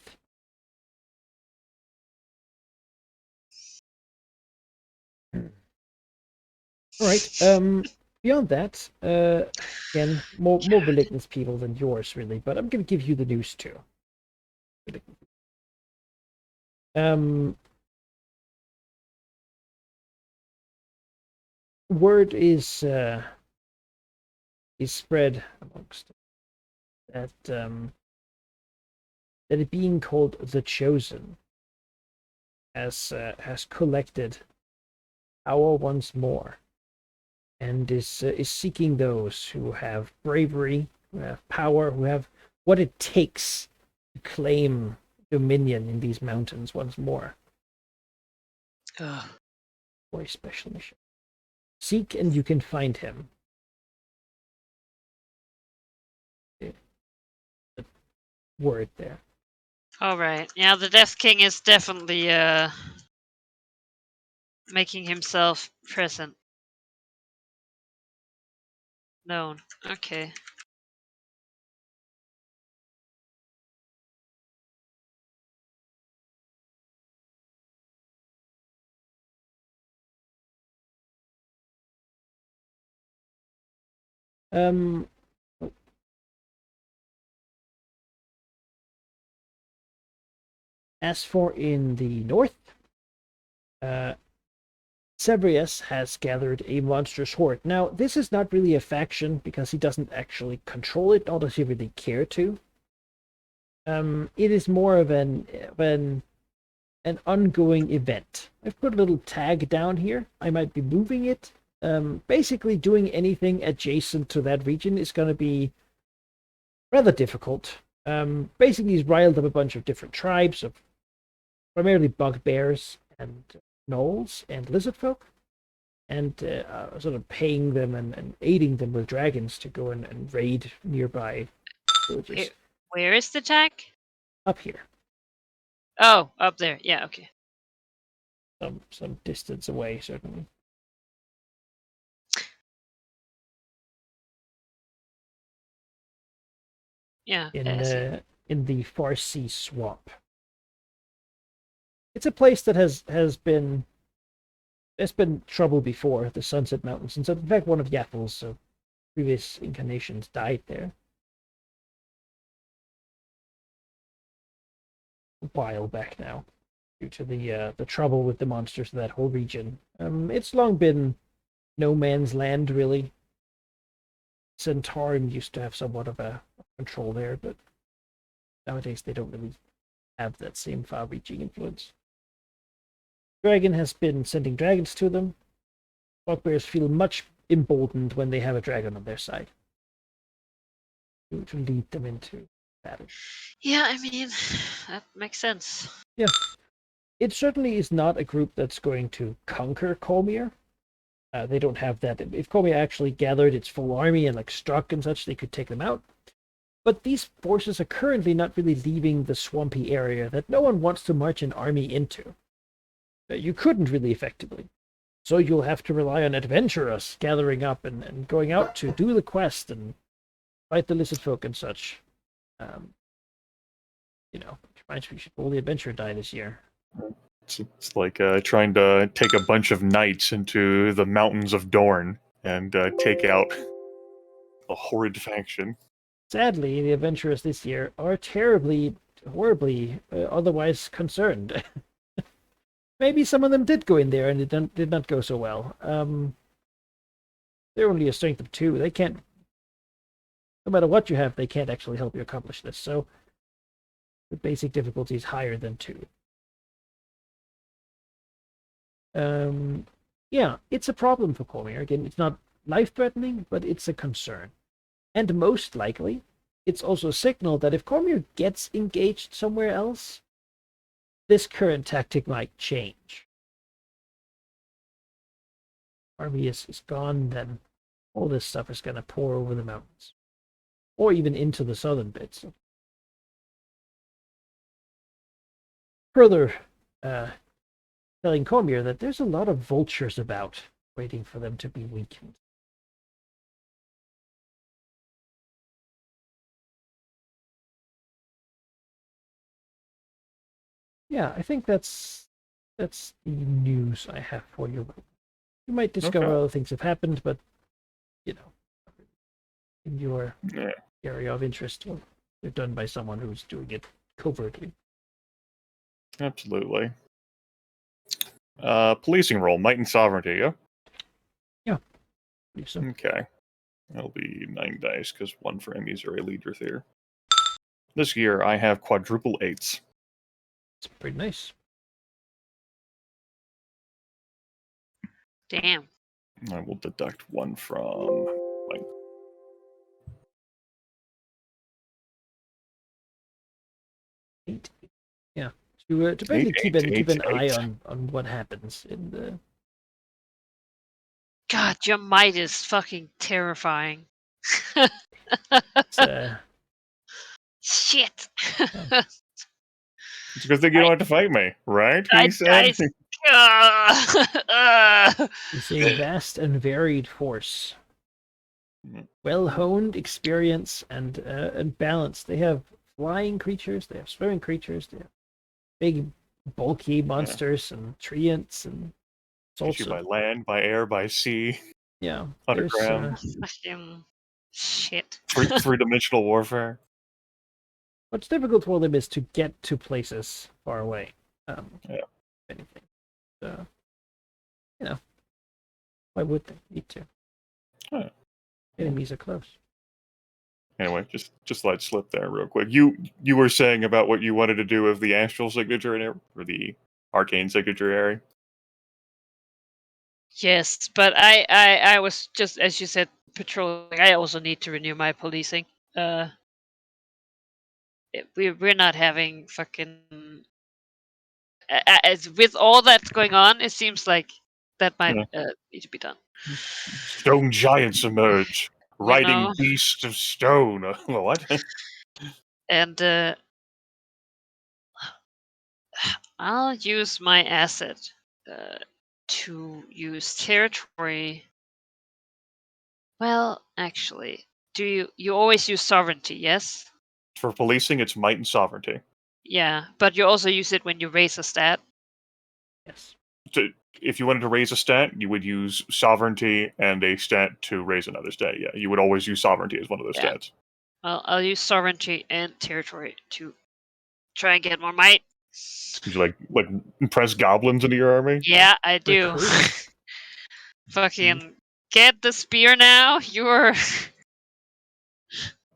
All right. Beyond that, again, more malignant people than yours, really. But I'm going to give you the news too. Word is spread amongst that that it being called the Chosen has collected power once more, and is seeking those who have bravery, who have power, who have what it takes to claim dominion in these mountains once more Ugh. for a special mission. Seek and you can find him. The word there. All right. Yeah, the Death King is definitely making himself present. Known. Okay. Um, as for in the north, Sebrius has gathered a monstrous horde. Now, this is not really a faction because he doesn't actually control it, nor does he really care to. It is more of an ongoing event. I've put a little tag down here. I might be moving it. Basically, doing anything adjacent to that region is going to be rather difficult. Basically, he's riled up a bunch of different tribes of primarily bugbears and gnolls and lizard folk, and sort of paying them and aiding them with dragons to go and raid nearby villages. Where is the tag? Up here, Oh, up there. Yeah, okay. some distance away, certainly. Yeah. In the Farsi swamp. It's a place that has been trouble before, the Sunset Mountains, and so in fact one of Yaffle's previous incarnations died there a while back now, due to the trouble with the monsters of that whole region. It's long been no man's land, really. Centaurum used to have somewhat of a control there, but nowadays they don't really have that same far-reaching influence. Dragon has been sending dragons to them. Bugbears feel much emboldened when they have a dragon on their side to lead them into battle. Yeah, I mean, that makes sense. Yeah. It certainly is not a group that's going to conquer Cormyr. They don't have that. If Cormyr actually gathered its full army and struck and such, they could take them out. But these forces are currently not really leaving the swampy area that no one wants to march an army into. You couldn't really effectively. So you'll have to rely on adventurers gathering up and going out to do the quest and fight the lizard folk and such. Which reminds me, we should roll the adventure die this year. It's like trying to take a bunch of knights into the mountains of Dorne and take out a horrid faction. Sadly, the adventurers this year are terribly, horribly, otherwise concerned. Maybe some of them did go in there and it did not go so well. They're only a strength of 2. They can't, no matter what you have, they can't actually help you accomplish this. So the basic difficulty is higher than 2. Yeah, it's a problem for Cormyr. Again, it's not life-threatening, but it's a concern. And most likely, it's also a signal that if Cormyr gets engaged somewhere else, this current tactic might change. Army is gone, then all this stuff is going to pour over the mountains. Or even into the southern bits. Further telling Cormyr that there's a lot of vultures about, waiting for them to be weakened. Yeah, I think that's the news I have for you. You might discover other things have happened, but in your area of interest, they're done by someone who's doing it covertly. Absolutely. Policing role, might and sovereignty, yeah? Yeah. So. Okay. That'll be 9 dice, because 1 for Emmys or a leader there. This year, I have quadruple 8s. It's pretty nice. Damn. I will deduct 1 from. Eight. Yeah. To basically keep an eye on what happens in the. God, your might is fucking terrifying. It's, Shit. It's a good thing you don't have to fight me, right? I- He said. It's a vast and varied force. Mm. Well honed, experience, and balance. They have flying creatures. They have swimming creatures. They have big, bulky monsters and treants and Get you also by land, by air, by sea, yeah. underground, Fucking shit. three-dimensional warfare. What's difficult for them is to get to places far away. Yeah. If anything. So, why would they need to? Huh. Enemies are close. Anyway, just let it slip there real quick. You were saying about what you wanted to do with the astral signature or the arcane signature, Harry. Yes, but I was just, as you said, patrolling. I also need to renew my policing. We're not having fucking. As with all that's going on, it seems like that might need to be done. Stone giants emerge, riding know? beasts of stone. What? And I'll use my asset to use territory. Well, actually, you always use sovereignty? Yes. For policing, it's might and sovereignty. Yeah, but you also use it when you raise a stat. Yes. So if you wanted to raise a stat, you would use sovereignty and a stat to raise another stat. Yeah, you would always use sovereignty as one of those Yeah. stats. Well, I'll use sovereignty and territory to try and get more might. Would you like impress goblins into your army? Yeah, I do. Fucking get the spear now. You're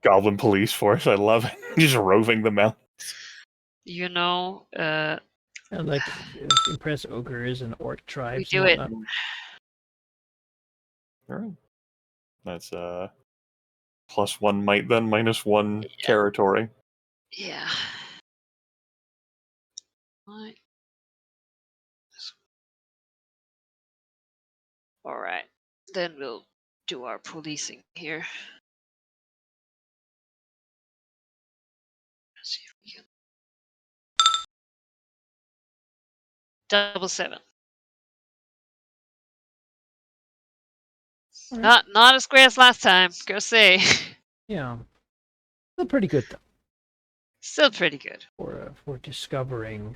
Goblin police force. I love it. Just roving them out. you know, And like impress ogres and orc tribes. do and it. whatnot. All right. That's +1 might, then -1 territory. Yeah. Right. All right. Then we'll do our policing here. Let's see if we can. 777. Alright. Not as great as last time. Go say. Yeah. Still pretty good though Still pretty good. for discovering.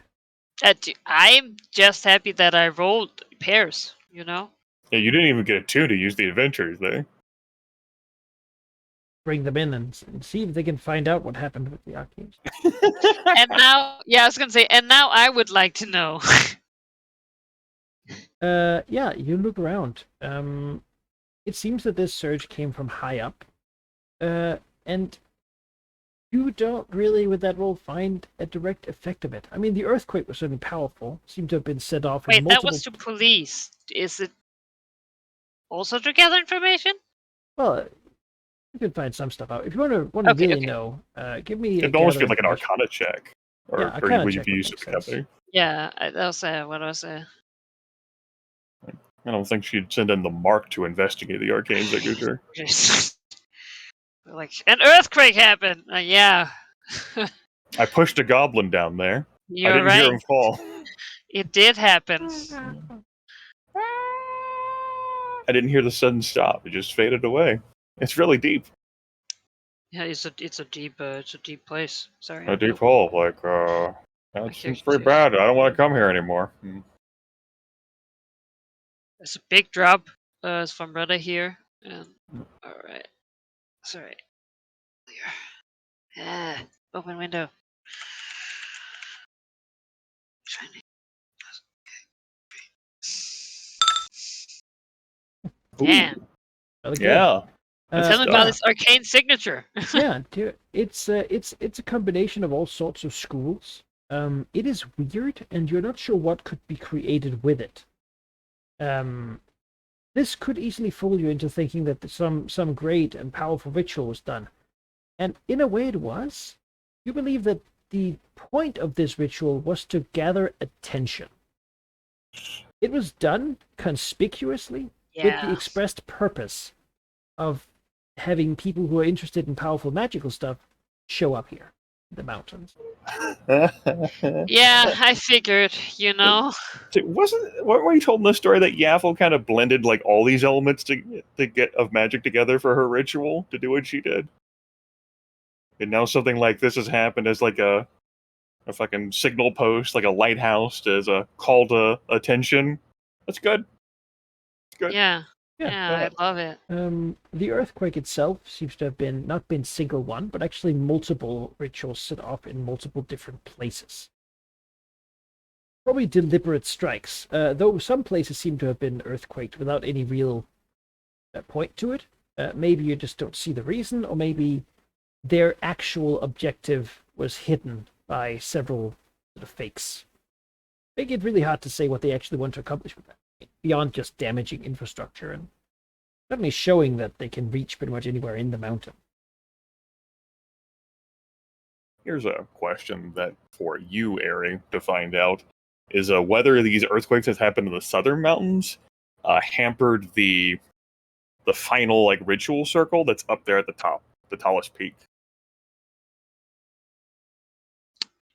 I'm just happy that I rolled pairs. You know. Yeah, you didn't even get a 2 to use the adventures there. Bring them in and see if they can find out what happened with the arcades. And now, yeah, I was gonna say, and now I would like to know. Yeah, you look around. It seems that this surge came from high up. And you don't really, with that roll, find a direct effect of it. I mean, the earthquake was certainly powerful. Seemed to have been set off. Wait, that multiple... was to police. Is it also to gather information? Well, you can find some stuff out. If you want to really know, give me. It'd almost be like an Arcana check, or Arcana would check you would use make it together? Yeah, that was what I was. I don't think she'd send in the Mark to investigate the arcane signature. Like an earthquake happened. Yeah. I pushed a goblin down there. You're I didn't right. hear him fall. It did happen. I didn't hear the sudden stop. It just faded away. It's really deep. Yeah, it's a deep place. Sorry. A deep hole. Like that seems pretty bad. I don't want to come here anymore. There's a big drop. It's from Rudder here. And all right. Sorry. Clear. Open window. Yeah. Yeah. Tell me about this arcane signature. Yeah, it's a combination of all sorts of schools. It is weird, and you're not sure what could be created with it. This could easily fool you into thinking that some great and powerful ritual was done. And in a way it was. You believe that the point of this ritual was to gather attention. It was done conspicuously with the expressed purpose of having people who are interested in powerful magical stuff show up here in the mountains. Yeah, I figured, you know. Weren't we told in the story that Yaffle kind of blended like all these elements to get of magic together for her ritual to do what she did? And now something like this has happened as like a fucking signal post, like a lighthouse, as a call to attention. That's good. It's good. Yeah. Yeah. Yeah, I love it. The earthquake itself seems to have not been single one, but actually multiple rituals set off in multiple different places. Probably deliberate strikes, though some places seem to have been earthquaked without any real point to it. Maybe you just don't see the reason, or maybe their actual objective was hidden by several sort of fakes. Make it really hard to say what they actually want to accomplish with that, beyond just damaging infrastructure and certainly showing that they can reach pretty much anywhere in the mountain. Here's a question that for you, Ari, to find out is whether these earthquakes that happened in the southern mountains hampered the final like ritual circle that's up there at the top, the tallest peak.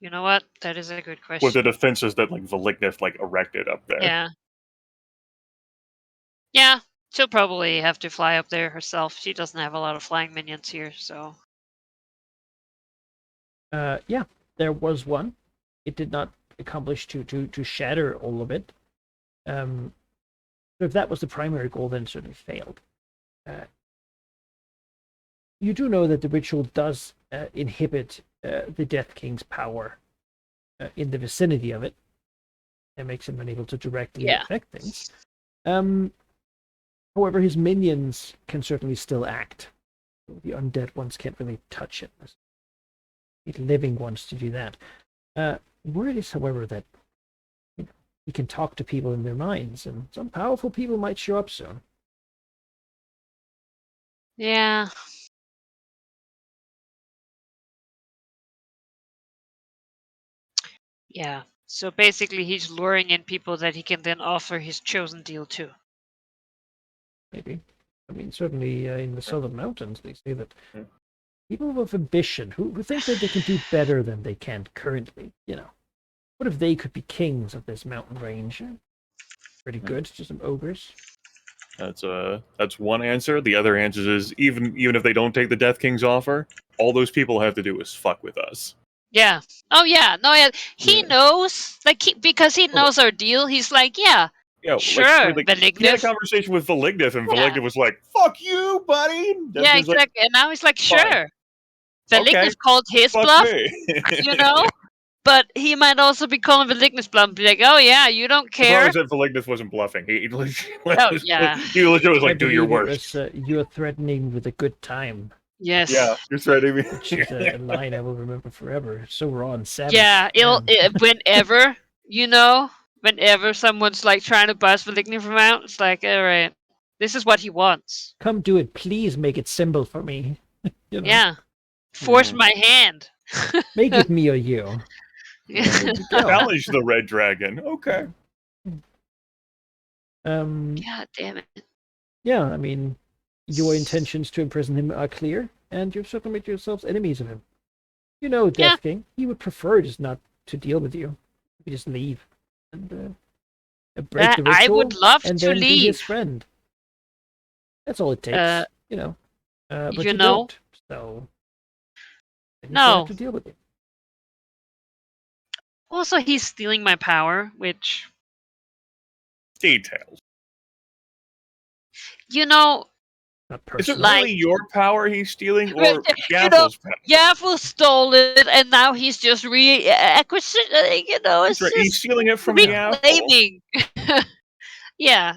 You know what? That is a good question. With the defenses that like Valignith like erected up there. Yeah. Yeah, she'll probably have to fly up there herself. She doesn't have a lot of flying minions here, so. Yeah, there was one. It did not accomplish to shatter all of it. So if that was the primary goal, then it certainly failed. You do know that the ritual does inhibit the Death King's power in the vicinity of it. It makes him unable to directly affect things. However, his minions can certainly still act. The undead ones can't really touch it. The living ones to do that. Word is, however, that he can talk to people in their minds, and some powerful people might show up soon. Yeah. Yeah. So basically, he's luring in people that he can then offer his chosen deal to. Maybe. I mean, certainly in the southern mountains, they say that people with ambition, who think that they can do better than they can currently, what if they could be kings of this mountain range? Pretty good, just some ogres. That's one answer. The other answer is even if they don't take the Death King's offer, all those people have to do is fuck with us. Yeah. Oh yeah. No. Yeah. He knows, because he knows our deal. He's like, yeah. Sure. He had a conversation with Valignith, and Valignith was like, "Fuck you, buddy." Yeah, exactly. Like, and now he's like, "Sure." Valignith called his bluff, but he might also be calling Valignith's bluff and be like, "Oh yeah, you don't care." As long as Valignith wasn't bluffing, he legit was like, "Do your worst." You're threatening with a good time. Yes. Yeah, you're threatening me. Which is a line I will remember forever. It's so raw and savage. Yeah, whenever someone's like trying to buzz Valignith from out, it's like, all right, this is what he wants. Come do it, please. Make it simple for me. Yeah, force my hand. Make it me or you. Challenge the red dragon. Okay. God damn it. Yeah, I mean, your intentions to imprison him are clear, and you've certainly made yourselves enemies of him. You know, Death King, he would prefer just not to deal with you. You just leave and break the ritual. I would love and to then leave. Be his friend. That's all it takes, But you know? don't, so you have to deal with it. Also, he's stealing my power, which details. Is it really your power he's stealing, or Yaffle's power? Yaffle stole it, and now he's just acquisitioning. It's right. He's stealing it from Yaffle. Yeah,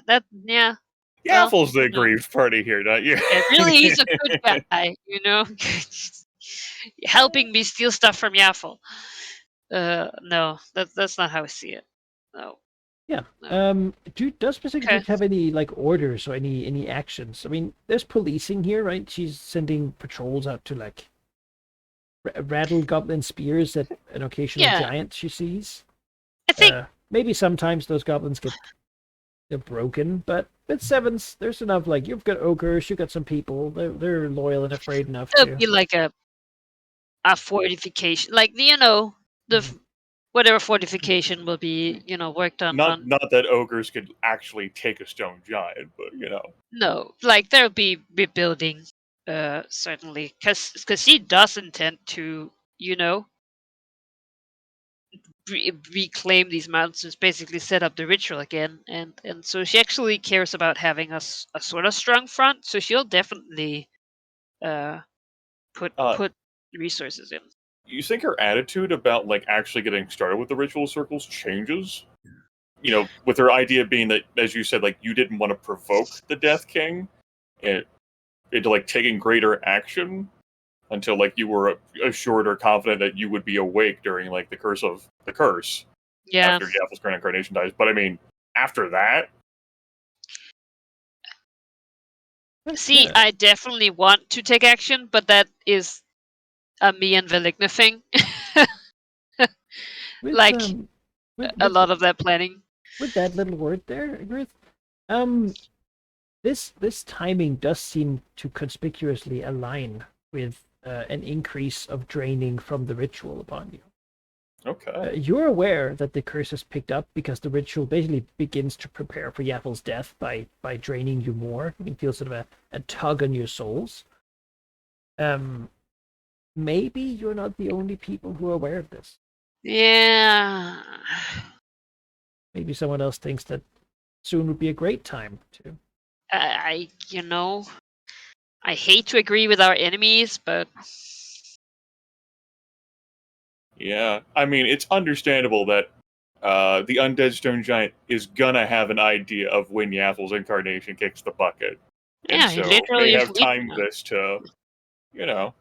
Yaffle's the aggrieved party here, not you. Yeah, really, he's a good guy, helping me steal stuff from Yaffle. No, that's not how I see it. No. Yeah. No. Does Pacific Ridge Okay. have any like orders or any actions? I mean, there's policing here, right? She's sending patrols out to like rattle goblin spears at an occasional Yeah, giant she sees. I think Maybe sometimes those goblins get they're broken, but with sevens, there's enough. Like you've got ogres, you've got some people. They're loyal and afraid enough there'll to. be like a fortification, like the Mhm. whatever fortification will be worked on. Not that ogres could actually take a stone giant, but No, like there'll be rebuilding, certainly, because she does intend to you know reclaim these mountains, basically set up the ritual again, and so she actually cares about having a sort of strong front. So she'll definitely uh uh, put resources in. you think her attitude about like actually getting started with the ritual circles changes? With her idea being that, as you said, like you didn't want to provoke the Death King and into like taking greater action until like you were assured or confident that you would be awake during like the curse Yeah. after Yaffel's Grand Incarnation dies. But I mean, after that, See, I definitely want to take action, but that is a me and Veligna thing. with Like um with a with lot of that planning. with that little word there, Griff, um, this timing does seem to conspicuously align with an increase of draining from the ritual upon you. okay. You're aware that the curse has picked up because the ritual basically begins to prepare for Yaffel's death by draining you more. You can feel sort of a tug on your souls. Um, maybe you're not the only people who are aware of this. Yeah. Maybe someone else thinks that soon would be a great time to. I hate to agree with our enemies, but Yeah, I mean, it's understandable that the undead stone giant is gonna have an idea of when Yaffel's incarnation kicks the bucket, and yeah, he so they literally is have leaving timed now. this to, you know,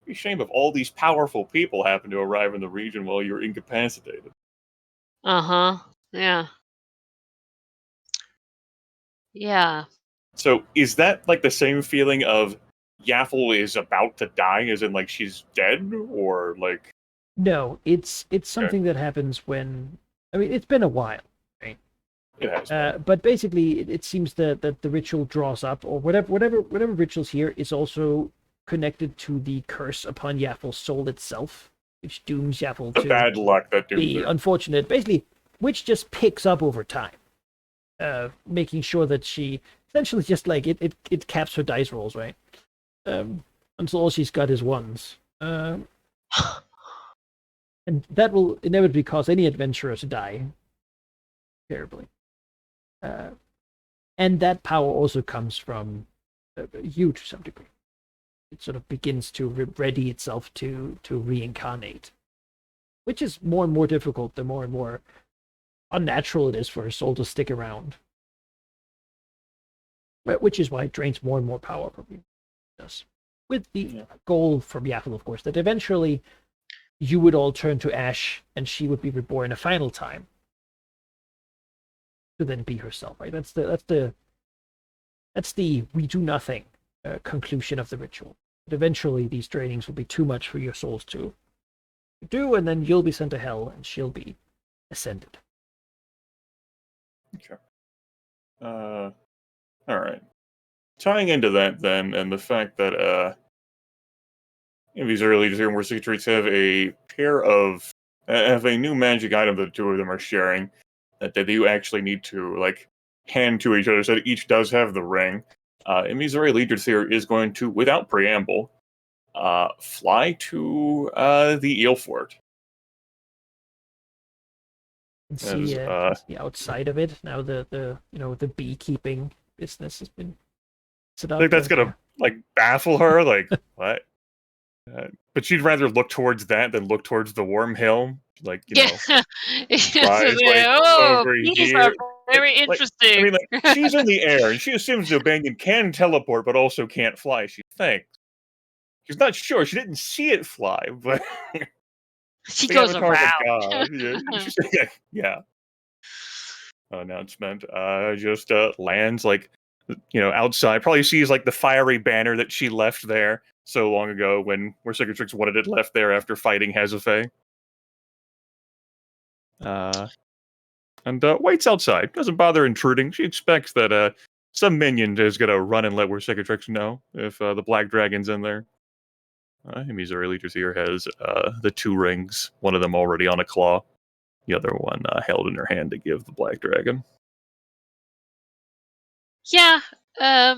be a shame if all these powerful people happen to arrive in the region while you're incapacitated. Uh-huh. Yeah. Yeah. So is that like the same feeling of Yaffle is about to die, as in like she's dead, or like No, it's okay, something that happens when. I mean, it's been a while, right? it has been. But basically, it seems that the ritual draws up, or whatever rituals here is also connected to the curse upon Yaffel's soul itself, which dooms Yaffle The to bad luck that dooms be her. unfortunate. Basically, which just picks up over time, making sure that she essentially just like it caps her dice rolls, right? Until all she's got is ones. And that will inevitably cause any adventurer to die terribly. Uh, and that power also comes from you to some degree. It sort of begins to ready itself to reincarnate, which is more and more difficult the more and more unnatural it is for a soul to stick around. Which is why it drains more and more power from you. Yes. With the goal from Yaffle, of course, that eventually you would all turn to ash and she would be reborn a final time to then be herself, right? That's the we do nothing conclusion of the ritual. But eventually these trainings will be too much for your souls to do, and then you'll be sent to hell and she'll be ascended. Okay. All right. Tying into that then, and the fact that in these early Doomware Secrets have a pair of have a new magic item that the two of them are sharing that they do actually need to like hand to each other, so that each does have the ring. Missouri Leaders here is going to, without preamble, fly to the Eel Fort. And As, see outside of it now the beekeeping business has been set I up. think that's gonna like baffle her. Like what? But she'd rather look towards that than look towards the Wormhill. Like flies like Oh, over these are here. very I interesting. mean, like she's in the air and she assumes the Banyan can teleport, but also can't fly. She thinks she's not sure. She didn't see it fly, but She the goes avatar of a around. god. Yeah, yeah. announcement. Just lands like outside. Probably sees like the fiery banner that she left there so long ago when Cicatrix wanted it left there after fighting Hezefe. And waits outside. Doesn't bother intruding. She expects that some minion is gonna run and let Cicatrix know if the Black Dragon's in there. Himizuri Leaders here has the 2 rings. One of them already on a claw. The other one held in her hand to give the Black Dragon. Yeah, I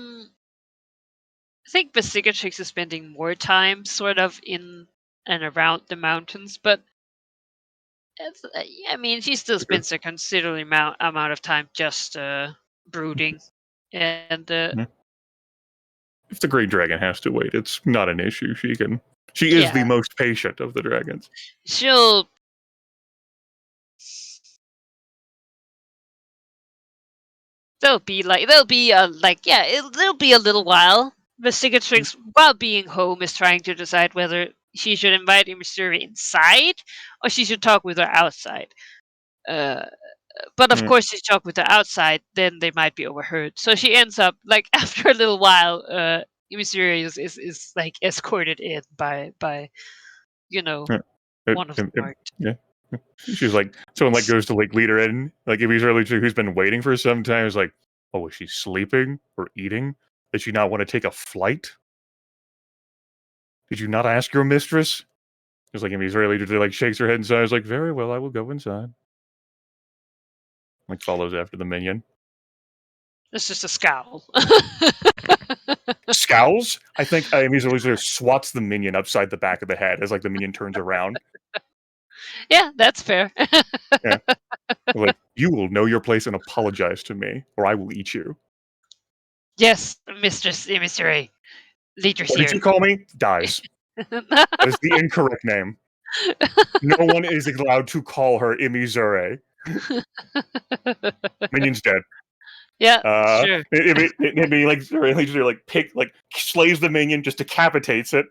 think Basigatrix is spending more time sort of in and around the mountains, but I mean, she still spends a considerable amount of time just brooding. And if the Green Dragon has to wait, it's not an issue. She is the most patient of the dragons. There'll be a little while. The Cicatrix, while being home, is trying to decide whether she should invite Himizuri inside or she should talk with her outside. But of course, she talk with her outside, then they might be overheard. So she ends up like after a little while, Himizuri is like escorted in by one of the guards. Yeah. She's like, someone like goes to like lead her in, like if he's really who's been waiting for some time, is like, oh, is she sleeping or eating? Does she not want to take a flight? Did you not ask your mistress? Just like if he's really like shakes her head and says like, very well, I will go inside. Like follows after the minion. It's just a scowl. Scowls? I think Himizuri swats the minion upside the back of the head as like the minion turns around. Yeah, that's fair. Yeah. Like, you will know your place and apologize to me, or I will eat you. Yes, Mistress Himizuri. Leaders What here. did you call me? Dies. That is the incorrect name. No one is allowed to call her Himizuri. Minion's dead. Yeah, sure. It be like slays the minion, just decapitates it.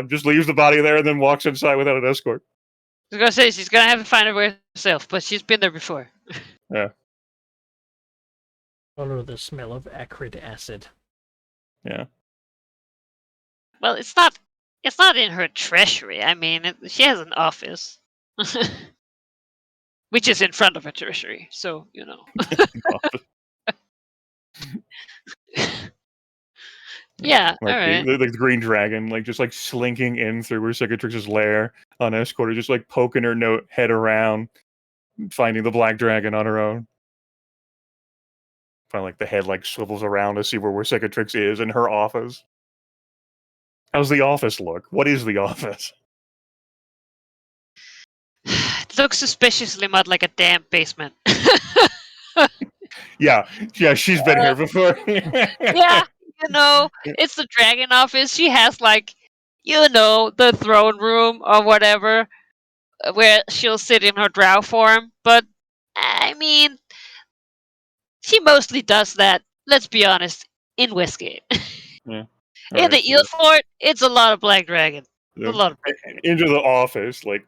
Just leaves the body there and then walks inside without an escort. I was gonna say she's gonna have to find her way herself, but she's been there before. Yeah. Follow the smell of acrid acid. Yeah. Well, it's not in her treasury. I mean, she has an office, which is in front of her treasury. So Yeah, like all right. the Green Dragon, like just like slinking in through her Cicatrix's lair unescorted, just like poking her head around, finding the Black Dragon on her own. Find like the head like swivels around to see where Cicatrix is in her office. How's the office look? What is the office? It looks suspiciously much like a damp basement. Yeah, she's been here before. Yeah, it's the dragon office. She has like, the throne room or whatever, where she'll sit in her drow form. But I mean, she mostly does that. Let's be honest, in Westgate. Yeah. In the Eel Fort, it's a lot of Black Dragon. Yeah. A lot of Black Dragon. Into the office, like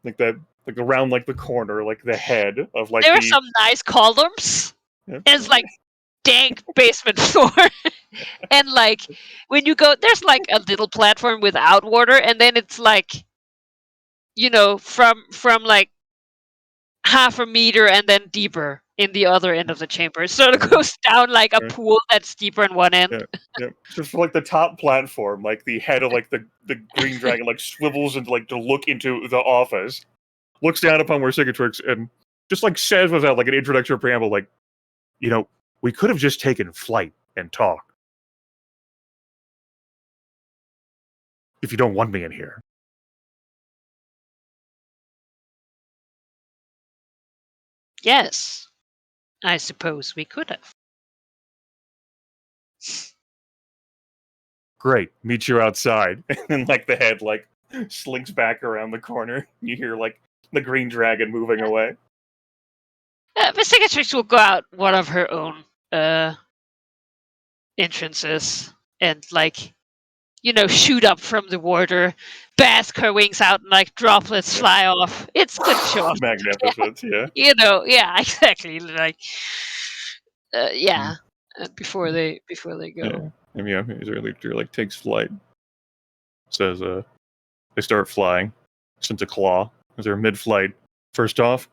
that, like around like the corner, like the head of like. There are some nice columns. Yeah. It's like dank basement floor, and like when you go, there's like a little platform without water, and then it's like, from like half a meter and then deeper in the other end of the chamber. So it goes down like a pool that's deeper in one end. Yeah. Just like the top platform, like the head of like the Green Dragon like swivels and like to look into the office, looks down upon Cicatrix and just like says without like an introductory preamble, like, we could have just taken flight and talked. If you don't want me in here. Yes, I suppose we could have. Great, meet you outside. And then like the head like slinks back around the corner. You hear like the Green Dragon moving away. Miss Cicatrix will go out one of her own entrances and like, shoot up from the water, bask her wings out and like droplets fly off. It's good show. Magnificent, yeah. Yeah, exactly. Like, yeah. Before they go. Yeah. And yeah, Israeli like takes flight. Says they start flying. Sends a claw as they're mid-flight. First off,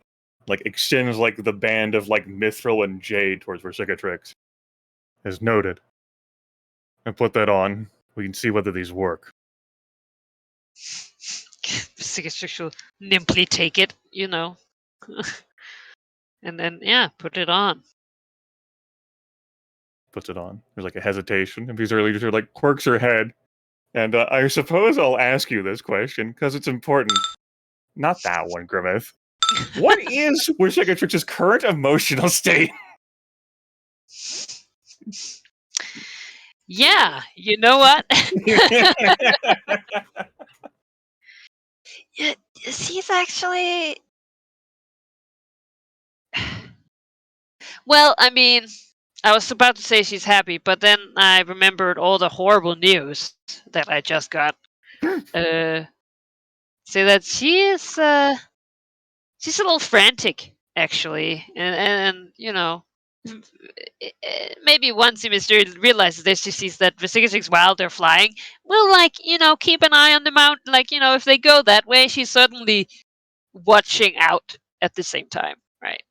like extends like the band of like mithril and jade towards Vercingetorix. As noted. And put that on. We can see whether these work. Vercingetorix will nimbly take it, and then put it on. Puts it on. There's like a hesitation. And Israeli just like quirks her head. And I suppose I'll ask you this question because it's important. Not that one, Grimmith. What is Vercingetorix's current emotional state? Yeah, you know what? Yeah, she's actually. Well, I mean, I was about to say she's happy, but then I remembered all the horrible news that I just got. So that she's a little frantic, actually, and maybe once Mystery realizes this, she sees that Vercingetorix, while they're flying, will keep an eye on the mountain. Like, if they go that way, she's certainly watching out at the same time, right?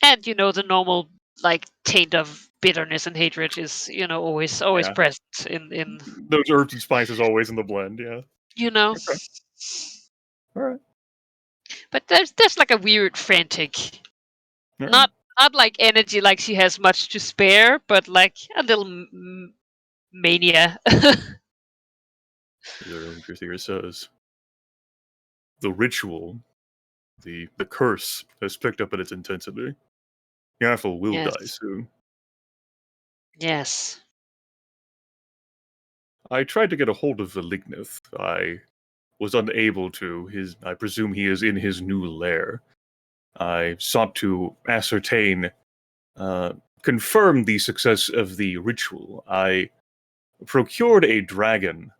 And the normal like taint of bitterness and hatred is always Yeah. present in Those herbs and spices always in the blend, yeah. Okay. All right. But there's like a weird frantic, All right. not like energy, like she has much to spare, but like a little mania. Here says the ritual, the curse has picked up in its intensity. Yaffle will Yes. die soon. Yes. I tried to get a hold of Velignith. I was unable to. I presume he is in his new lair. I sought to ascertain, confirm the success of the ritual. I procured a dragon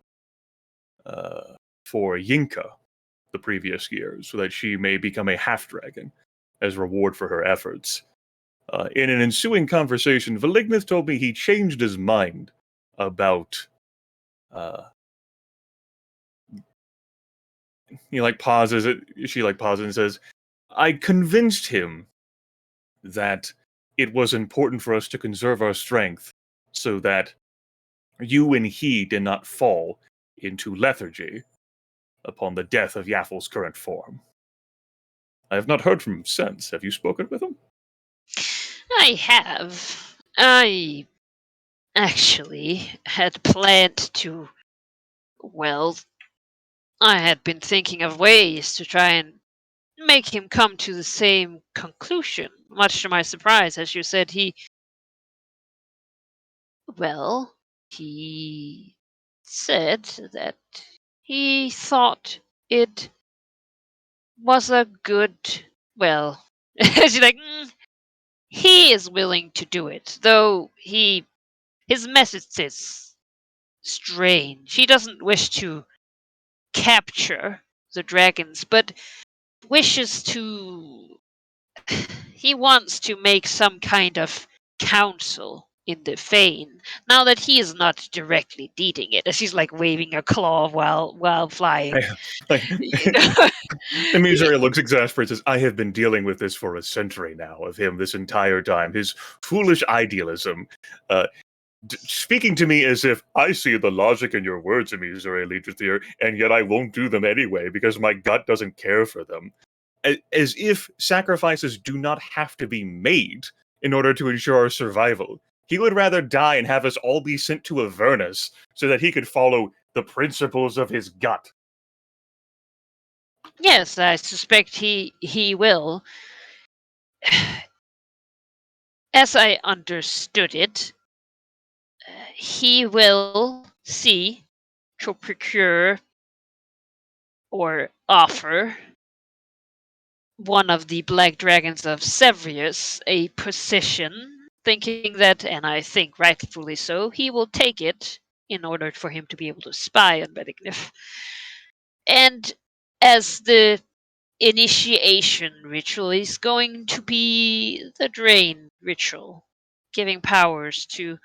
for Yinka the previous year, so that she may become a half-dragon as reward for her efforts. In an ensuing conversation, Velignith told me he changed his mind about he pauses it. She pauses and says, "I convinced him that it was important for us to conserve our strength, so that you and he did not fall into lethargy upon the death of Yaffle's current form. I have not heard from him since. Have you spoken with him?" I have. I actually had planned to. Well, I had been thinking of ways to try and make him come to the same conclusion. Much to my surprise, as you said, he said that he thought it was a good. Well, she's like, he is willing to do it, though his message is strange. He doesn't wish to capture the dragons, but wishes to. He wants to make some kind of council in the Fane. Now that he is not directly leading it, as she's waving a claw while flying. And Missouri looks exasperated and says, "I have been dealing with this for a century now of him this entire time. His foolish idealism. Speaking to me as if I see the logic in your words, Missouri Legislature, and yet I won't do them anyway because my gut doesn't care for them. As if sacrifices do not have to be made in order to ensure our survival. He would rather die and have us all be sent to Avernus so that he could follow the principles of his gut." Yes, I suspect he will. As I understood it, he will see to procure or offer one of the Black Dragons of Severus a position thinking that, and I think rightfully so, he will take it in order for him to be able to spy on Bedignif. And as the initiation ritual is going to be the drain ritual, giving powers to,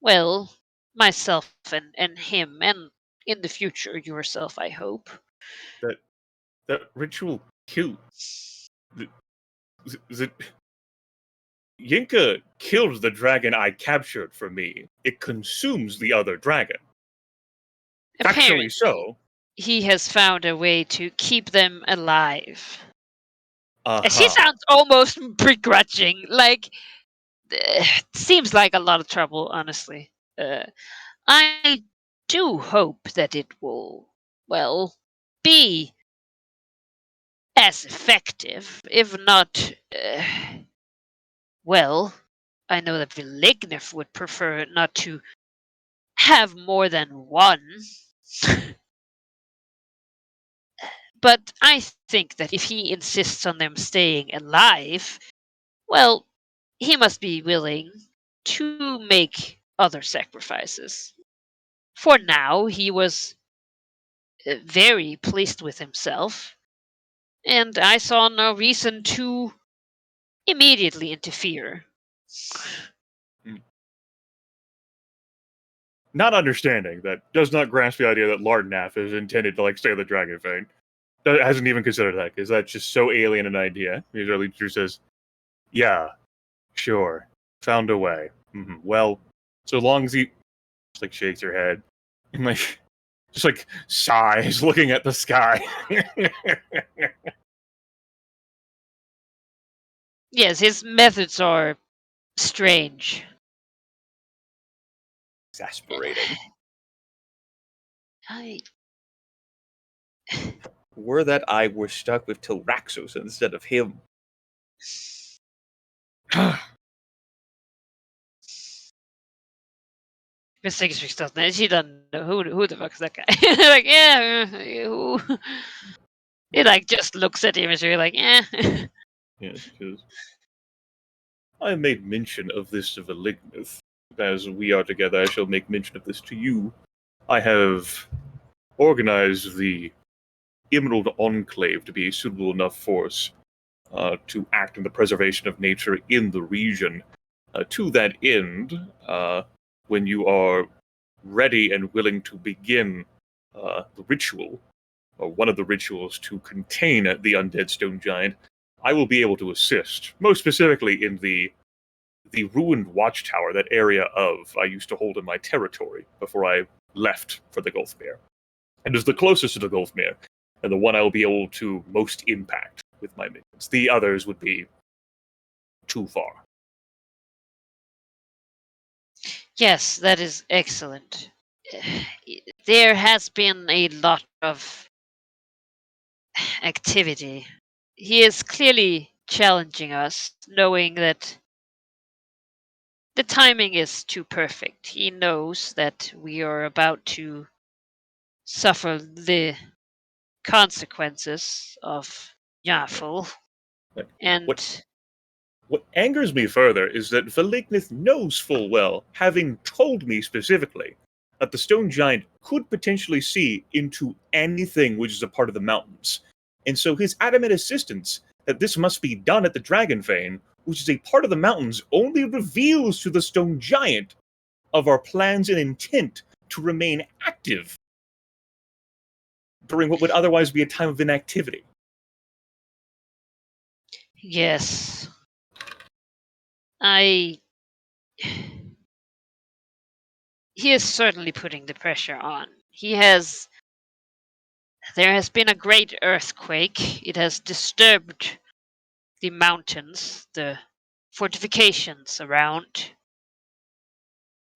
well, myself and him, and in the future yourself, I hope. That ritual killed. Yinka killed the dragon I captured for me. It consumes the other dragon. Apparently, Actually, so. he has found a way to keep them alive. Uh She huh. sounds almost begrudging. Like, seems like a lot of trouble, honestly. I do hope that it will, well, be as effective, if not, well, I know that Vilignif would prefer not to have more than one. But I think that if he insists on them staying alive, well, he must be willing to make other sacrifices. For now, he was very pleased with himself, and I saw no reason to immediately interfere. Not understanding that does not grasp the idea that Lardnaff is intended to like stay the Dragon Fang. That hasn't even considered that because that's just so alien an idea. His early teacher says, "Yeah, sure, found a way. Well, so long as he just like shakes her head and like just like sighs, looking at the sky." Yes, his methods are strange. Exasperating. I Were that I were stuck with Tilraxos instead of him. Miss Cicatrix doesn't know. She doesn't know who the fuck is that guy. Like, yeah, who? He like just looks at him and she's like, yeah. Yes, because I have made mention of this to Vilignith. As we are together, I shall make mention of this to you. I have organized the Emerald Enclave to be a suitable enough force to act in the preservation of nature in the region. To that end, when you are ready and willing to begin the ritual, or one of the rituals to contain the undead stone giant, I will be able to assist, most specifically in the ruined watchtower, that area of I used to hold in my territory before I left for the Gulfmere. And is the closest to the Gulfmere, and the one I will be able to most impact with my minions. The others would be too far. Yes, that is excellent. There has been a lot of activity. He is clearly challenging us, knowing that the timing is too perfect. He knows that we are about to suffer the consequences of Yafel. But And What angers me further is that Valignith knows full well, having told me specifically, that the stone giant could potentially see into anything which is a part of the mountains. And so his adamant insistence that this must be done at the Dragon Fane, which is a part of the mountains, only reveals to the stone giant of our plans and intent to remain active during what would otherwise be a time of inactivity. yes, he is certainly putting the pressure on. There has been a great earthquake. It has disturbed the mountains, the fortifications around.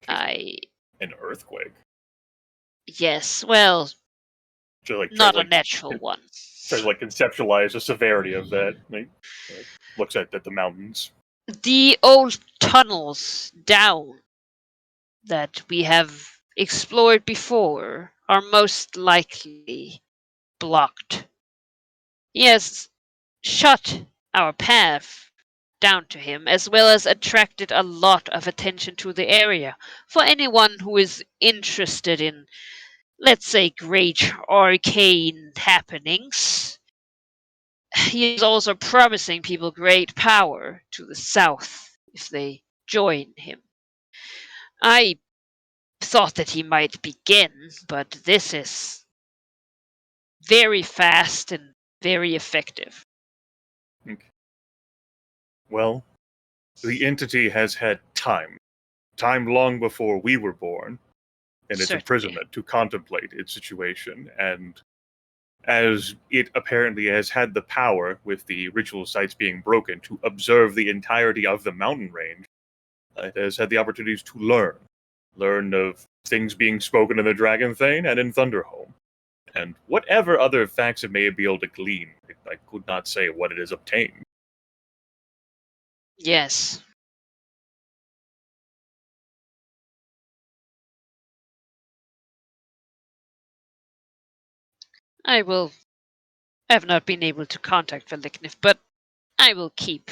An earthquake. Yes, well, To like not try a natural one. to like conceptualize the severity of that. Looks at the mountains. The old tunnels down that we have explored before are most likely blocked. He has shut our path down to him, as well as attracted a lot of attention to the area for anyone who is interested in, let's say, great arcane happenings. He is also promising people great power to the south if they join him. I thought that he might begin, but this is very fast and very effective. Well, the entity has had time long before we were born, in its Certainly. imprisonment to contemplate its situation, and as it apparently has had the power, with the ritual sites being broken, to observe the entirety of the mountain range, it has had the opportunities to learn of things being spoken in the Dragon Thane and in Thunderhome, and whatever other facts it may be able to glean. I could not say what it has obtained. Yes. I have not been able to contact Veliknif, but I will keep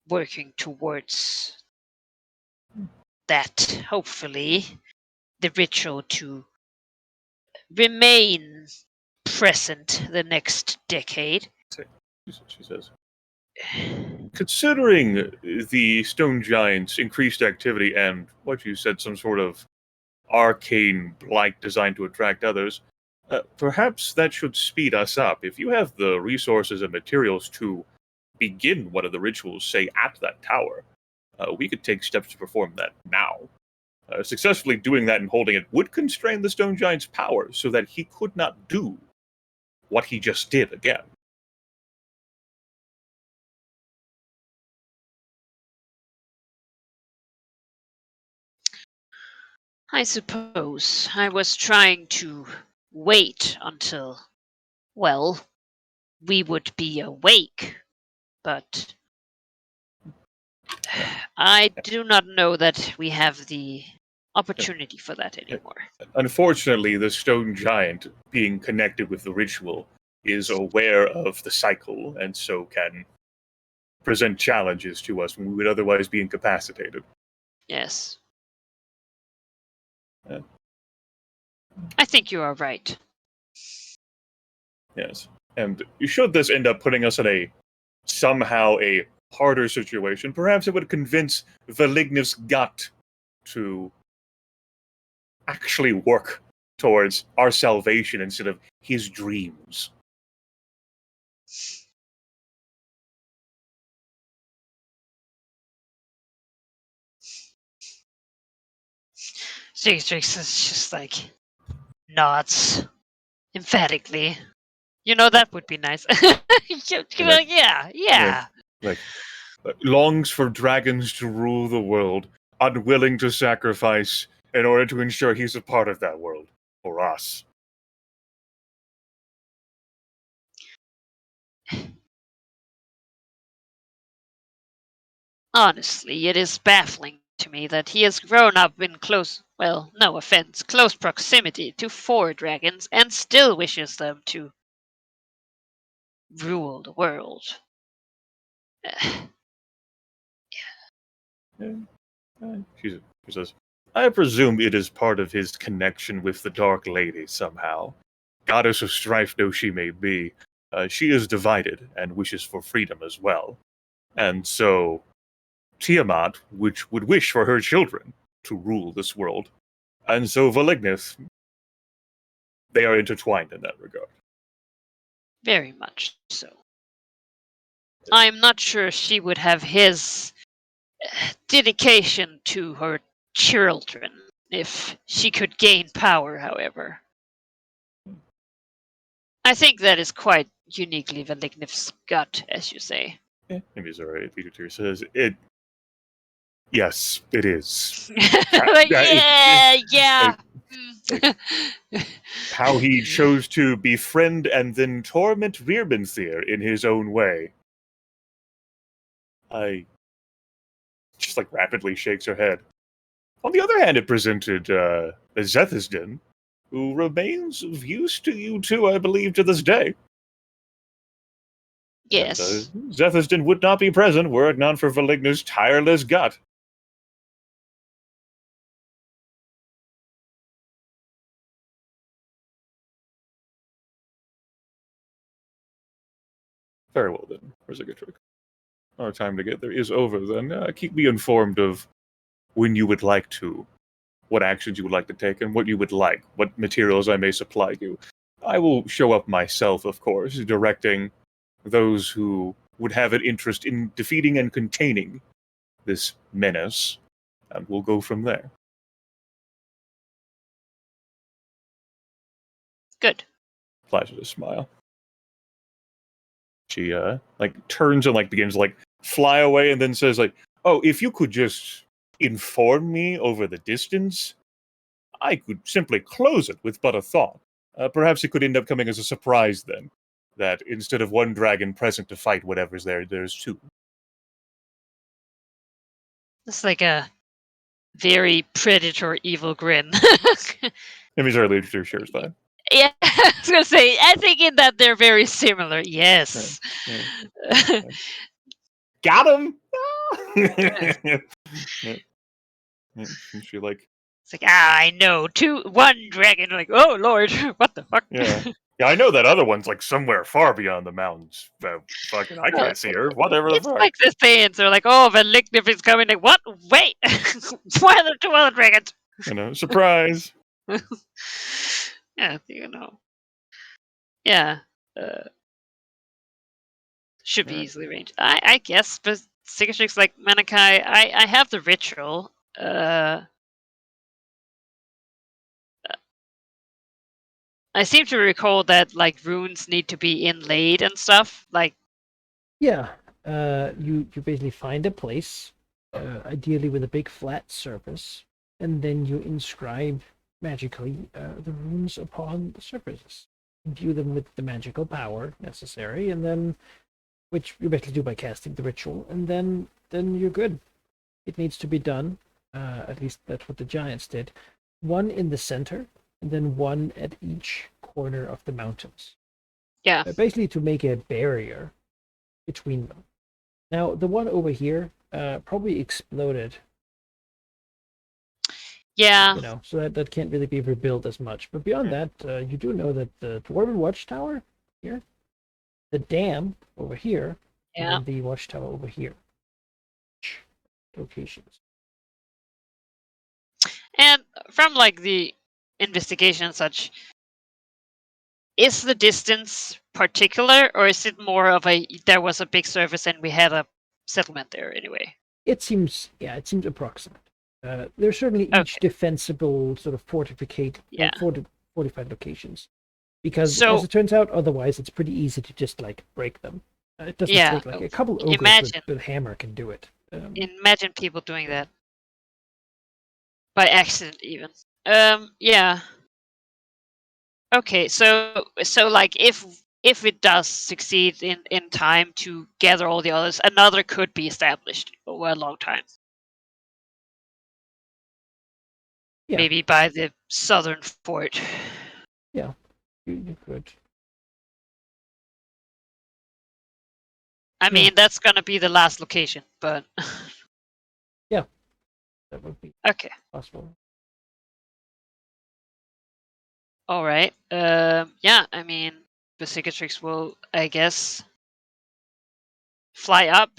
working towards that, hopefully, the ritual to remain present the next decade. She says, considering the Stone Giant's increased activity and what you said, some sort of arcane blight designed to attract others, perhaps that should speed us up. If you have the resources and materials to begin one of the rituals, say, at that tower, we could take steps to perform that now. Successfully doing that and holding it would constrain the Stone Giant's power so that he could not do what he just did again. I suppose I was trying to wait until, well, we would be awake, but I do not know that we have the opportunity for that anymore. Unfortunately, the Stone Giant, being connected with the ritual, is aware of the cycle and so can present challenges to us when we would otherwise be incapacitated. Yes. Yeah. I think you are right. Yes. And should this end up putting us in somehow a harder situation, perhaps it would convince Veligniv's gut to actually work towards our salvation instead of his dreams. Cicatrix is just like nods emphatically. You know, that would be nice. Yeah. Longs for dragons to rule the world, unwilling to sacrifice in order to ensure he's a part of that world. For us. Honestly, it is baffling to me that he has grown up in close, well, no offense, close proximity to 4 dragons and still wishes them to rule the world. She says, I presume it is part of his connection with the Dark Lady somehow. Goddess of strife though she may be, she is divided and wishes for freedom as well. And so, Tiamat, which would wish for her children to rule this world. And so Velignith, they are intertwined in that regard. Very much so. I'm not sure she would have his dedication to her children if she could gain power, however. I think that is quite uniquely Velignif's gut, as you say. Maybe Zora Theater says, yes, it is. Yeah. How he chose to befriend and then torment Virbenthir in his own way. Just rapidly shakes her head. On the other hand, it presented Zethisden, who remains of use to you two, I believe, to this day. Yes. And Zethuston would not be present were it not for Valigna's tireless gut. Very well then, Rizigatrix. Our time together is over then. Keep me informed of when you would like to, what actions you would like to take, and what you would like, what materials I may supply you. I will show up myself, of course, directing those who would have an interest in defeating and containing this menace, and we'll go from there. Good. Flashes a smile. She turns and begins to fly away, and then says "Oh, if you could just inform me over the distance, I could simply close it with but a thought. Perhaps it could end up coming as a surprise then, that instead of one dragon present to fight whatever's there, there's two." It's like a very predator evil grin. Immediately shares that. Yeah, I was gonna say, I think in that they're very similar. Yes. Got him! She It's like, I know, one dragon. Like, oh lord, what the fuck? yeah. Yeah, I know that other one's somewhere far beyond the mountains. Fucking, I can't see her. Whatever the It's fuck. like the Saiyans are like, oh, Valignif is coming. Like, what? Wait, why are there two other dragons? Surprise. Yeah, Yeah. Should be Right. easily arranged. I guess, but Cicatrix, like Manakai, I have the ritual. I seem to recall that runes need to be inlaid and stuff. Yeah, you basically find a place, ideally with a big flat surface, and then you inscribe magically the runes upon the surfaces. Imbue them with the magical power necessary, and then, which you basically do by casting the ritual, and then you're good. It needs to be done. At least that's what the giants did. One in the center, and then one at each corner of the mountains. Yeah. Basically to make a barrier between them. Now, the one over here probably exploded. Yeah. So that can't really be rebuilt as much. But beyond that, you do know that the Dwarven Watchtower here, the dam over here, Yeah. and the watchtower over here. Locations. And from the investigation and such, is the distance particular, or is it more of there was a big surface and we had a settlement there anyway? It seems approximate. There's certainly each defensible sort of fortified locations, because as it turns out, otherwise it's pretty easy to just break them. It doesn't take a couple ogres with hammer can do it. Imagine people doing that by accident, even. Yeah. Okay, so if it does succeed in time to gather all the others, another could be established over a long time. Yeah. Maybe by the southern fort. Yeah, you could. I mean, that's gonna be the last location, but yeah, that would be okay. Possible. All right. Yeah. I mean, the Cicatrix will, I guess, fly up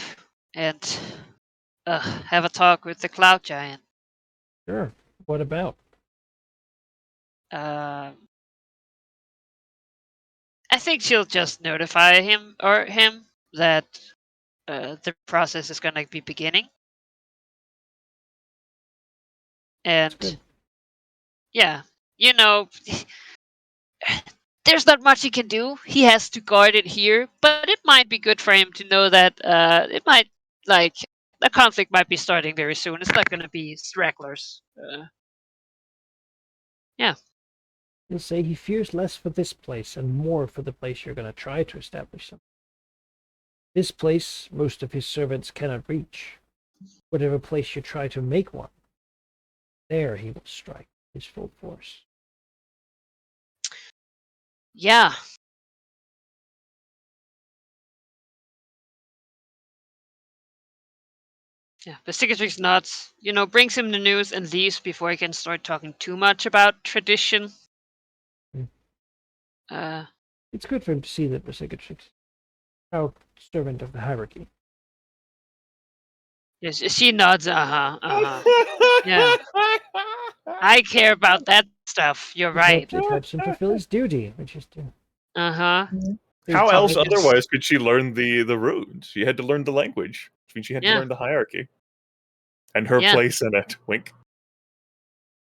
and have a talk with the Cloud Giant. Sure. What about? I think she'll just notify him that the process is going to be beginning. And yeah, there's not much he can do. He has to guard it here, but it might be good for him to know that it might the conflict might be starting very soon. It's not going to be stragglers. Yeah. He'll say he fears less for this place and more for the place you're going to try to establish something. This place, most of his servants cannot reach. Whatever place you try to make one, there he will strike his full force. Yeah. Yeah, but Cicatrix nods, brings him the news and leaves before he can start talking too much about tradition. Hmm. Uh, It's good for him to see that Vercingetorix, proud servant of the hierarchy. yes, she nods, Yeah. I care about that stuff, you're right. It helps him fulfill his duty, which is to Uh-huh. How Talking else is- otherwise could she learn the runes? She had to learn the language, which means she had to Yeah. learn the hierarchy and her Yeah. place in it. Wink.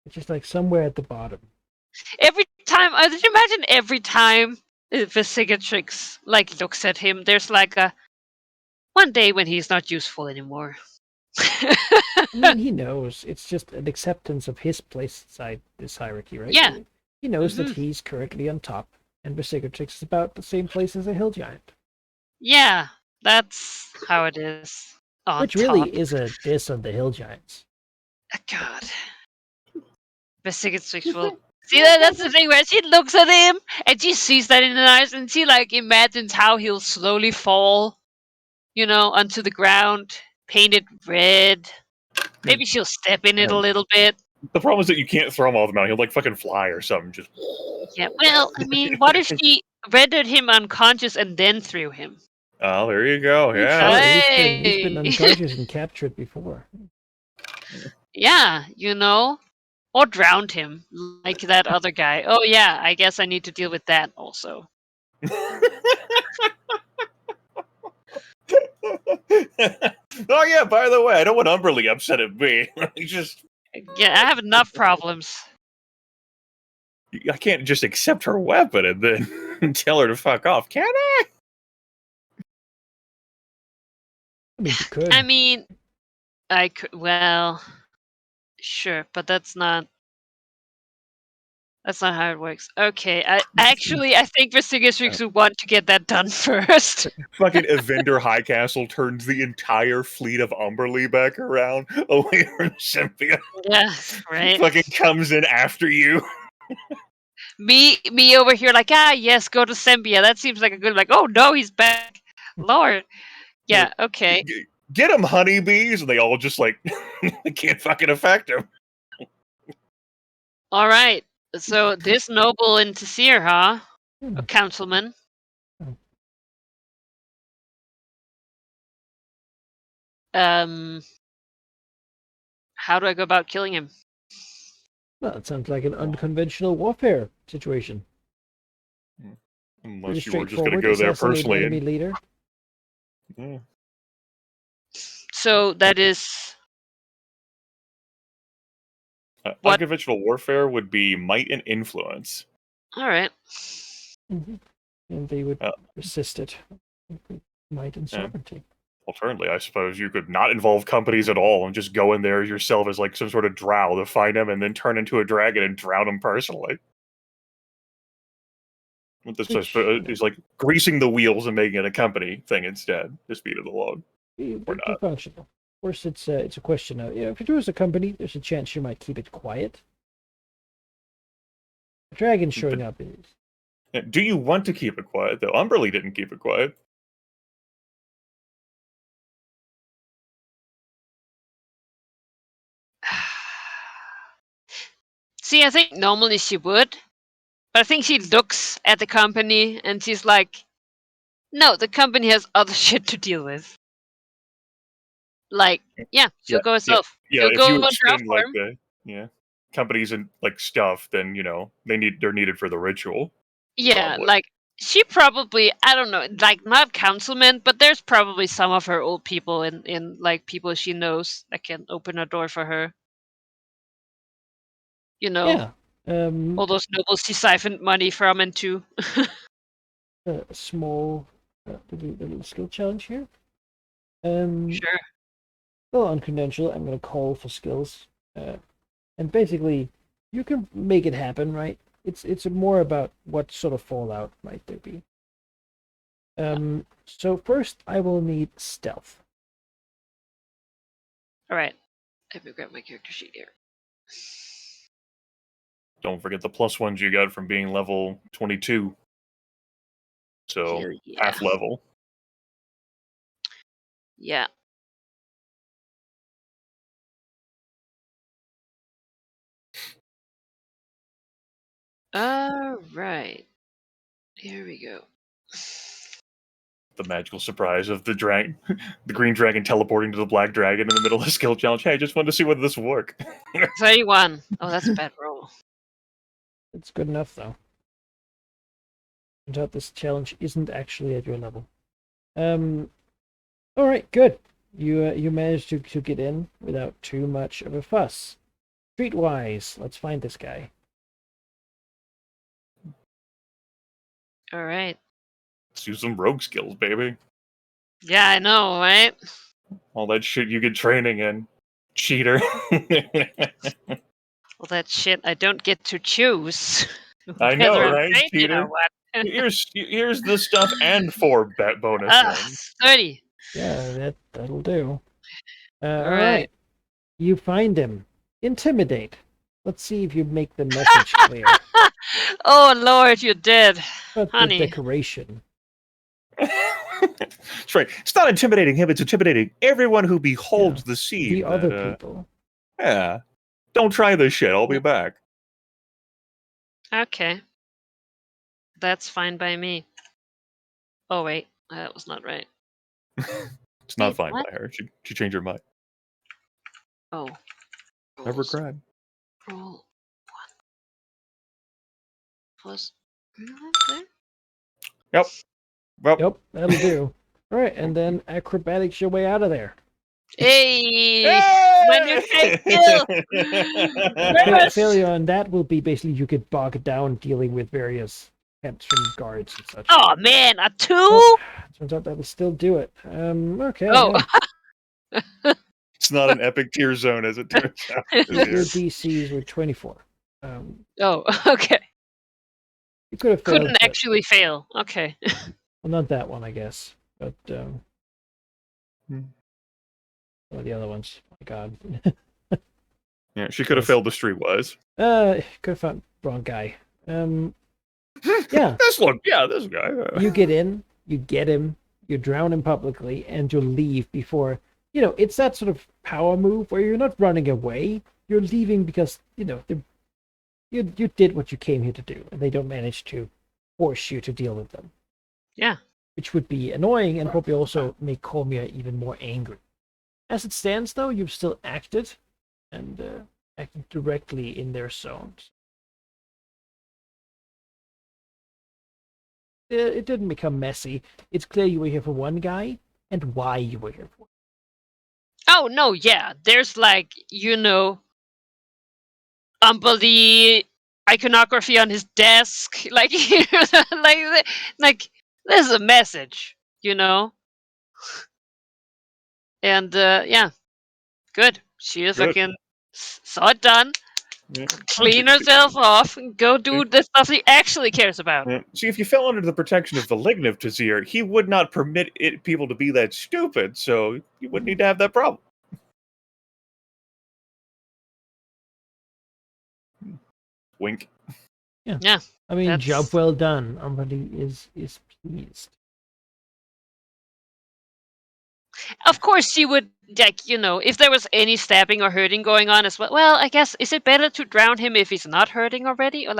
it's just like somewhere at the bottom. Every time, did you imagine every time Vercingetorix, looks at him, there's one day when he's not useful anymore. I mean, he knows. It's just an acceptance of his place inside this hierarchy, right? Yeah. He knows Mhm. that he's currently on top, and Vercingetorix is about the same place as a hill giant. Yeah, that's how it is. On Which really top. is a diss on the hill giants. God. Vercingetorix will. See, that's the thing where she looks at him and she sees that in the eyes and she imagines how he'll slowly fall, onto the ground, painted red. Maybe she'll step in it a little bit. The problem is that you can't throw him off the mountain. He'll like fucking fly or something. Just Yeah. Well, I mean, what if she rendered him unconscious and then threw him? oh, there you go. Sure, Yeah. he's been Hey! unconscious and captured before. Yeah, or drowned him like that other guy. Oh yeah, I guess I need to deal with that also. Oh yeah. By the way, I don't want Umberly upset at me. He just Yeah, I have enough problems. I can't just accept her weapon and then tell her to fuck off, can I? I mean, you could. I mean, I could. Well, sure, but that's not. That's not how it works. Okay, I think Vercingetorix would want to get that done first. Fucking Evander Highcastle turns the entire fleet of Umberly back around away from Sempia. Yeah, right. Fucking comes in after you. Me over here, yes, go to Sembia. That seems like a good. Oh no, he's back. Lord. Yeah. Okay. Get him, honeybees, and they all just can't fucking affect him. All right. So this noble in Tassir, huh? Hmm. A councilman. How do I go about killing him? Well, it sounds like an unconventional warfare situation. Pretty Unless you were just going to straightforward. go there Assassinate an personally. enemy leader. Yeah. So that is What? Unconventional warfare would be might and influence. all right. Mhm. And they would Uh, resist it. Might and Yeah. sovereignty. Alternatively, I suppose you could not involve companies at all and just go in there yourself as some sort of drow to find him and then turn into a dragon and drown him personally. This is greasing the wheels and making it a company thing instead. The speed of the log. Be not. functional. Of course, it's a question of if you do as a company, there's a chance you might keep it quiet. A dragon showing up is. Do you want to keep it quiet though? Umberly didn't keep it quiet. See, I think normally she would, but I think she looks at the company and she's like, "No, the company has other shit to deal with." She'll go herself. Yeah, She'll if go you on draft extend form. companies and stuff, then they're needed for the ritual. Yeah, probably. she probably, I don't know, not councilmen, but there's probably some of her old people in people she knows that can open a door for her. Yeah. All those nobles she siphoned money from and to. A small little skill challenge here. Sure. Well, unconventional. I'm going to call for skills, and basically, you can make it happen, right? It's more about what sort of fallout might there be. So first, I will need stealth. All right. Let me grab my character sheet here. Don't forget the +1s you got from being level 22. So Hell yeah. half level. Yeah. All right. Here we go. The magical surprise of the the green dragon teleporting to the black dragon in the middle of the skill challenge. Hey, I just wanted to see whether this would work. 31. Oh, that's a bad roll. It's good enough, though. Turns out this challenge isn't actually at your level. All right, good. You managed to get in without too much of a fuss. Streetwise, let's find this guy. All right. Let's use some rogue skills, baby. Yeah, I know, right? All that shit you get training in. Cheater. All that shit I don't get to choose. I know, Whether I'm right, trained in Peter? or what. Here's the stuff and 4 bonus things. 30. Yeah, that'll do. All All right. right. You find him. Intimidate. Let's see if you make the message clear. Oh, Lord, you did. But Honey. the decoration. That's right. It's not intimidating him, it's intimidating everyone who beholds the scene. The other that, people. Yeah. Don't try this shit. I'll be back. Okay. That's fine by me. Oh, wait. That was not right. It's not Wait, fine what? by her. She changed her mind. Oh. Never Rolls. cried. Roll 1. Plus. Okay. Yep. Well, Yep, that'll do. All right, and then acrobatics your way out of there. Hey! When you take kill! Yes! Failure on that will be basically you get bogged down dealing with various attempts from guards and such. Oh, man, a 2? Oh, turns out that will still do it. Okay. Oh. yeah. it's not an epic tier zone as it turns out. Your DCs were 24. Oh, okay. You could have failed. Couldn't actually fail. Okay. Well, not that one, I guess. But Hmm. one of the other ones. Oh my God. Yeah, she could have Yes. failed the streetwise. Could have found wrong guy. Yeah. This guy. You get in, you get him, you drown him publicly, and you leave before. It's that sort of power move where you're not running away. You're leaving because you did what you came here to do, and they don't manage to force you to deal with them. Yeah. Which would be annoying and probably also make Cormia even more angry. As it stands, though, you've still acted and acted directly in their zones. It didn't become messy. It's clear you were here for one guy and why you were here for. Oh, no, yeah. There's the iconography on his desk. Like, there's a message, And, yeah. Good. She Good. fucking saw it done. Yeah. Clean herself off and go do the stuff he actually cares about. Yeah. See, if you fell under the protection of the Ligniv Tazir, he would not permit people to be that stupid, so you wouldn't need to have that problem. Wink. Yeah. I mean, That's- job well done. Everybody is pleased. Of course, she would, if there was any stabbing or hurting going on as well. Well, I guess, is it better to drown him if he's not hurting already? Or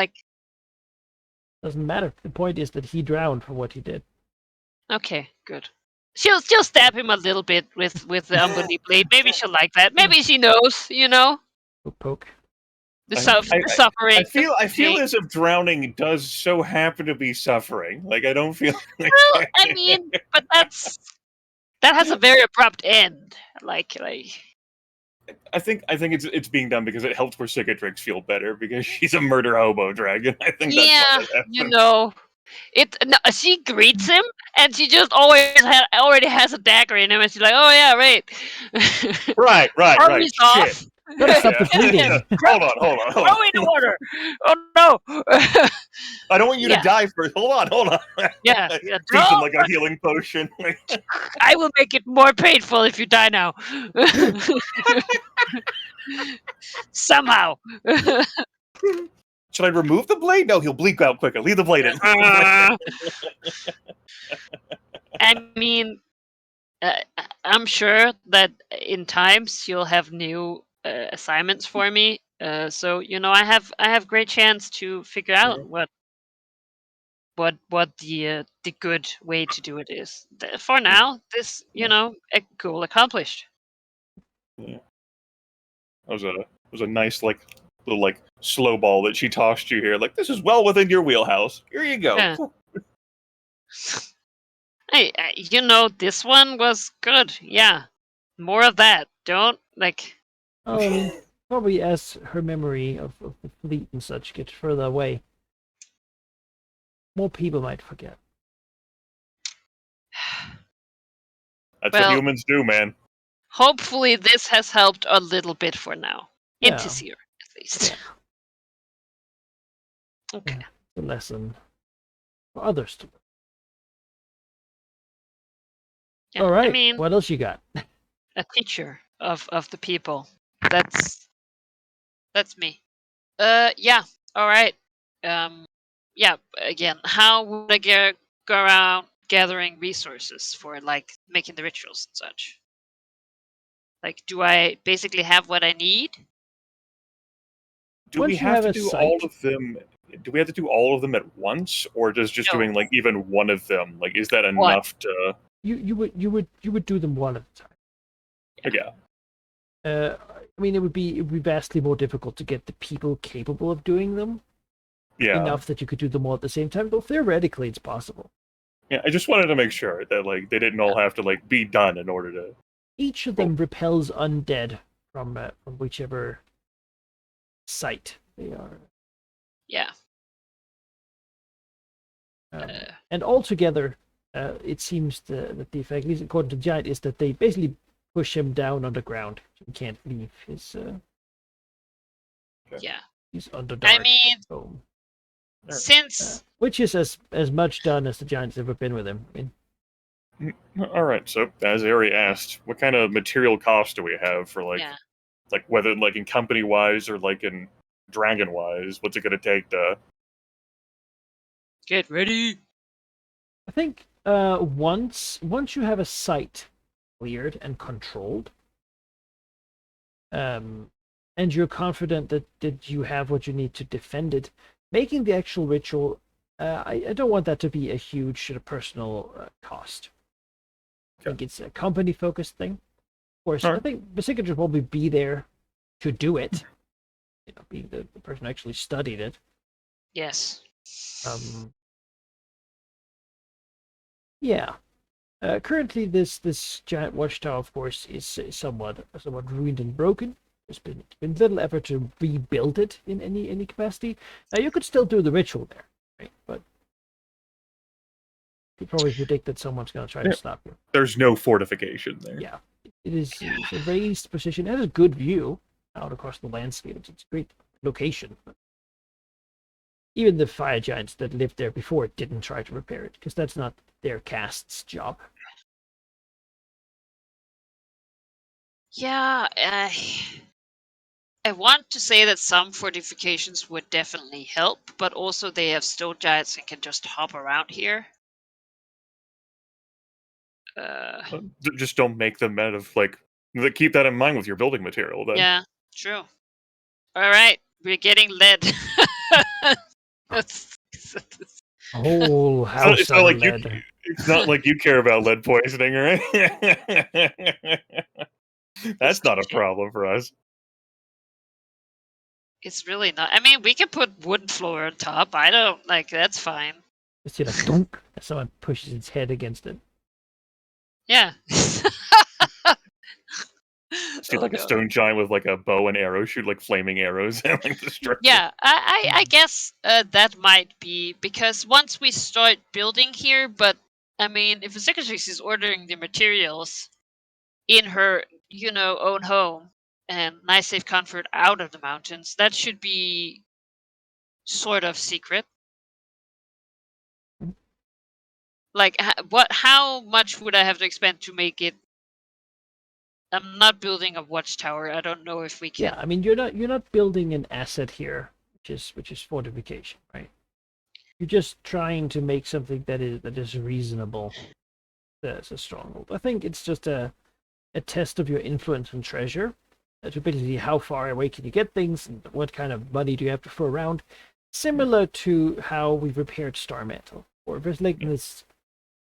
Doesn't matter. The point is that he drowned for what he did. okay, good. She'll stab him a little bit with the Umbony blade. Maybe she'll like that. Maybe she knows, Poke. the I suffering. I feel as if drowning does so happen to be suffering. Like, I don't feel. Well, I mean, but that has a very abrupt end. Like. I think it's being done because it helps Corsicatrix feel better because she's a murder hobo dragon. I think that's Yeah, why that happened. she greets him, and she just already has a dagger in him, and she's like, "Oh yeah, right." Right. Army's off. Shit. Gotta stop the Yeah. bleeding. Hold on. Throw in the water. Oh no. I don't want you Yeah. to die first. Hold on. yeah. Teach him No, like a healing potion. I will make it more painful if you die now. Somehow. Should I remove the blade? No, he'll bleed out quicker. Leave the blade in. I mean, I'm sure that in times you'll have new assignments for me, So I have great chance to figure out what the good way to do it is. For now, this a goal accomplished. Yeah. That was a nice little slow ball that she tossed you here. Like, this is well within your wheelhouse. Here you go. Yeah. Hey, this one was good. Yeah, more of that. Don't Oh, I mean, probably as her memory of the fleet and such gets further away, more people might forget. That's Well- what humans do, man. Hopefully, this has helped a little bit for now. Yeah. Into Seer, at least. Okay. The lesson for others to learn. Yeah, All right. I mean, What else you got? a teacher of the people. That's me. Yeah. All right. Yeah. Again, how would I go around gathering resources for making the rituals and such? Like, do I basically have what I need? Do Once we you have have to a do site- all of them? Do we have to do all of them at once, or just No. doing even one of them? Like, is that One. enough to? You would do them one at a time. Yeah. I mean, it would be vastly more difficult to get the people capable of doing them Yeah. enough that you could do them all at the same time. But theoretically, it's possible. Yeah. I just wanted to make sure that they didn't all have to be done in order to. Each of them repels undead from whichever site they are. Yeah. And altogether, it seems that the effect, at least according to the giant, is that they basically push him down underground. He can't leave his Yeah. he's underdark. I mean, home. since Which is as much done as the giant's ever been with him. I mean, All right. So, as Ari asked, what kind of material costs do we have for yeah. whether in company wise or in dragon wise? What's it going to take to? Get ready. I think once you have a site cleared and controlled, and you're confident that you have what you need to defend it, making the actual ritual, I don't want that to be a huge sort of personal cost. I think it's a company-focused thing. Of course, I Alright. think Basika should probably be there to do it. Being the person who actually studied it. Yes. Yeah. Currently, this giant watchtower, of course, is somewhat ruined and broken. There's been little effort to rebuild it in any capacity. You could still do the ritual there, right? But you probably predict that someone's going to try to stop you. There's no fortification there. Yeah, it's a raised position. It has a good view out across the landscape. It's a great location. But even the fire giants that lived there before didn't try to repair it because that's not their cast's job. Yeah. I want to say that some fortifications would definitely help, but also they have stone giants and can just hop around here. Just don't make them out of keep that in mind with your building material. Then. Yeah, true. All right, we're getting lead. That's- Whole house It's not of like lead. It's not like you care about lead poisoning, right? That's not a problem for us. It's really not. I mean, we can put wooden floor on top. I don't that's fine. You see like dunk as someone pushes its head against it. Yeah. See, Oh, a no. stone giant with a bow and arrow shoot flaming arrows and destroy. Yeah, I guess that might be because once we start building here, but I mean, if Secretaries is ordering the materials in her, own home and nice safe comfort out of the mountains, that should be sort of secret. How much would I have to expend to make it? I'm not building a watchtower. I don't know if we can. Yeah, I mean you're not building an asset here, which is fortification, right? You're just trying to make something that is reasonable as a stronghold. I think it's just a test of your influence and treasure. to basically how far away can you get things and what kind of money do you have to throw around. Similar to how we repaired Star Mantle or there's like this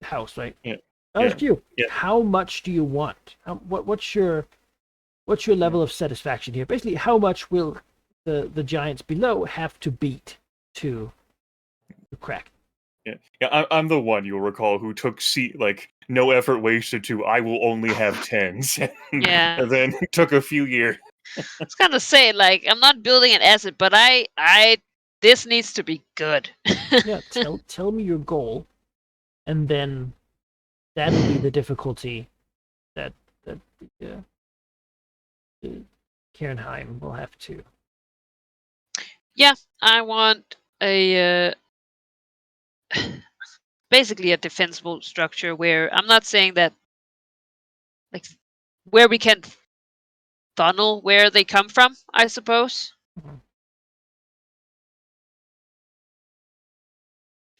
house, right? Yeah. I'll ask you, Yeah. how much do you want? What's your level of satisfaction here? Basically, how much will the giants below have to beat to crack? Yeah, I'm the one you'll recall who took no effort wasted to I will only have tens, Yeah. and then took a few years. I was gonna say, like, I'm not building an asset, but this needs to be good. Yeah, tell me your goal, and then that'll be the difficulty that Kernheim will have to. I want a basically a defensible structure where I'm not saying that, like, where we can funnel where they come from, I suppose. Mhm.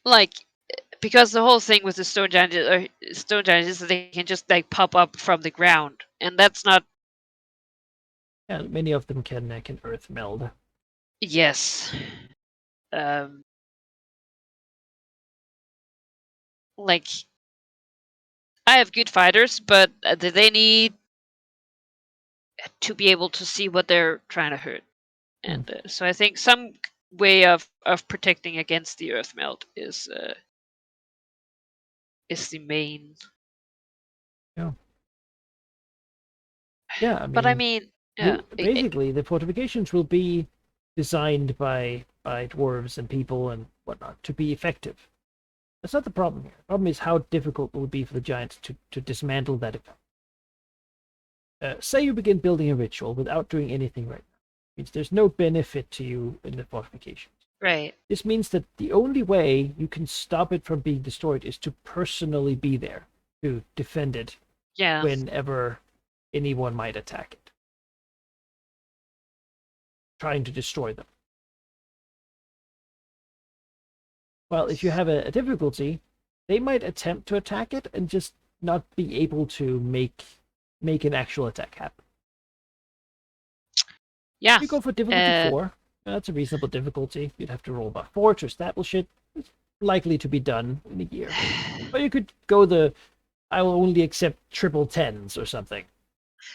Like, because the whole thing with the stone giants is that they can just like pop up from the ground, and that's not. Yeah, many of them can earth meld. Yes. Like, I have good fighters, but they need to be able to see what they're trying to hurt, and so I think some way of protecting against the earth melt is the main. Yeah, But I mean, yeah, basically the fortifications will be designed by dwarves and people and whatnot to be effective. That's not the problem here. The problem is how difficult it will be for the giants to dismantle that effect. Say you begin building a ritual without doing anything right now. It means there's no benefit to you in the fortifications. right. This means that the only way you can stop it from being destroyed is to personally be there to defend it Yeah. whenever anyone might attack it, trying to destroy them. Well, if you have a difficulty, they might attempt to attack it and just not be able to make an actual attack happen. Yeah. If you go for difficulty 4, that's a reasonable difficulty. You'd have to roll by 4 to establish it. It's likely to be done in a year. Or you could go I will only accept triple 10s or something.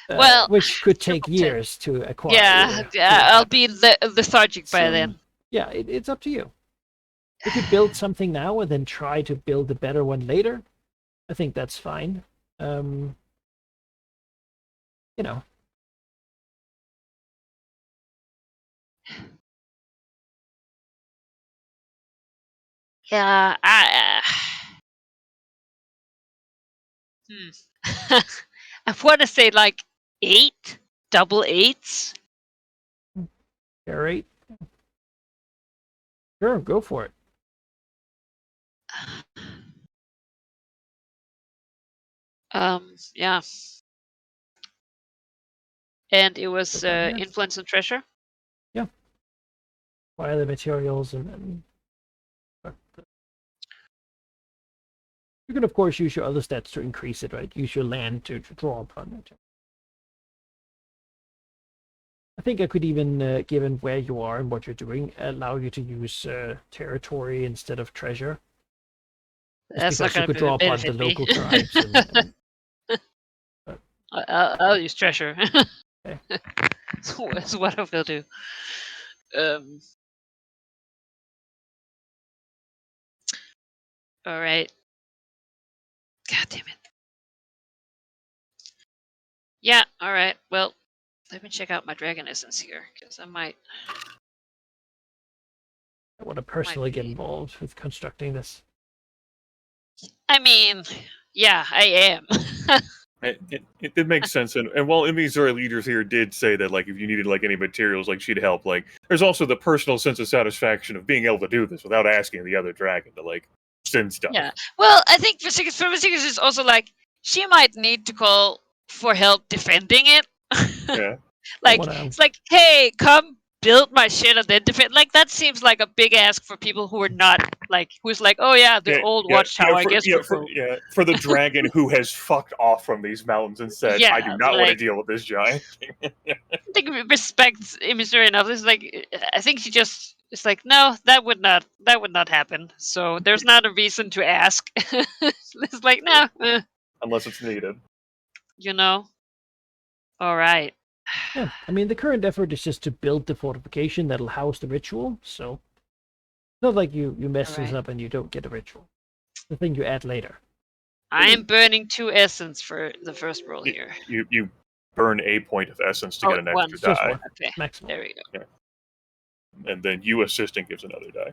Well, which could take triple 10. years to acquire. Yeah, I'll be lethargic by So, then. Yeah, it's up to you. If you build something now and then try to build a better one later, I think that's fine. You know. Yeah, I want to say like 8, double 8s. All right. Sure, go for it. Yeah. And it was Yeah. influence and treasure. Buy the materials and you can of course use your other stats to increase it, right? Use your land to draw upon it. I think I could even, given where you are and what you're doing, allow you to use territory instead of treasure. That's not because you going could to draw upon the benefit me. local tribes. I'll use treasure. Okay. That's what I will do. All right. God damn it. Yeah. All right. Well, let me check out my dragon essence here, because I might. I want to personally get be. involved with constructing this. I mean, yeah, I am. It did make sense, and while Imizori leaders here did say that, like, if you needed like any materials, like she'd help. Like, there's also the personal sense of satisfaction of being able to do this without asking the other dragon to like send stuff. Yeah. Well, I think for Vasikas is also like she might need to call for help defending it. Yeah. Like wanna- it's like, hey, come build my shit and then defend. Like that seems like a big ask for people who are not like who's like, oh yeah, the old watchtower. I guess for the dragon who has fucked off from these mountains and said, Yeah, I do not want to like- deal with this giant. think he respects Emissary enough. It's like I think she just it's like no, that would not happen. So there's not a reason to ask. It's like no, Unless it's needed. you know. All right. Yeah, I mean, the current effort is just to build the fortification that'll house the ritual, so it's not like you mess this Alright. up and you don't get a ritual. The thing you add later. I am burning 2 essence for the first roll here. You burn a point of essence to Oh, get an one. extra Just die, one. Okay, Maximum. there we go. and then you assisting gives another die.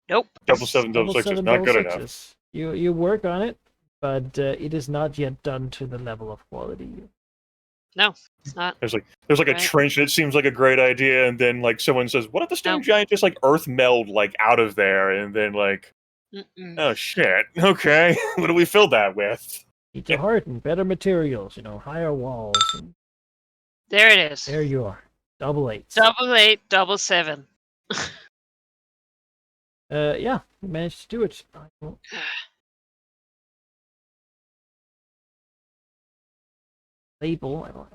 Nope. Double 7, double 6 is seven, not double good enough. sixes. You work on it, but it is not yet done to the level of quality. No, it's not. There's like a Right. trench, and it seems like a great idea, and then like someone says, "What if the stone Nope. giant just like earth meld like out of there?" And then like, Mm-mm. oh shit, okay, what do we fill that with? Need to harden, better materials, higher walls. And There it is. there you are. Double eights. Double 8, double 7. Yeah, you managed to do it. Label. I don't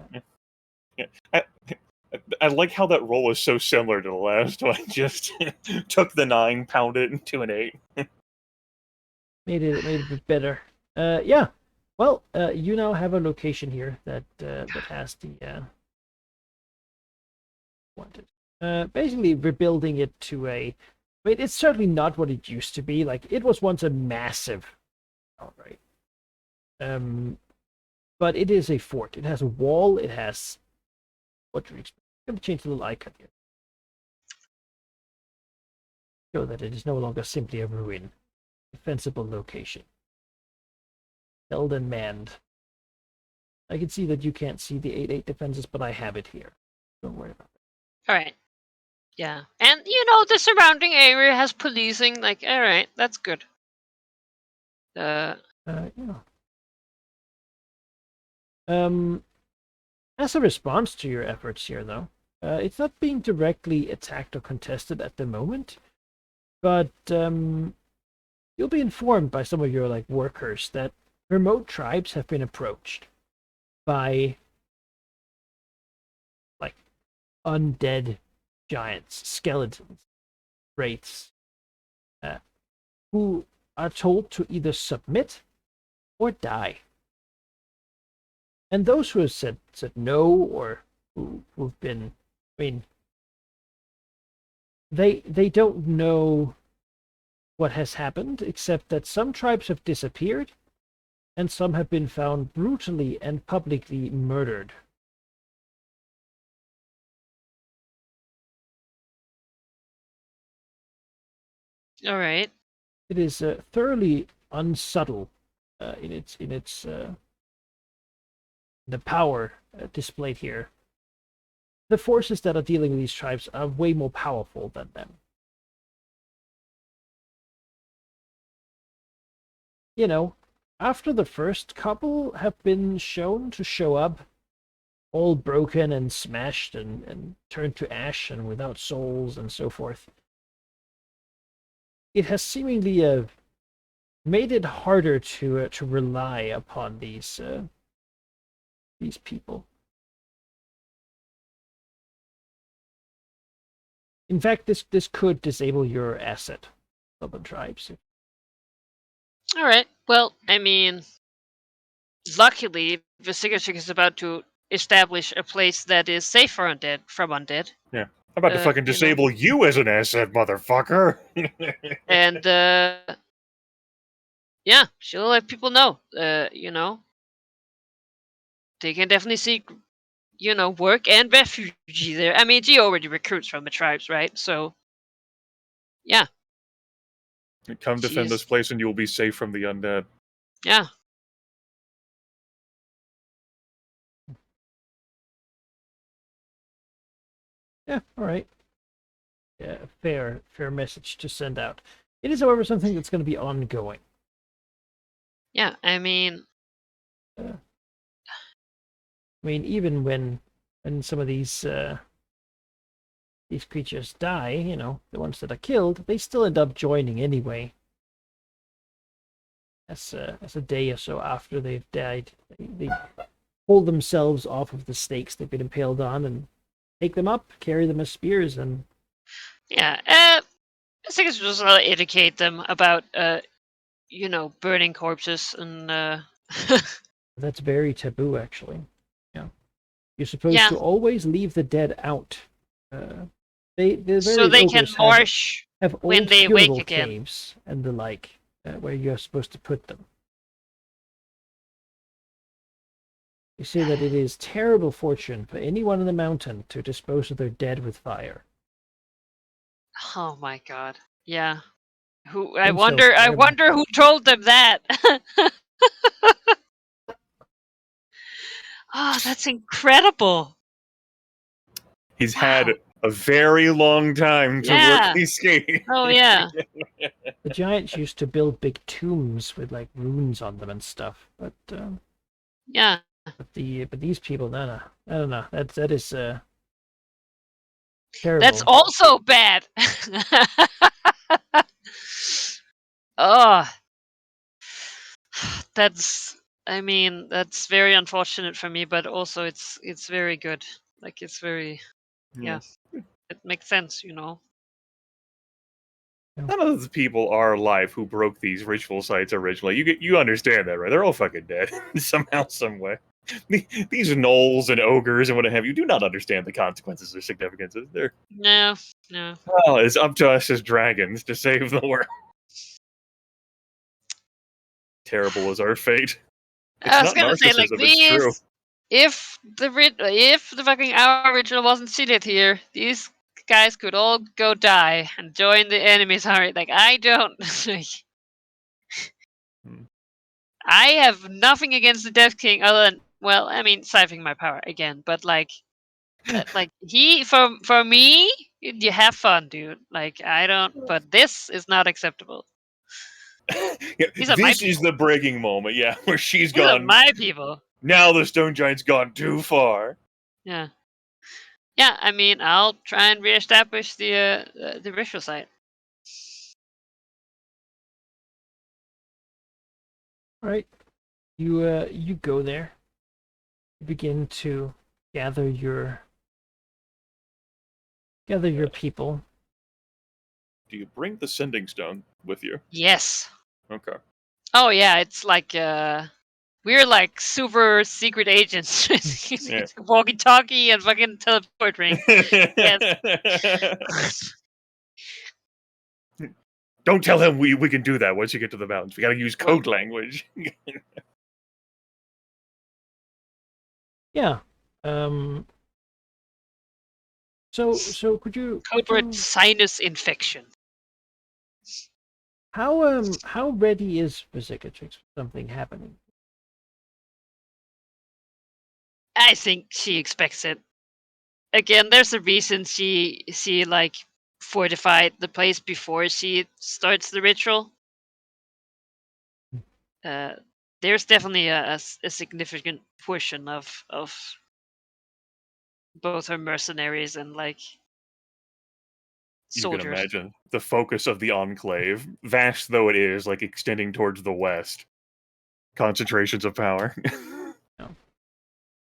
I like how that roll is so similar to the last one. Just took the 9, pounded it into an 8. made it a bit better. Yeah. Well, you now have a location here that has the wanted. Basically rebuilding it to a. I mean, it's certainly not what it used to be. Like it was once a massive. All right. But it is a fort. It has a wall. It has. What do you expect? I'm going to change the little icon here. Show that it is no longer simply a ruin. Defensible location. Held and manned. I can see that you can't see the 8/8 defenses, but I have it here. Don't worry about it. All right. Yeah. And, the surrounding area has policing. Like, all right, that's good. Yeah. As a response to your efforts here, though, it's not being directly attacked or contested at the moment, but you'll be informed by some of your workers that remote tribes have been approached by undead giants, skeletons, wraiths, who are told to either submit or die. And those who have said no, or who've been, I mean, they don't know what has happened, except that some tribes have disappeared, and some have been found brutally and publicly murdered. All right. It is thoroughly unsubtle in its the power displayed here. The forces that are dealing with these tribes are way more powerful than them. After the first couple have been shown to show up, all broken and smashed and turned to ash and without souls and so forth, it has seemingly made it harder to rely upon these people. In fact, this could disable your asset, Southern Tribes. All right. Well, I mean, luckily, Vesigashik is about to establish a place that is safe for from undead. I'm about to fucking disable you as an asset, motherfucker. And, yeah, she'll let people know, they can definitely seek, work and refugee there. I mean, she already recruits from the tribes, right? So, yeah. Come defend this place and you will be safe from the undead. Yeah. Yeah, all right. Yeah, fair message to send out. It is, however, something that's going to be ongoing. Yeah, I mean, even when some of these creatures die, the ones that are killed, they still end up joining anyway. As a day or so after they've died, they pull themselves off of the stakes they've been impaled on and take them up, carry them as spears, and Yeah. I think it's just educate them about burning corpses and that's very taboo, actually. Yeah, you're supposed Yeah. to always leave the dead out. The so various they can ogres march. have when old they wake funeral again. caves and the like, where you're supposed to put them. You say that it is terrible fortune for anyone in the mountain to dispose of their dead with fire. Oh my god. Yeah. I Seems so wonder terrible. who told them that. Oh, that's incredible. He's Wow. had a very long time to Yeah. work these schemes. Oh yeah. The giants used to build big tombs with like runes on them and stuff, but Yeah. these people, no, I don't know. That is terrible. That's also bad. Oh. That's very unfortunate for me, but also it's very good. Like it's very yeah. It makes sense, None of the people are alive who broke these ritual sites originally. You understand that, right? They're all fucking dead somehow, some way. These gnolls and ogres and what have you do not understand the consequences or significances. They're No. well, it's up to us as dragons to save the world. Terrible is our fate. It's I was not gonna say like narcissism, it's true. these. If the fucking our original wasn't seated here, these guys could all go die and join the enemy's army. Like I don't. I have nothing against the Death King other than siphoning my power again. But like he for me, you have fun, dude. Like I don't. But this is not acceptable. Yeah, These are my this is the breaking moment, yeah, where she's These are gone. my people. Now the Stone Giant's gone too far. Yeah. Yeah, I'll try and reestablish the ritual site. All right. You go there. You begin to gather your people. Do you bring the Sending Stone with you? Yes. Okay. Oh yeah, it's like we're like super secret agents. Yeah. Walkie-talkie and fucking teleport ring. Don't tell him we can do that once you get to the mountains. We gotta use code language. Yeah. So could you Code word sinus infection. how ready is Visicatrix for something happening? I think she expects it. Again, there's a reason she like fortified the place before she starts the ritual. There's definitely a significant portion of both her mercenaries and like You can soldiers. imagine the focus of the Enclave, vast though it is, like extending towards the west. Concentrations of power.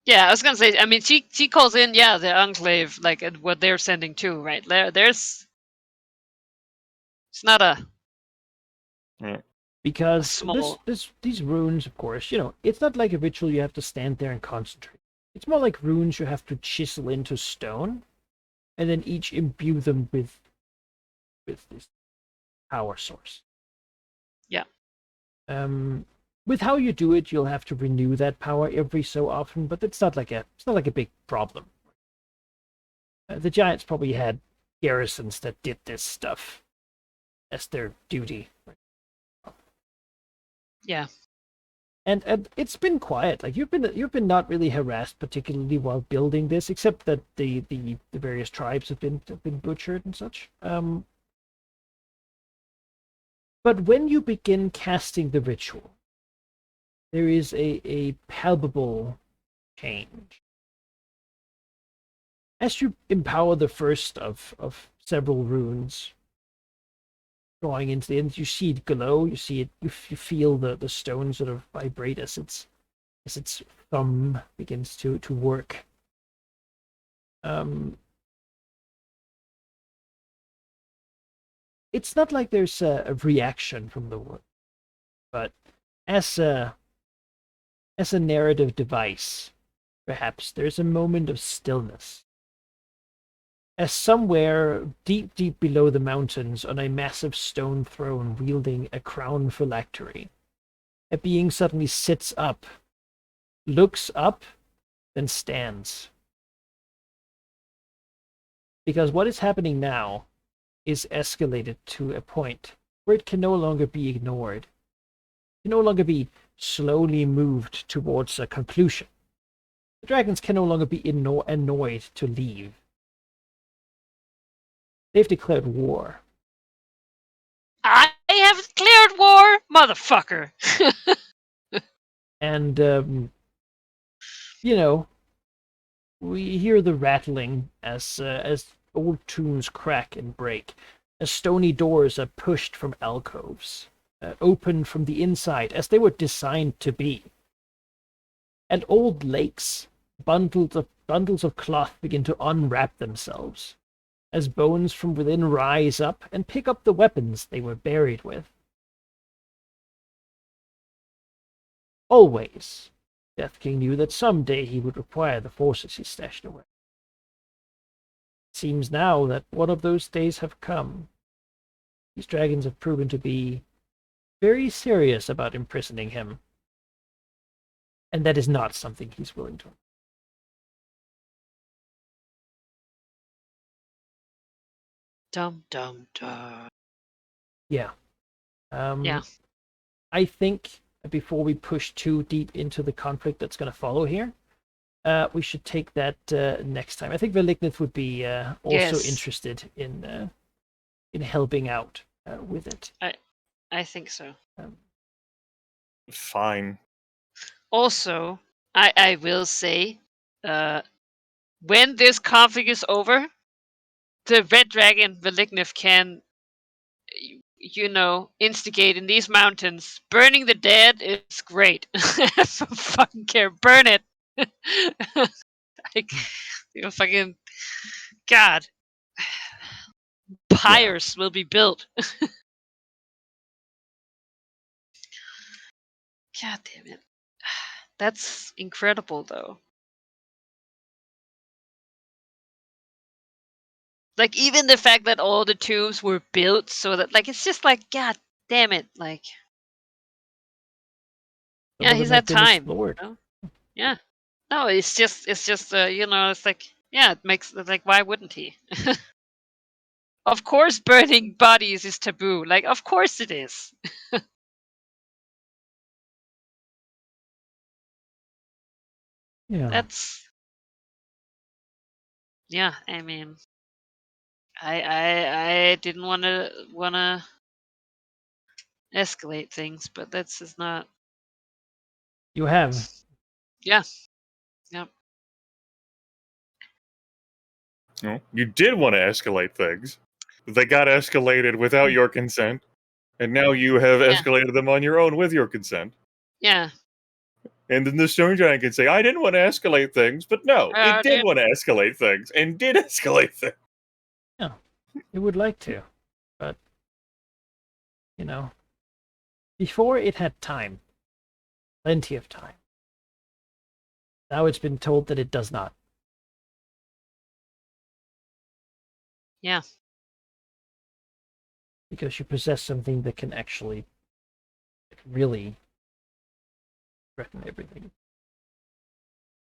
Yeah, I was gonna say. She calls in the Enclave, like what they're sending to, right? There's it's not a Because small. these runes, of course, it's not like a ritual you have to stand there and concentrate. It's more like runes you have to chisel into stone, and then each imbue them with this power source. Yeah. With how you do it, you'll have to renew that power every so often, but it's not like a big problem. The giants probably had garrisons that did this stuff as their duty. Yeah. And it's been quiet. Like you've been not really harassed particularly while building this, except that the various tribes have been butchered and such. But when you begin casting the ritual, there is a palpable change. As you empower the first of several runes, going into the end, you see it glow. You see it. You feel the stone sort of vibrate as it's thumb begins to work. It's not like there's a reaction from the work, but as a narrative device, perhaps there's a moment of stillness. As somewhere deep, deep below the mountains, on a massive stone throne wielding a crown phylactery, a being suddenly sits up, looks up, then stands. Because what is happening now is escalated to a point where it can no longer be ignored. It can no longer be slowly moved towards a conclusion. The dragons can no longer be annoyed to leave. They've declared war. I have declared war, motherfucker. And, we hear the rattling as old tombs crack and break, as stony doors are pushed from alcoves, open from the inside as they were designed to be. And old lakes, bundles of cloth begin to unwrap themselves, as bones from within rise up and pick up the weapons they were buried with. Always, Death King knew that someday he would require the forces he stashed away. It seems now that one of those days have come. These dragons have proven to be very serious about imprisoning him, and that is not something he's willing to. Dum dum dum. Yeah. Yeah. I think before we push too deep into the conflict that's going to follow here, we should take that next time. I think Velignith would be also Yes. interested in helping out with it. I think so. Fine. Also, I will say, when this conflict is over, the red dragon Velignith can, instigate in these mountains. Burning the dead is great. I don't fucking care. Burn it. Like, fucking God. Pyres will be built. God damn it. That's incredible, though. Like, even the fact that all the tombs were built so that, like, it's just like, God damn it. Like, Some yeah, of he's them have had been time. explored. Yeah. No, it's just, it's like, yeah, it makes, like, why wouldn't he? Of course burning bodies is taboo. Like, of course it is. Yeah. That's, yeah, I mean, I didn't wanna escalate things, but that's just not. You have. Yeah. Yep. No, you did want to escalate things. They got escalated without your consent, and now you have Yeah. escalated them on your own with your consent. Yeah. And then the Stone Giant can say, I didn't want to escalate things, but no, it did Dude. want to escalate things, and did escalate things. It would like to, but before it had time, plenty of time. Now it's been told that it does not. Yeah. Because you possess something that can actually really threaten everything.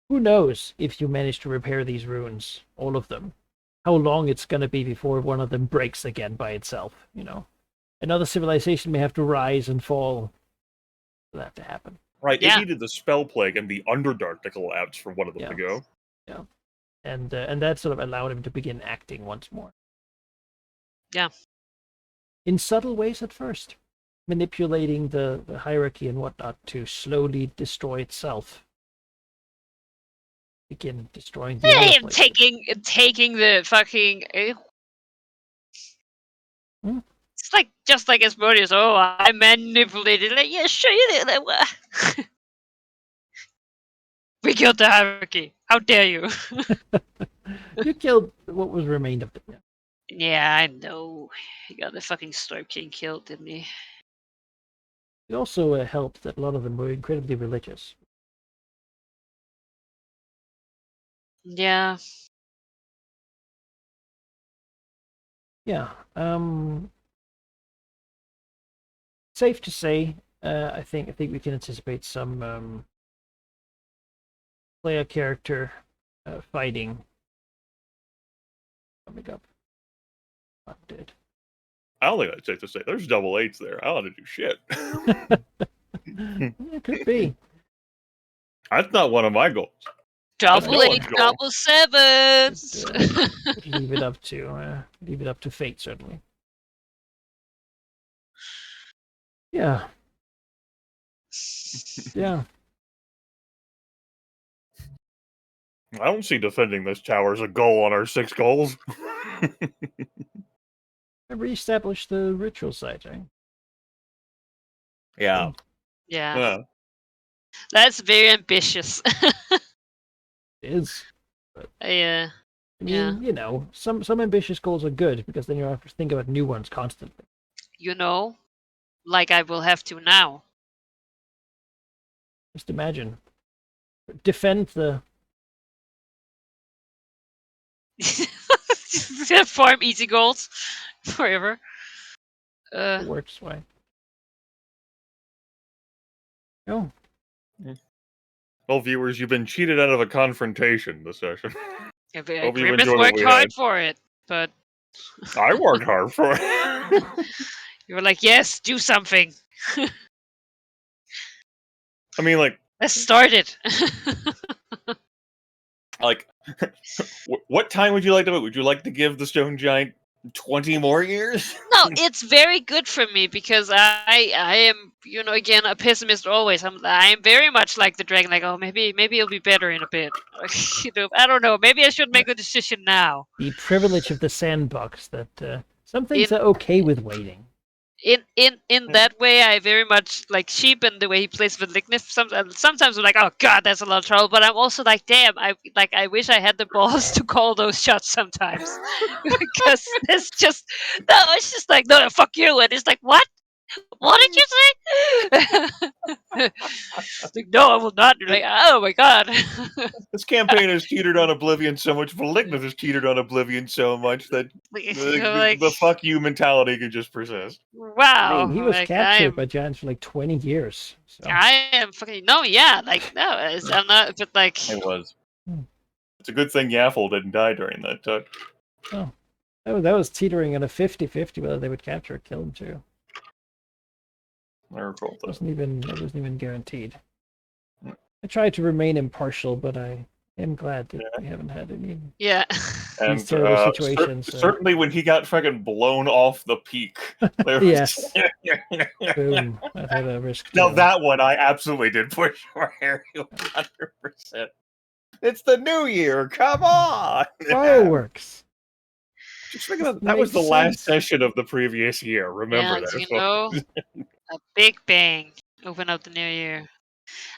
Who knows if you manage to repair these runes, all of them, how long it's going to be before one of them breaks again by itself, Another civilization may have to rise and fall for that to happen. Right, Yeah. it needed the Spell Plague and the Underdark to collapse for one of them Yeah. to go. And that sort of allowed him to begin acting once more. Yeah. In subtle ways at first, manipulating the hierarchy and whatnot to slowly destroy itself. Begin destroying the other places. taking the fucking. Hmm? It's like just like Asmodeus. Oh, I manipulated. Like, yeah, sure you did. We killed the hierarchy. How dare you? You killed what was remained of it. Yeah. Yeah, I know. He got the fucking Storm King killed, didn't he? It also helped that a lot of them were incredibly religious. Yeah. Yeah. Safe to say, I think we can anticipate some player character fighting coming up. I'm dead. I don't think that's safe to say. There's double eights there. I don't have to do shit. It could be. That's not one of my goals. Double go on, eight, Joel. double sevens. Leave it up to fate, certainly. Yeah. Yeah. I don't see defending this tower as a goal on our 6 goals. Reestablish the ritual site, right? Yeah. Yeah, Yeah. that's very ambitious. It is. Yeah. I mean, you know, some ambitious goals are good because then you have to think about new ones constantly. You know, like I will have to now. Just imagine. Defend the Farm easy goals forever. works way. Oh, Well, viewers, you've been cheated out of a confrontation this session. Grimmeth you enjoyed what worked we hard had. for it, but I worked hard for it. you were like, yes, do something. I mean, Let's start it. what time would you like to? Would you like to give the Stone Giant 20 more years? No, it's very good for me because I am, you know, again, a pessimist always. I'm very much like the dragon, like, oh, maybe it'll be better in a bit. You know, I don't know. Maybe I should make the decision now. the privilege of the sandbox that some things are okay with waiting. In that way, I very much like Sheep and the way he plays with Lignith. Sometimes I'm like, oh god, that's a lot of trouble. But I'm also like, damn, I wish I had the balls to call those shots sometimes because it's just no, it's just like no, fuck you, and it's like what? What did you say? Like, no, I will not. You're like, oh my god. This campaign has teetered on oblivion so much. Malignant has teetered on oblivion so much that You know, like, the fuck you mentality can just persist. wow. I mean, he was like, captured by giants for like 20 years. So. I am fucking no, yeah, like no, I'm not. But like, It was. It's a good thing Yaffle didn't die during that touch. Oh, that was teetering on a 50-50 whether they would capture or kill him too. I recall It that. wasn't even guaranteed. I tried to remain impartial, but I am glad that we haven't had any yeah. And these terrible situations. certainly when he got fucking blown off the peak. there was- Yes. Boom. I've had a risk. Now too. that one I absolutely did push for Harry 100%. It's the new year, come on! Fireworks. Just think of This that was the makes last sense. session of the previous year. Remember And that. you know, a big bang. Open up the new year.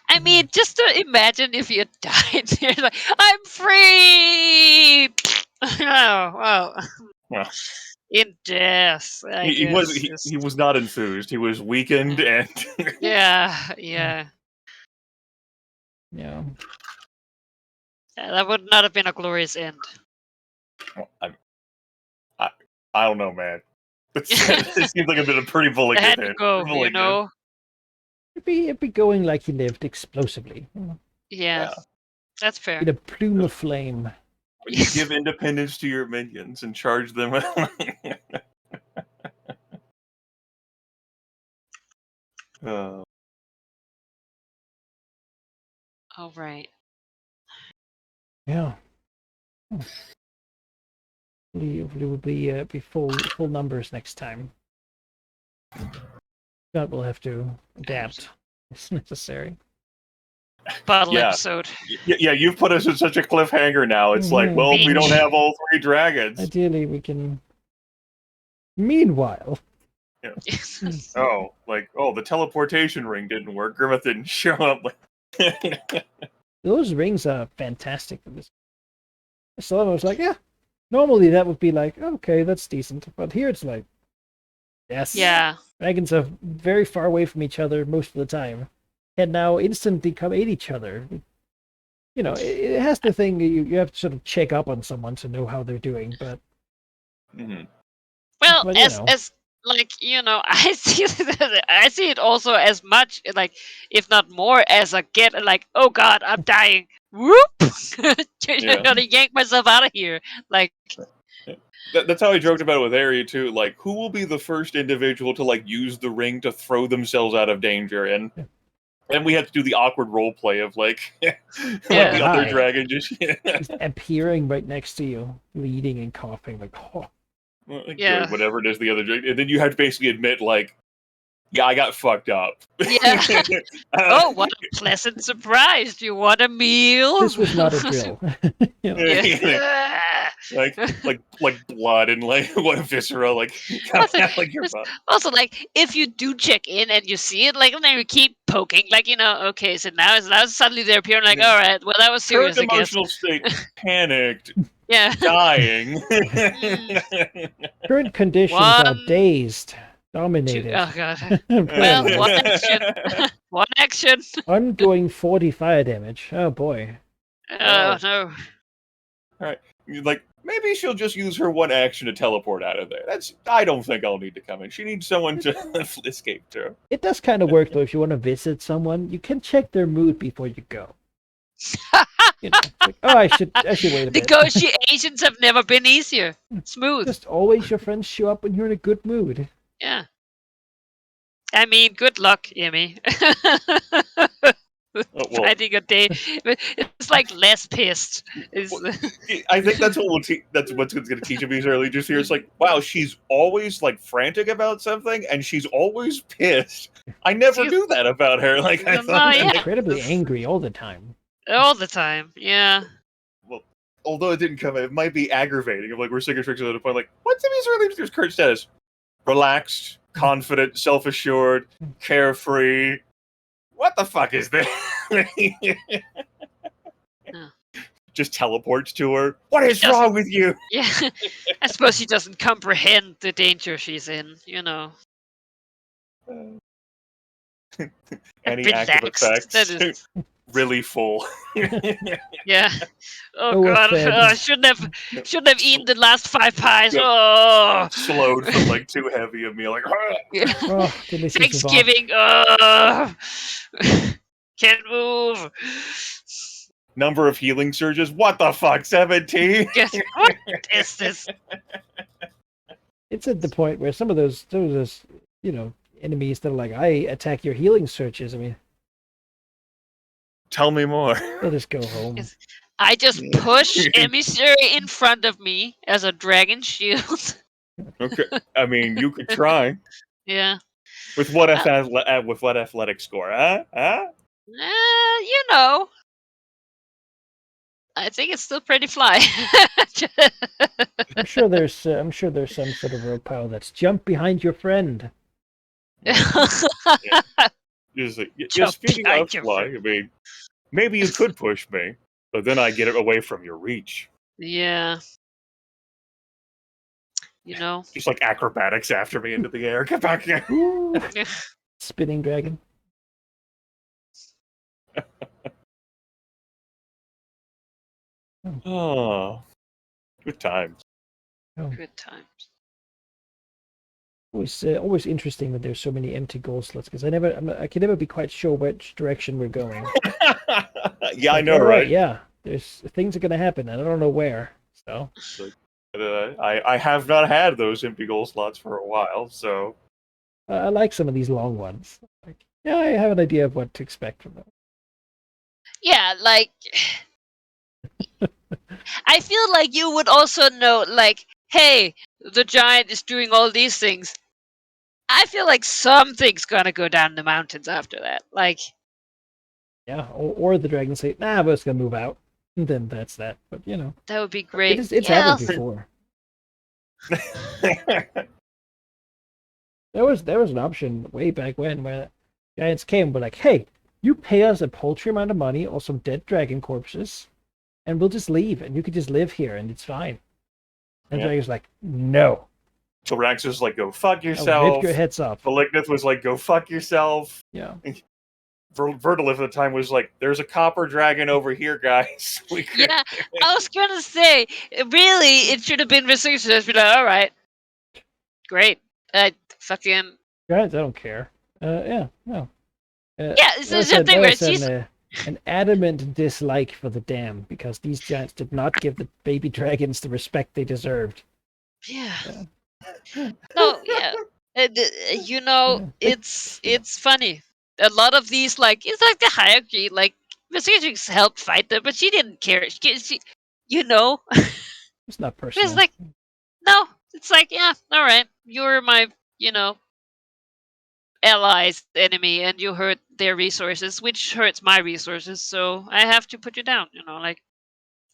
I mean, just to imagine if you had died, you're like, I'm free. Oh well. Well. In death. I He guess. he was not enthused. He was weakened and Yeah. Yeah. Yeah, that would not have been a glorious end. I don't know, man. It seems like a bit of pretty bullying. It had to go, you know. It'd be going like he lived, explosively. Yeah, that's fair. In a plume of flame. You give independence to your minions and charge them. All right. Yeah. Hopefully we'll be full numbers next time. But we'll have to adapt. It's necessary. Bottle Yeah. episode. Yeah, you've put us in such a cliffhanger now. It's like, well, we don't have all 3 dragons. Ideally, we can. Meanwhile, Oh, the teleportation ring didn't work. Grimmeth didn't show up. Those rings are fantastic for this. I saw them, I was like, yeah. Normally that would be like, okay, that's decent. But here it's like, yes. Yeah. Dragons are very far away from each other most of the time. And now instantly come at each other. You know, it has the thing you have to sort of check up on someone to know how they're doing, but Mhm. Well, But, you know. as like I I see it also as much like, if not more, as a get like, oh god, I'm dying. Whoop! Yeah. Gotta yank myself out of here. Like, That's how I joked about it with Ari too. Like, who will be the first individual to like use the ring to throw themselves out of danger? And we had to do the awkward role play of like, like the other Hi. dragon just, just appearing right next to you, bleeding and coughing, like, oh. like, Yeah. doing whatever it is the other dragon, and then you have to basically admit like, yeah, I got fucked up. yeah. Oh, what a pleasant surprise! Do you want a meal? This was not a drill. You know, Yeah. like blood and like what viscera like Also, coming out like your it's butt. also, like, if you do check in and you see it, like, and then you keep poking, like, okay, so now suddenly they're appearing, like, Yeah. all right, well, that was Current serious, I guess. emotional state: panicked, Yeah. dying. current conditions are One, dazed, dominated. Oh god. Well, paralyzed. one action. One action. Ongoing 40 fire damage. Oh boy. Oh no. Like, maybe she'll just use her one action to teleport out of there. I don't think I'll need to come in. She needs someone to escape to. It does kind of work though. If you want to visit someone, you can check their mood before you go. You know, it's like, oh, I should wait a bit. Negotiations have never been easier. Smooth. Just always your friends show up when you're in a good mood. Yeah. I mean, good luck, Emmy. Well, Finding a day. It's like less pissed. I think that's that's what's going to teach him these early just here. It's like, wow, she's always like frantic about something, and she's always pissed. I never She's- knew that about her. Like, I No, thought, yeah. Incredibly angry all the time. All the time. Yeah. although it didn't come, it might be aggravating. Of like, we're sick of tricks at the point. Like, what's Timmy's early current status? Relaxed, confident, self-assured, carefree. What the fuck is this? Just teleports to her. What is Just- wrong with you? Yeah. I suppose she doesn't comprehend the danger she's in, Any active Relaxed. effects? That is, Really full. yeah. Oh Oh, god, fed. I shouldn't have eaten the last 5 pies. Yep. Oh. Slowed from like too heavy a meal. Like, Yeah. Oh, delicious vomit. Thanksgiving. Can't move. number of healing surges. What the fuck? 17? Yes, what is this? It's at the point where some of those enemies that are like, I attack your healing searches. I mean, Tell me more. they'll just go home. Yes. I just push emissary in front of me as a dragon shield. Okay. I mean, you could try. Yeah. With what athletic score? Huh? I think it's still pretty fly. I'm sure there's some sort of rogue power that's jump behind your friend. Just Jump speaking behind of your fly, I mean, maybe you could push me, but then I get it away from your reach. Yeah. Just like acrobatics after me into the air. Get back here. Ooh, spinning dragon. Oh, good times. Good times. Always interesting that there's so many empty goal slots because I can never be quite sure which direction we're going. Yeah, I Like, know, all right? Yeah, there's things are gonna happen and I don't know where. So I have not had those empty goal slots for a while, so I like some of these long ones. Like, yeah, I have an idea of what to expect from them. Yeah, like I feel like you would also know, like, hey, the giant is doing all these things. I feel like something's gonna go down the mountains after that. Like, Yeah, or the dragons say, nah, but it's gonna move out. And then that's that. But that would be great. it's Yeah. happened before. There was an option way back when where giants came and were like, hey, You pay us a paltry amount of money or some dead dragon corpses, and we'll just leave, and you could just live here, and it's fine. And Yeah. Dragon's like, no. Tilraxos was like, go fuck I'll yourself. rip your heads off. Malignant was like, go fuck yourself. Yeah. Verdalith at the time was like, there's a copper dragon over here, guys. We could... Yeah, I was gonna say, really, it should have been Resurgence. Just be like, all right, great. Fucking Guys, I don't care. Yeah, no. yeah. It's There was the thing where an, she's an adamant dislike for the Dam because these giants did not give the baby dragons the respect they deserved. yeah. No, yeah. You know, Yeah. it's funny. A lot of these, like, it's like the hierarchy. Like, Resurgence helped fight them, but she didn't care. She you know, It's not personal. it's like, no, it's like, yeah, all right, you're my, allies, enemy, and you hurt their resources, which hurts my resources. So I have to put you down. Like,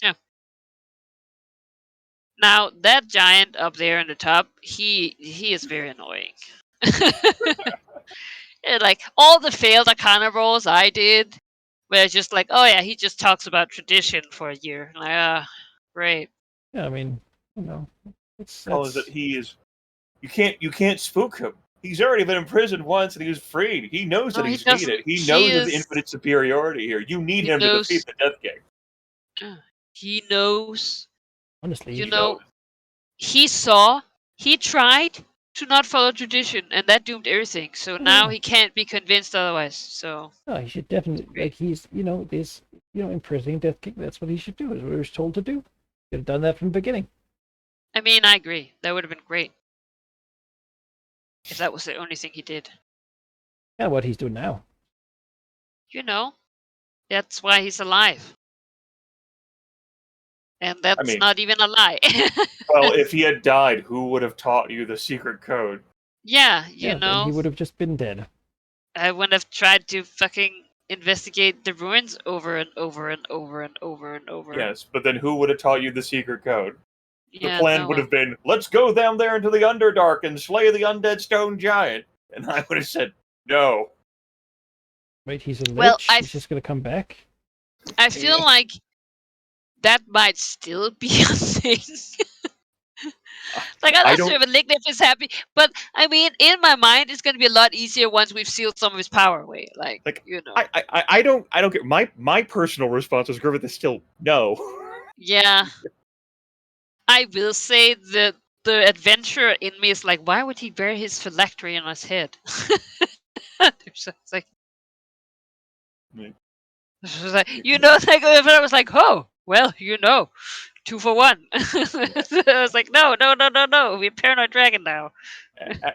yeah. Now that giant up there in the top, he is very annoying. And, like, all the failed Arcana rolls I did, where it's just like, oh yeah, he just talks about tradition for a year. Like, great. Yeah, I mean, it's How is it? He is. You can't spook him. He's already been imprisoned once and he was freed. He knows that No, he he's doesn't. needed. He He knows is- the infinite superiority here. You need He him knows- to defeat the Death King. He knows. honestly, You know, he tried to not follow tradition, and that doomed everything. So now he can't be convinced otherwise. So no, he should definitely like he's imprisoning Death King. That's what he should do. Is what he was told to do. Could have done that from the beginning. I mean, I agree. That would have been great if that was the only thing he did. Yeah, what he's doing now. That's why he's alive. And that's mean- not even a lie. Well, if he had died, who would have taught you the secret code? Yeah, Then he would have just been dead. I wouldn't have tried to fucking investigate the ruins over and over and over and over and over. Yes, but then who would have taught you the secret code? The Yeah, plan no would one. have been, let's go down there into the Underdark and slay the undead stone giant. And I would have said, no. Right? He's a lich. Well, He's just gonna come back. I feel like that might still be a thing. Like, I'm I not don't- sure if Malignant is happy, but I mean, in my mind, it's going to be a lot easier once we've sealed some of his power away. Like, I don't get my personal response as Griffith is still no. Yeah. I will say that the adventurer in me is like, why would he wear his phylactery on his head? It's like, Mm. it's like, like, I was like, oh, well, 2 for 1. I was like, no, we're Paranoid Dragon now.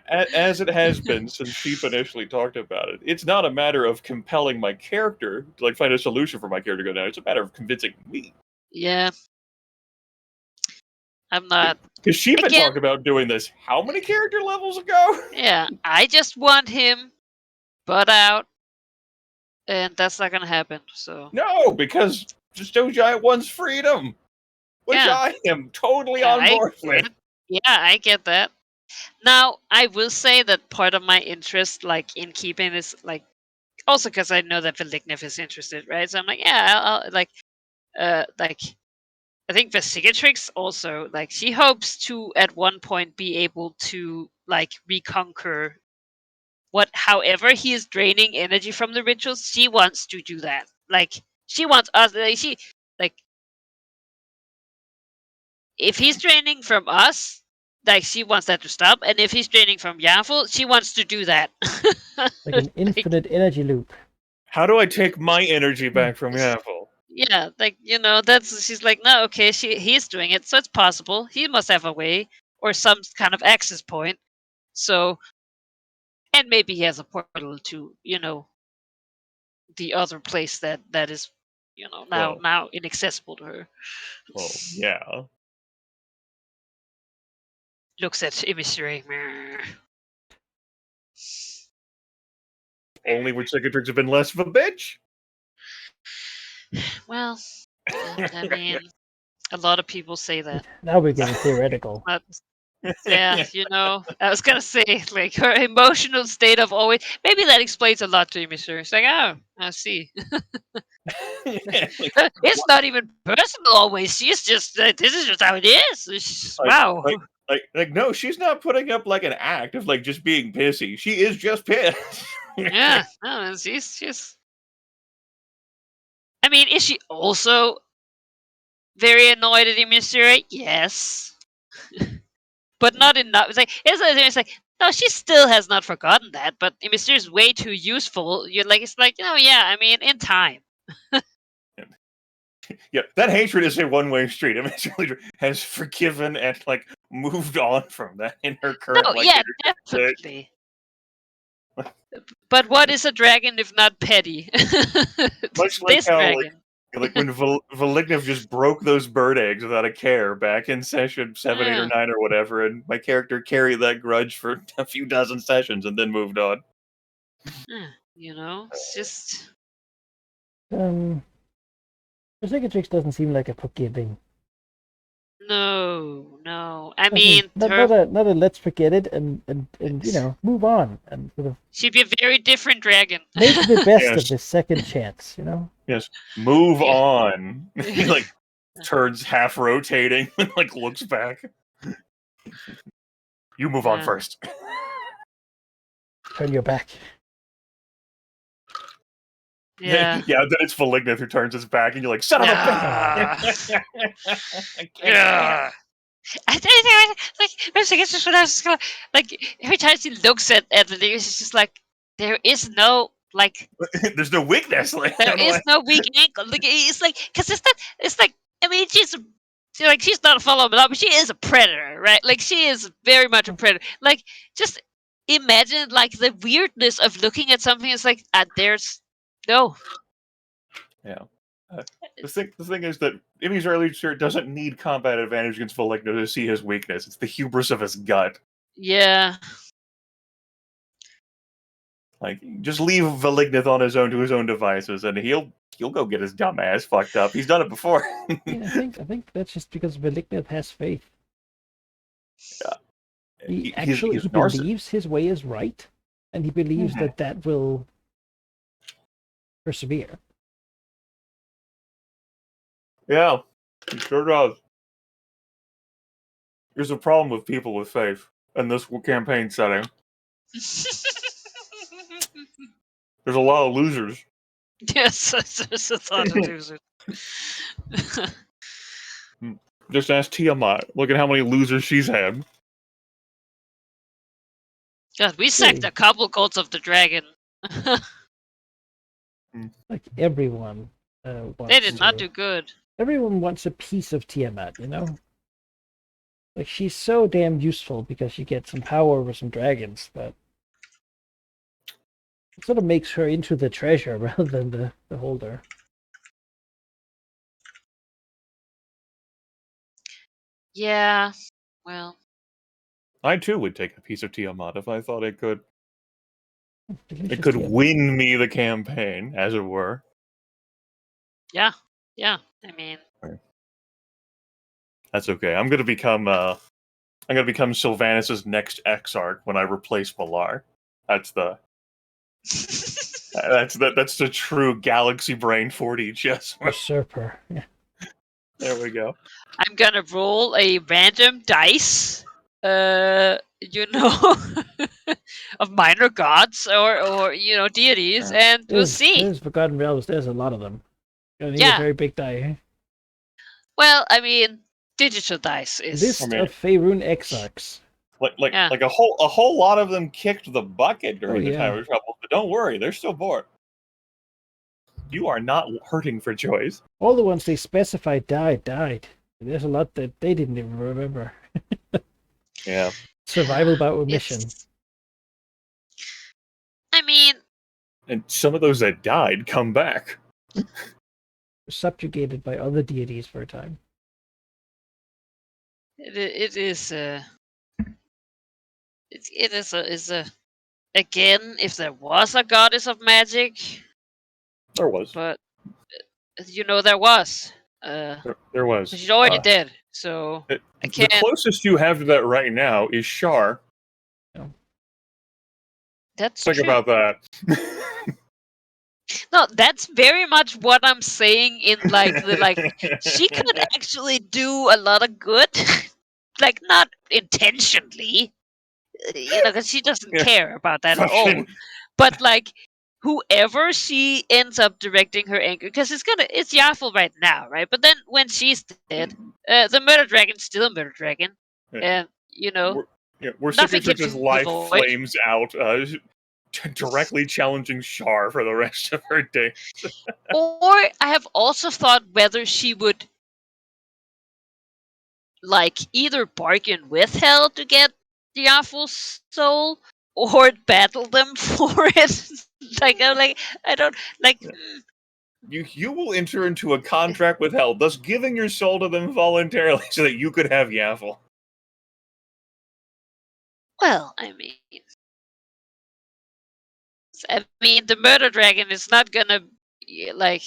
As it has been since Chief initially talked about it, it's not a matter of compelling my character to like find a solution for my character to go down. It's a matter of convincing me. Yeah. I'm not. Because Sheep had Again- talked about doing this how many character levels ago? Yeah, I just want him butt out, and that's not gonna happen. So No, because Stone Giant wants freedom, which Yeah. I am totally Yeah, on board with. yeah, I get that. Now, I will say that part of my interest, like, in keeping this, like, also because I know that Velignif is interested, right? So I'm like, yeah, I'll like, I think Vesigatrix also, like, she hopes to at one point be able to, like, reconquer however he is draining energy from the rituals. She wants to do that. Like, she wants us. Like, if he's draining from us, like, she wants that to stop. And if he's draining from Yaffle, she wants to do that. Like an infinite energy loop. How do I take my energy back from Yaffle? Yeah, like, she's like, no, okay, he's doing it, so it's possible. He must have a way or some kind of access point. So, and maybe he has a portal to, the other place that is, now inaccessible to her. Well, yeah. Looks at emissary. Meh. Only would Cicatrix have been less of a bitch? Well, I mean, a lot of people say that. Now we're getting theoretical. Yeah, you know, I was gonna say like her emotional state of always. Maybe that explains a lot to me, sir. It's like, oh, I see. Like, It's not even personal always. She's just this is just how it is. like, Wow. like, no, she's not putting up like an act of like just being pissy. She is just pissed. Yeah, no, she's. I mean, is she also very annoyed at Emissary? Yes, but not enough. It's like no, she still has not forgotten that. But Emissary is way too useful. You're like it's like yeah. I mean, in time. Yeah, that hatred is a one-way street. Miss has forgiven and like moved on from that in her current No, like yeah, leadership. definitely. But what is a dragon if not petty? Much like This how dragon. like when Valignov just broke those bird eggs without a care back in session 7, 8, or Yeah. 9 or whatever, and my character carried that grudge for a few dozen sessions and then moved on. You know, it's just Vercingetorix doesn't seem like a forgiving. no. I mean, not a let's forget it and you know move on and sort of she'd be a very different dragon. make the best Yes. of this second chance. You know. Yes, move Yeah. on. He like turns half rotating and like looks back. You move on Yeah. first. Turn your back. Yeah. Yeah, then it's Valignant who turns his back, and you're like, son of a bitch! Yeah. I guess just when I was gonna, like every time she looks at the news, it's just like there is no like There's no weakness. Like, there is no weak ankle. Like it's like because it's like I mean she's not a follow but she is a predator, right? Like she is very much a predator. Like just imagine like the weirdness of looking at something. It's like there's no. Yeah. The thing is that Emmy's early shirt doesn't need combat advantage against Valignant to see his weakness. It's the hubris of his gut. Yeah. Like, just leave Valignant on his own to his own devices, and he'll go get his dumb ass fucked up. He's done it before. Yeah, I think that's just because Valignant has faith. He believes his way is right, and he believes that will persevere. Yeah, he sure does. There's a problem with people with faith in this campaign setting. There's a lot of losers. Yes, there's a lot of losers. Just ask Tiamat. Look at how many losers she's had. God, we sacked a couple Cults of the Dragon. Like everyone wants They did not to- do good. Everyone wants a piece of Tiamat, you know? Like, she's so damn useful because she gets some power over some dragons, but it sort of makes her into the treasure rather than the holder. Yeah, well, I too would take a piece of Tiamat if I thought it could Delicious could Tiamat. win me the campaign, as it were. yeah. I mean, That's okay. I'm gonna become Sylvanas' next Exarch when I replace Valar. That's the true galaxy brain 4D chess. Usurper. Yeah. There we go. I'm gonna roll a random dice. You know, of minor gods or deities, and we'll see. There's Forgotten Realms. There's a lot of them. Gonna need Yeah. a very big die. Well, I mean, digital dice is. List I mean- of Faerun Exarchs. Like Yeah. a whole lot of them kicked the bucket during the yeah. time of trouble, but don't worry, they're still bored. You are not hurting for choice. All the ones they specified died. There's a lot that they didn't even remember. Yeah. Survival by omission. I mean, And some of those that died come back. Subjugated by other deities for a time. it is again, if there was a goddess of magic, There was. but there was. There was. She's already dead, So I The can't. closest you have to that right now is Shar. That's Think true. about that. No, that's very much what I'm saying. In she could actually do a lot of good, like not intentionally, because she doesn't Yeah. care about that at all. Fucking- But like, whoever she ends up directing her anger, because it's Yaffle right now, right? But then when she's dead, the murder dragon's still a murder dragon, Yeah. and Where nothing can Cicatrix's fill the life void. flames out, directly challenging Shar for the rest of her day. Or I have also thought whether she would like either bargain with Hell to get the Yaffle's soul or battle them for it. I don't like. You will enter into a contract with Hell, thus giving your soul to them voluntarily so that you could have Yaffle. Well, I mean, the murder dragon is not gonna like.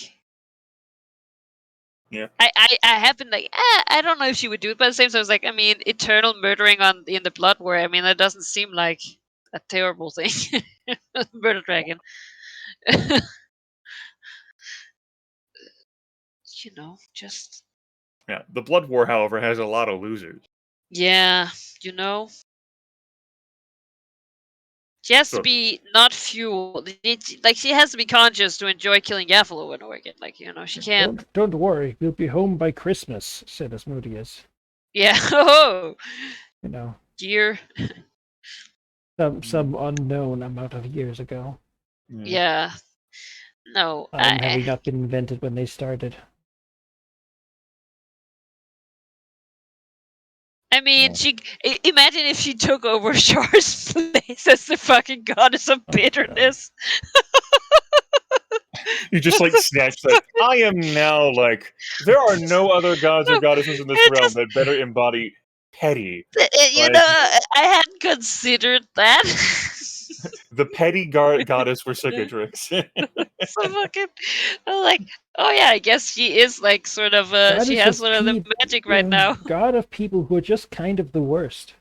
Yeah. I have been like, I don't know if she would do it, but at the same time, I was like, I mean, eternal murdering in the Blood War. I mean, that doesn't seem like a terrible thing. Murder dragon. Just Yeah. The Blood War, however, has a lot of losers. yeah, she has to So- be not fueled. Like she has to be conscious to enjoy killing Yaffle over and over again. Like she can't. Don't worry, we'll be home by Christmas, said Asmodeus. Yeah. Oh, You know, dear. some unknown amount of years ago. Yeah. No. Having not been invented when they started. I mean, imagine if she took over Char's place as the fucking goddess of bitterness. You just like snatch that. I am now like there are no other gods or goddesses in this it realm just- that better embody petty. I hadn't considered that. The petty goddess for Cicatrix. So fucking, I'm like, oh yeah, I guess she is like sort of. She has sort of the magic right now. God of people who are just kind of the worst.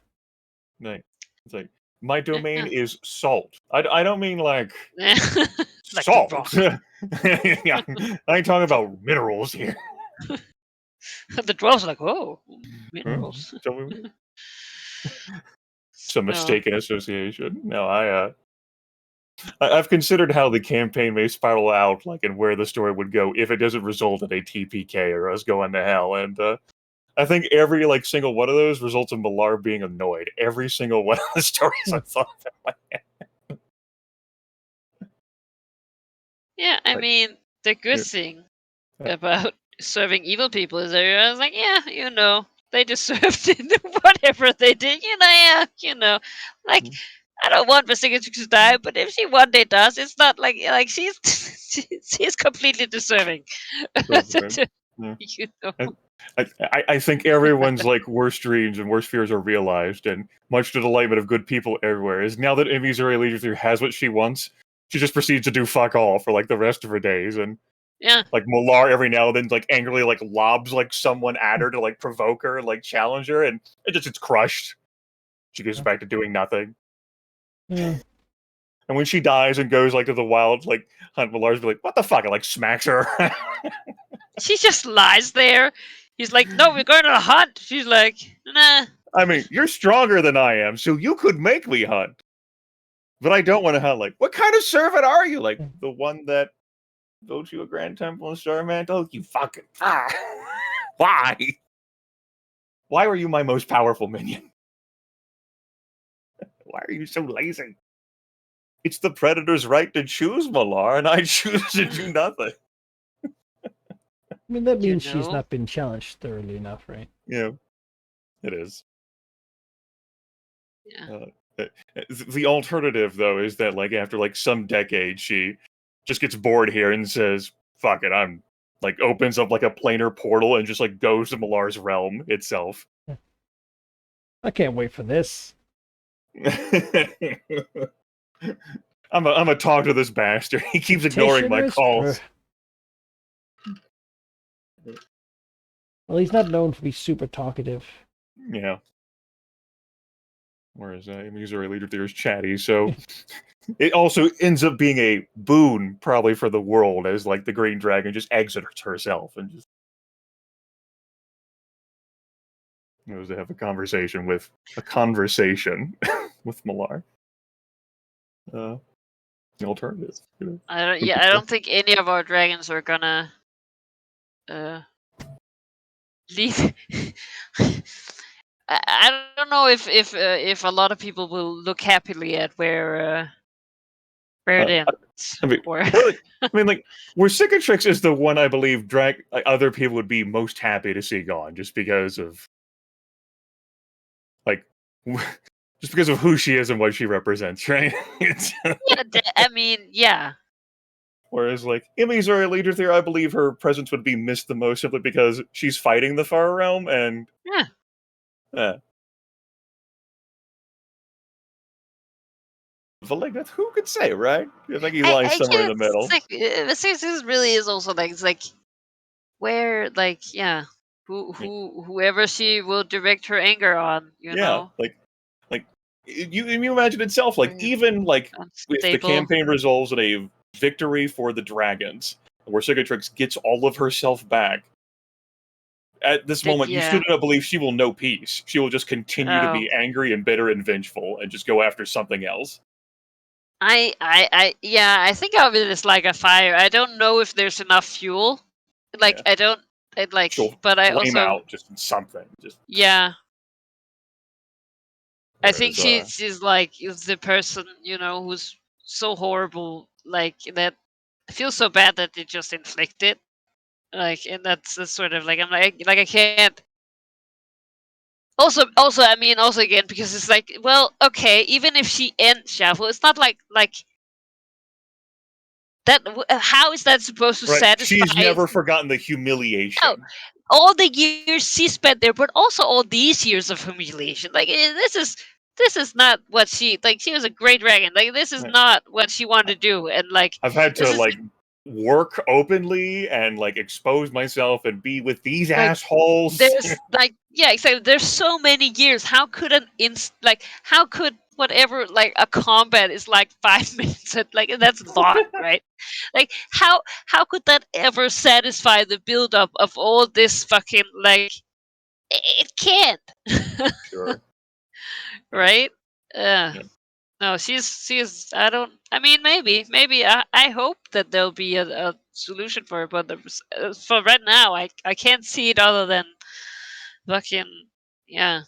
Right. It's like my domain is salt. I don't mean like Like the salt. rock. Yeah, I ain't talking about minerals here. The dwarves are like, oh, minerals. It's a mistaken association. No, I've considered how the campaign may spiral out, like, and where the story would go if it doesn't result in a TPK or us going to hell. And I think every single one of those results in Malar being annoyed. Every single one of the stories I've thought about. Yeah, I mean, the good thing about serving evil people is that I was like, yeah, they deserved it, whatever they did, like. I don't want Basilica to die, but if she one day does, it's not like she's she's completely deserving. I think everyone's worst dreams and worst fears are realized, and much to the delight of good people everywhere, is now that Emizuri Legion has what she wants, she just proceeds to do fuck all for the rest of her days, and yeah, Malar every now and then angrily lobs someone at her to provoke her, challenge her, and it's crushed. She goes back to doing nothing. Yeah. And when she dies and goes to the wild hunt, Malar's be like, what the fuck? And smacks her. She just lies there. He's like, no, we're going to hunt. She's like, nah. I mean, you're stronger than I am, so you could make me hunt. But I don't want to hunt. What kind of servant are you? The one that built you a grand temple in Starmantle? You fucking... Why? Why are you my most powerful minion? Why are you so lazy? It's the Predator's right to choose, Malar, and I choose to do nothing. I mean, that means she's not been challenged thoroughly enough, right? Yeah, it is. Yeah. The alternative, though, is that after some decades, she just gets bored here and says, "Fuck it," I'm opens up a planar portal and just goes to Malar's realm itself. I can't wait for this. I'm a talk to this bastard. He keeps ignoring my calls. Well, he's not known to be super talkative. Yeah. Whereas Illusory Leader Theory is chatty, so it also ends up being a boon, probably, for the world, as like the Green Dragon just exits herself and just goes to have a conversation with Malar. The alternative. I don't think any of our dragons are gonna leave. I don't know if a lot of people will look happily at where it ends. I mean, or like, where Cicatrix is the one I believe other people would be most happy to see gone, just because of like, just because of who she is and what she represents, right? I mean, yeah. Whereas, like, Illusory Leader Theory, I believe her presence would be missed the most simply because she's fighting the Far Realm, and Yeah. But like, who could say, right? I think he lies somewhere in the middle. It's like this really is also like it's like where like whoever she will direct her anger on, you know. Like you imagine itself, like even like if the Unstable. campaign resolves in a victory for the dragons, where Cicatrix gets all of herself back. At this moment, you still don't believe she will know peace. She will just continue to be angry and bitter and vengeful, and just go after something else. I think of it as like a fire. I don't know if there's enough fuel. Like I don't. I'd like, she'll but I flame also out just something. Just I think she's like the person, you know, who's so horrible, like that. I feel so bad that they just inflict it, like, and that's sort of like I'm like I can't. Also, I mean, also again because it's like, well, okay, even if she ends Shuffle, it's not like that. How is that supposed to satisfy? She's never forgotten the humiliation. No, all the years she spent there, but also all these years of humiliation. Like this is not what she like. She was a great dragon. Like this is not what she wanted to do. And like I've had to like work openly and like expose myself and be with these assholes. There's like exactly. There's so many years. How could how could whatever like a combat is like 5 minutes? Like that's a lot, right? Like how could that ever satisfy the buildup of all this fucking like? It can't. Sure. Right? No, she's. I mean, maybe. I hope that there'll be a solution for it, but for right now, I can't see it other than fucking So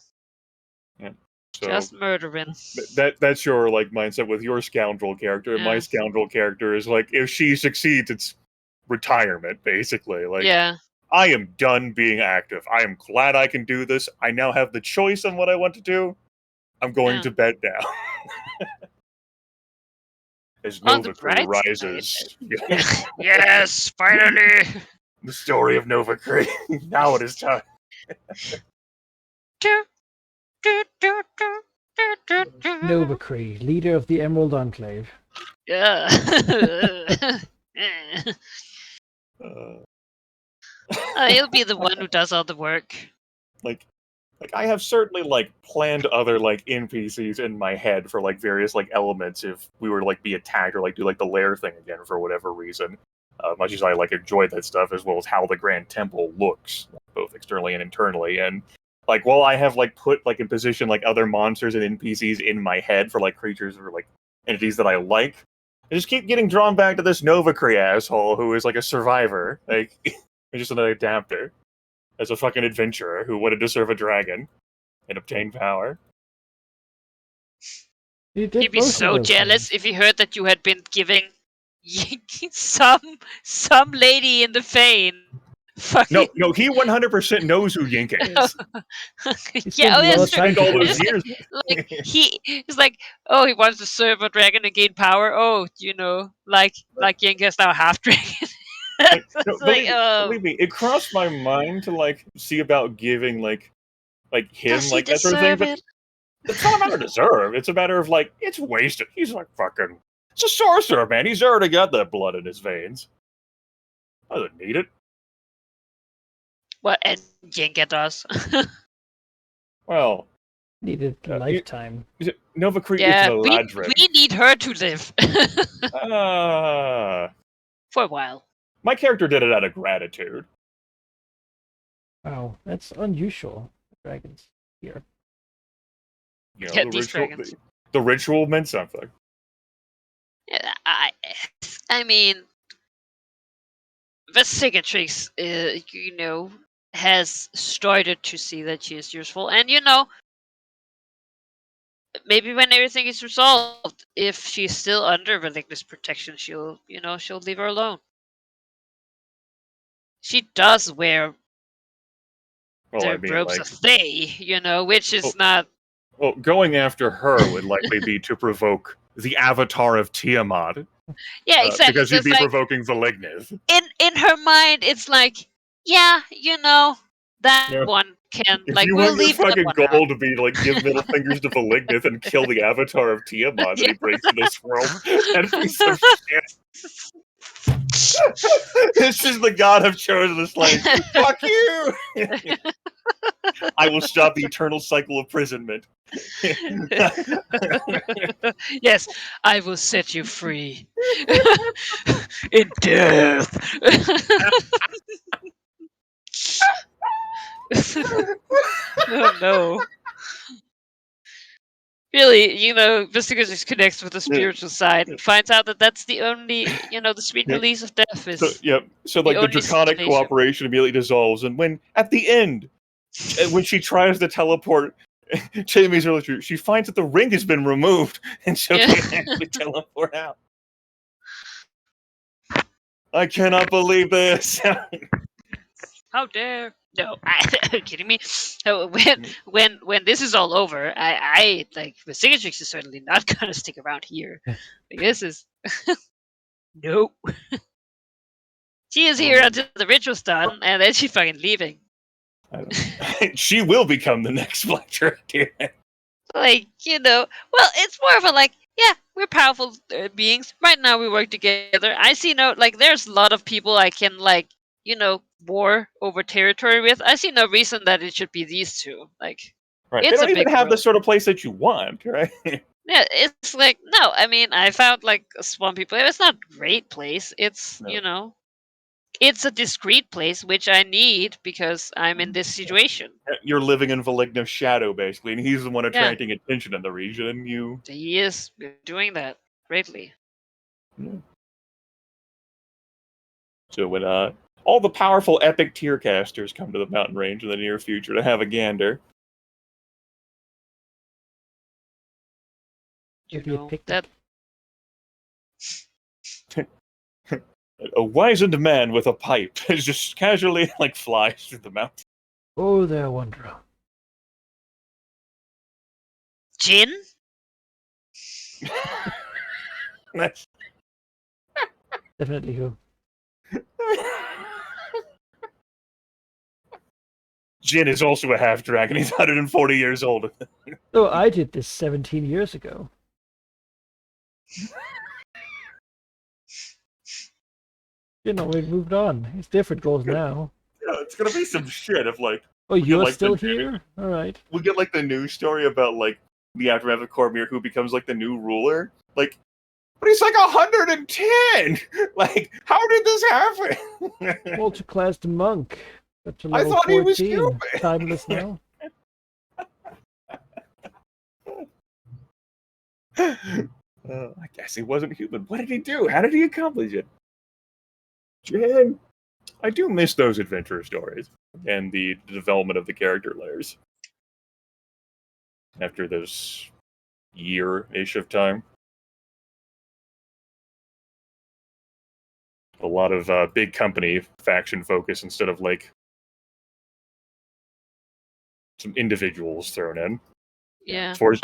just murdering. That's your like mindset with your scoundrel character. And my scoundrel character is like, if she succeeds, it's retirement, basically. Like, I am done being active. I am glad I can do this. I now have the choice on what I want to do. I'm going to bed now. As Novacree rises. Yes, finally. The story of Novacree. Now it is time. Novacree, leader of the Emerald Enclave. Yeah. He'll be the one who does all the work. Like I have certainly like planned other like NPCs in my head for like various like elements if we were to like be attacked or like do like the lair thing again for whatever reason. Much as I like enjoy that stuff, as well as how the Grand Temple looks, both externally and internally. And like while I have like put like in position like other monsters and NPCs in my head for like creatures or like entities that I like, I just keep getting drawn back to this Novacree asshole who is like a survivor, like just an adapter. As a fucking adventurer who wanted to serve a dragon and obtain power. He'd be so jealous if he heard that you had been giving some lady in the vein. No, he 100% knows who Yinka is. That's true. All those years. Like he's like, oh, he wants to serve a dragon and gain power. Oh, you know, like Yinka is now half dragon. Believe me, it crossed my mind to like see about giving like him like that sort of thing, but it's not a matter of deserve. It's a matter of like it's wasted. He's like fucking. It's a sorcerer, man. He's already got that blood in his veins. I don't need it. What and Jenga does. Well, Needed you- lifetime. Nova Crete Yeah, is Galadrim. we need her to live Ah, for a while. my character did it out of gratitude. Wow, that's unusual. Dragons here. You know, Yeah, the these ritual, dragons. the ritual meant something. Yeah, I mean, Vesicatrix, you know, has started to see that she is useful, and you know, maybe when everything is resolved, if she's still under Relictus protection, she'll leave her alone. She does wear Well, I the mean, robes like, of Thay, you know, which is Oh. not. well, going after her would likely be to provoke the avatar of Tiamat, Yeah, exactly. because So you'd it's be like provoking Velignith. in her mind, it's like, yeah, you know, that Yeah. one can If like you we'll want your leave that fucking one goal out. to be like give middle fingers to Velignith and kill the avatar of Tiamat that he brings to this world, that'd be some shit. This is the god I've chosen. It's like, fuck you! I will stop the eternal cycle of imprisonment. Yes, I will set you free in death. Oh no. Really, you know, Vistica just connects with the spiritual side and finds out that that's the only, you know, the sweet Yep. release of death is. So like the only draconic salvation. cooperation immediately dissolves, and when at the end, when she tries to teleport, Jamie's really true. She finds that the ring has been removed, and so Yeah. she can actually teleport out. I cannot believe this. How dare? No, are you kidding me? So when this is all over, I like Vesicatrix is certainly not gonna stick around here. Like, this is nope. She is here until the ritual's done, and then she's fucking leaving. She will become the next Black Director. Like, you know, well, it's more of a like, yeah, we're powerful beings. Right now, we work together. I see no like, there's a lot of people I can like, you know, war over territory with. I see no reason that it should be these two. Like, Right. It's They a don't even big have the world. sort of place that you want, right? yeah, it's like no. I mean, I found like a Swampy place. It's not a great place. It's No. you know, it's a discreet place which I need because I'm in this situation. You're living in Velignith's shadow, basically, and he's the one Yeah. attracting attention in the region, and you... He is doing that greatly. So when all the powerful epic tier casters come to the mountain range in the near future to have a gander, You Maybe a know picnic. that a wizened man with a pipe just casually like flies through the mountain. Oh, there, wanderer. Jin. That's... Definitely who. Jin is also a half dragon. He's 140 years old. Oh, I did this 17 years ago. You know, we moved on. It's different goals now. Yeah, it's gonna be some shit if like Oh, get, you're like, still the- here? All right. we get like the news story about like the aftermath of Cormyr, who becomes like the new ruler. Like, but he's like 110. Like, how did this happen? Multiclassed monk. Up to I level thought he was 14. human. Timeless now. I guess he wasn't human. What did he do? How did he accomplish it? Jen, I do miss those adventure stories and the development of the character layers. After this year-ish of time. A lot of big company faction focus instead of like some individuals thrown in. Yeah. For-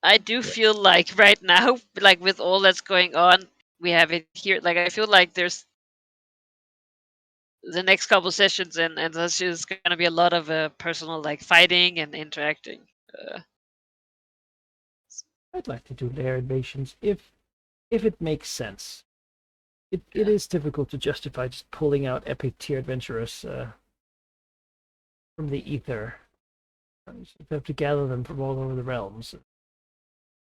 I do feel like right now, like with all that's going on, we have it here. Like I feel like there's the next couple sessions, and that's just gonna be a lot of personal like fighting and interacting. I'd like to do layer invasions if it makes sense. It is difficult to justify just pulling out epic tier adventurers from the ether. You have to gather them from all over the realms.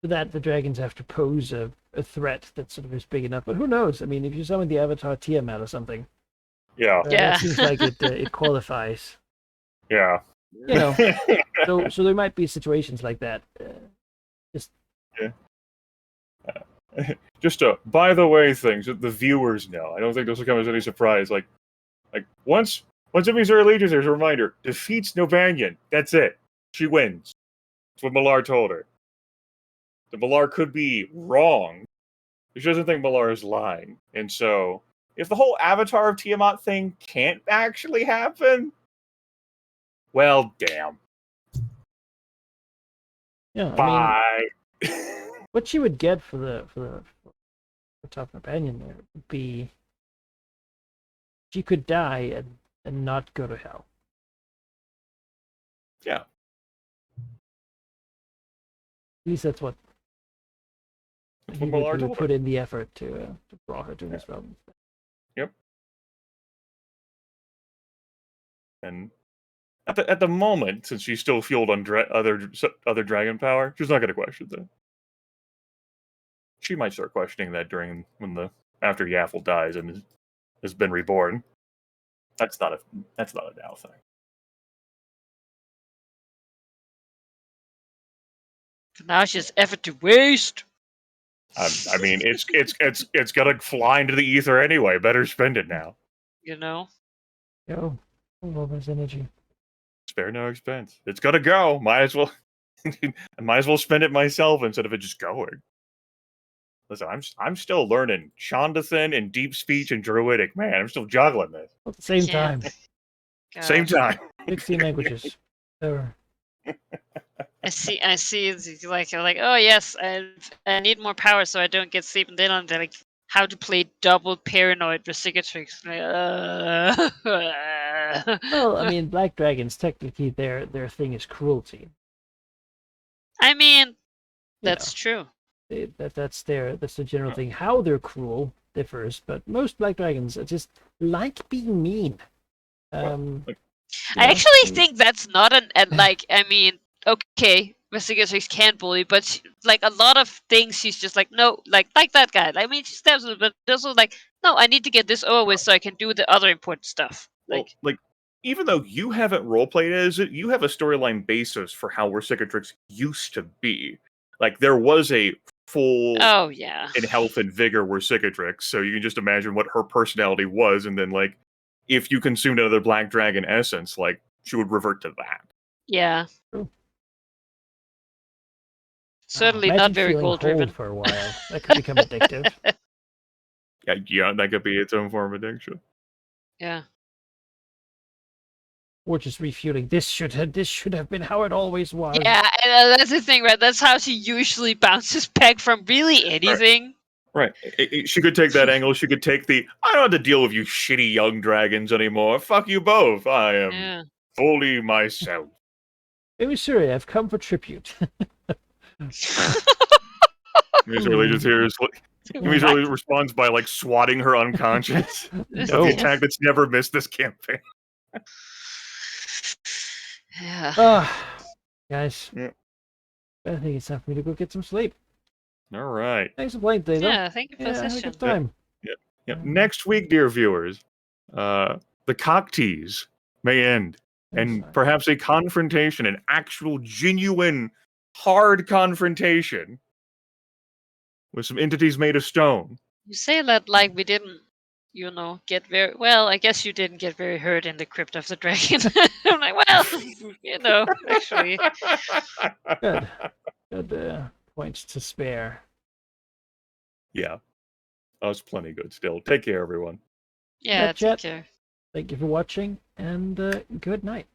For that, the dragons have to pose a threat that sort of is big enough. But who knows? I mean, if you summon the Avatar Tiamat or something, Yeah, Yeah. that seems like it qualifies. yeah. You know, so there might be situations like that. Just a by the way things that the viewers know. I don't think this will come as any surprise. Like once Emissary Legion, there's a reminder: defeats Novanyan. That's it. She wins. That's what Malar told her. The Malar could be wrong. She doesn't think Malar is lying, and so if the whole Avatar of Tiamat thing can't actually happen, well, damn. Yeah, I mean, Bye. what she would get for the top companion there would be she could die and not go to hell. Yeah. At least that's what That's he what Malar would told her. put in the effort to draw her to this realm. And at the moment, since she's still fueled on other dragon power, she's not going to question that. She might start questioning that after Yaffle dies and has been reborn. That's not a now thing. Now she has effort to waste. I mean, it's gonna fly into the ether anyway. Better spend it now. You know? Yo, all this energy. Spare no expense. It's gonna go. Might as well. I might as well spend it myself instead of it just going. Listen, I'm still learning Shondathan and Deep Speech and Druidic. Man, I'm still juggling this. At the same Yeah. time, Same God. time. 16 languages. There. I see. It's like, oh yes, I need more power so I don't get sleep. And then on the like how to play double paranoid with Cicatrix. Like, Well, I mean, black dragons technically their thing is cruelty. I mean, You that's true. That's the general thing. How they're cruel differs, but most black dragons are just like being mean. I actually think that's not like. I mean, okay, Cicatrix can bully, but like a lot of things, she's just like no, like that guy. I mean, she stabs him, but also like no, I need to get this over with so I can do the other important stuff. Like, even though you haven't roleplayed as it, you have a storyline basis for how where Cicatrix used to be. Like, there was a full oh yeah, in health and vigor were Cicatrix, so you can just imagine what her personality was, and then, like, if you consumed another Black Dragon essence, like, she would revert to that. yeah. True. Certainly Imagine not very feeling goal driven. cold for a while. That could become addictive. Yeah, that could be its own form of addiction. Yeah. Or just refueling. This should have been how it always was. Yeah, and that's the thing, right? That's how she usually bounces back from really anything. Right. She could take that angle. She could take the, I don't have to deal with you shitty young dragons anymore. Fuck you both. I am Yeah. fully myself. Maybe sorry, I've come for tribute. He's really just here. He really responds by like swatting her unconscious. That's No. the attack that's never missed this campaign. Yeah. Guys. Yeah. I think it's time for me to go get some sleep. All right. Thanks for playing today, though. Yeah, thank you for Yeah, the have a session. good time. Yeah. Next week, dear viewers, the cocktease may end, and perhaps a confrontation, an actual, genuine, hard confrontation with some entities made of stone. You say that like we didn't, get very well. I guess you didn't get very hurt in the Crypt of the Dragon. I'm like, well, actually. Good. Good points to spare. Yeah. That was plenty good still. Take care, everyone. Yeah, Chat. take care. Thank you for watching, and good night.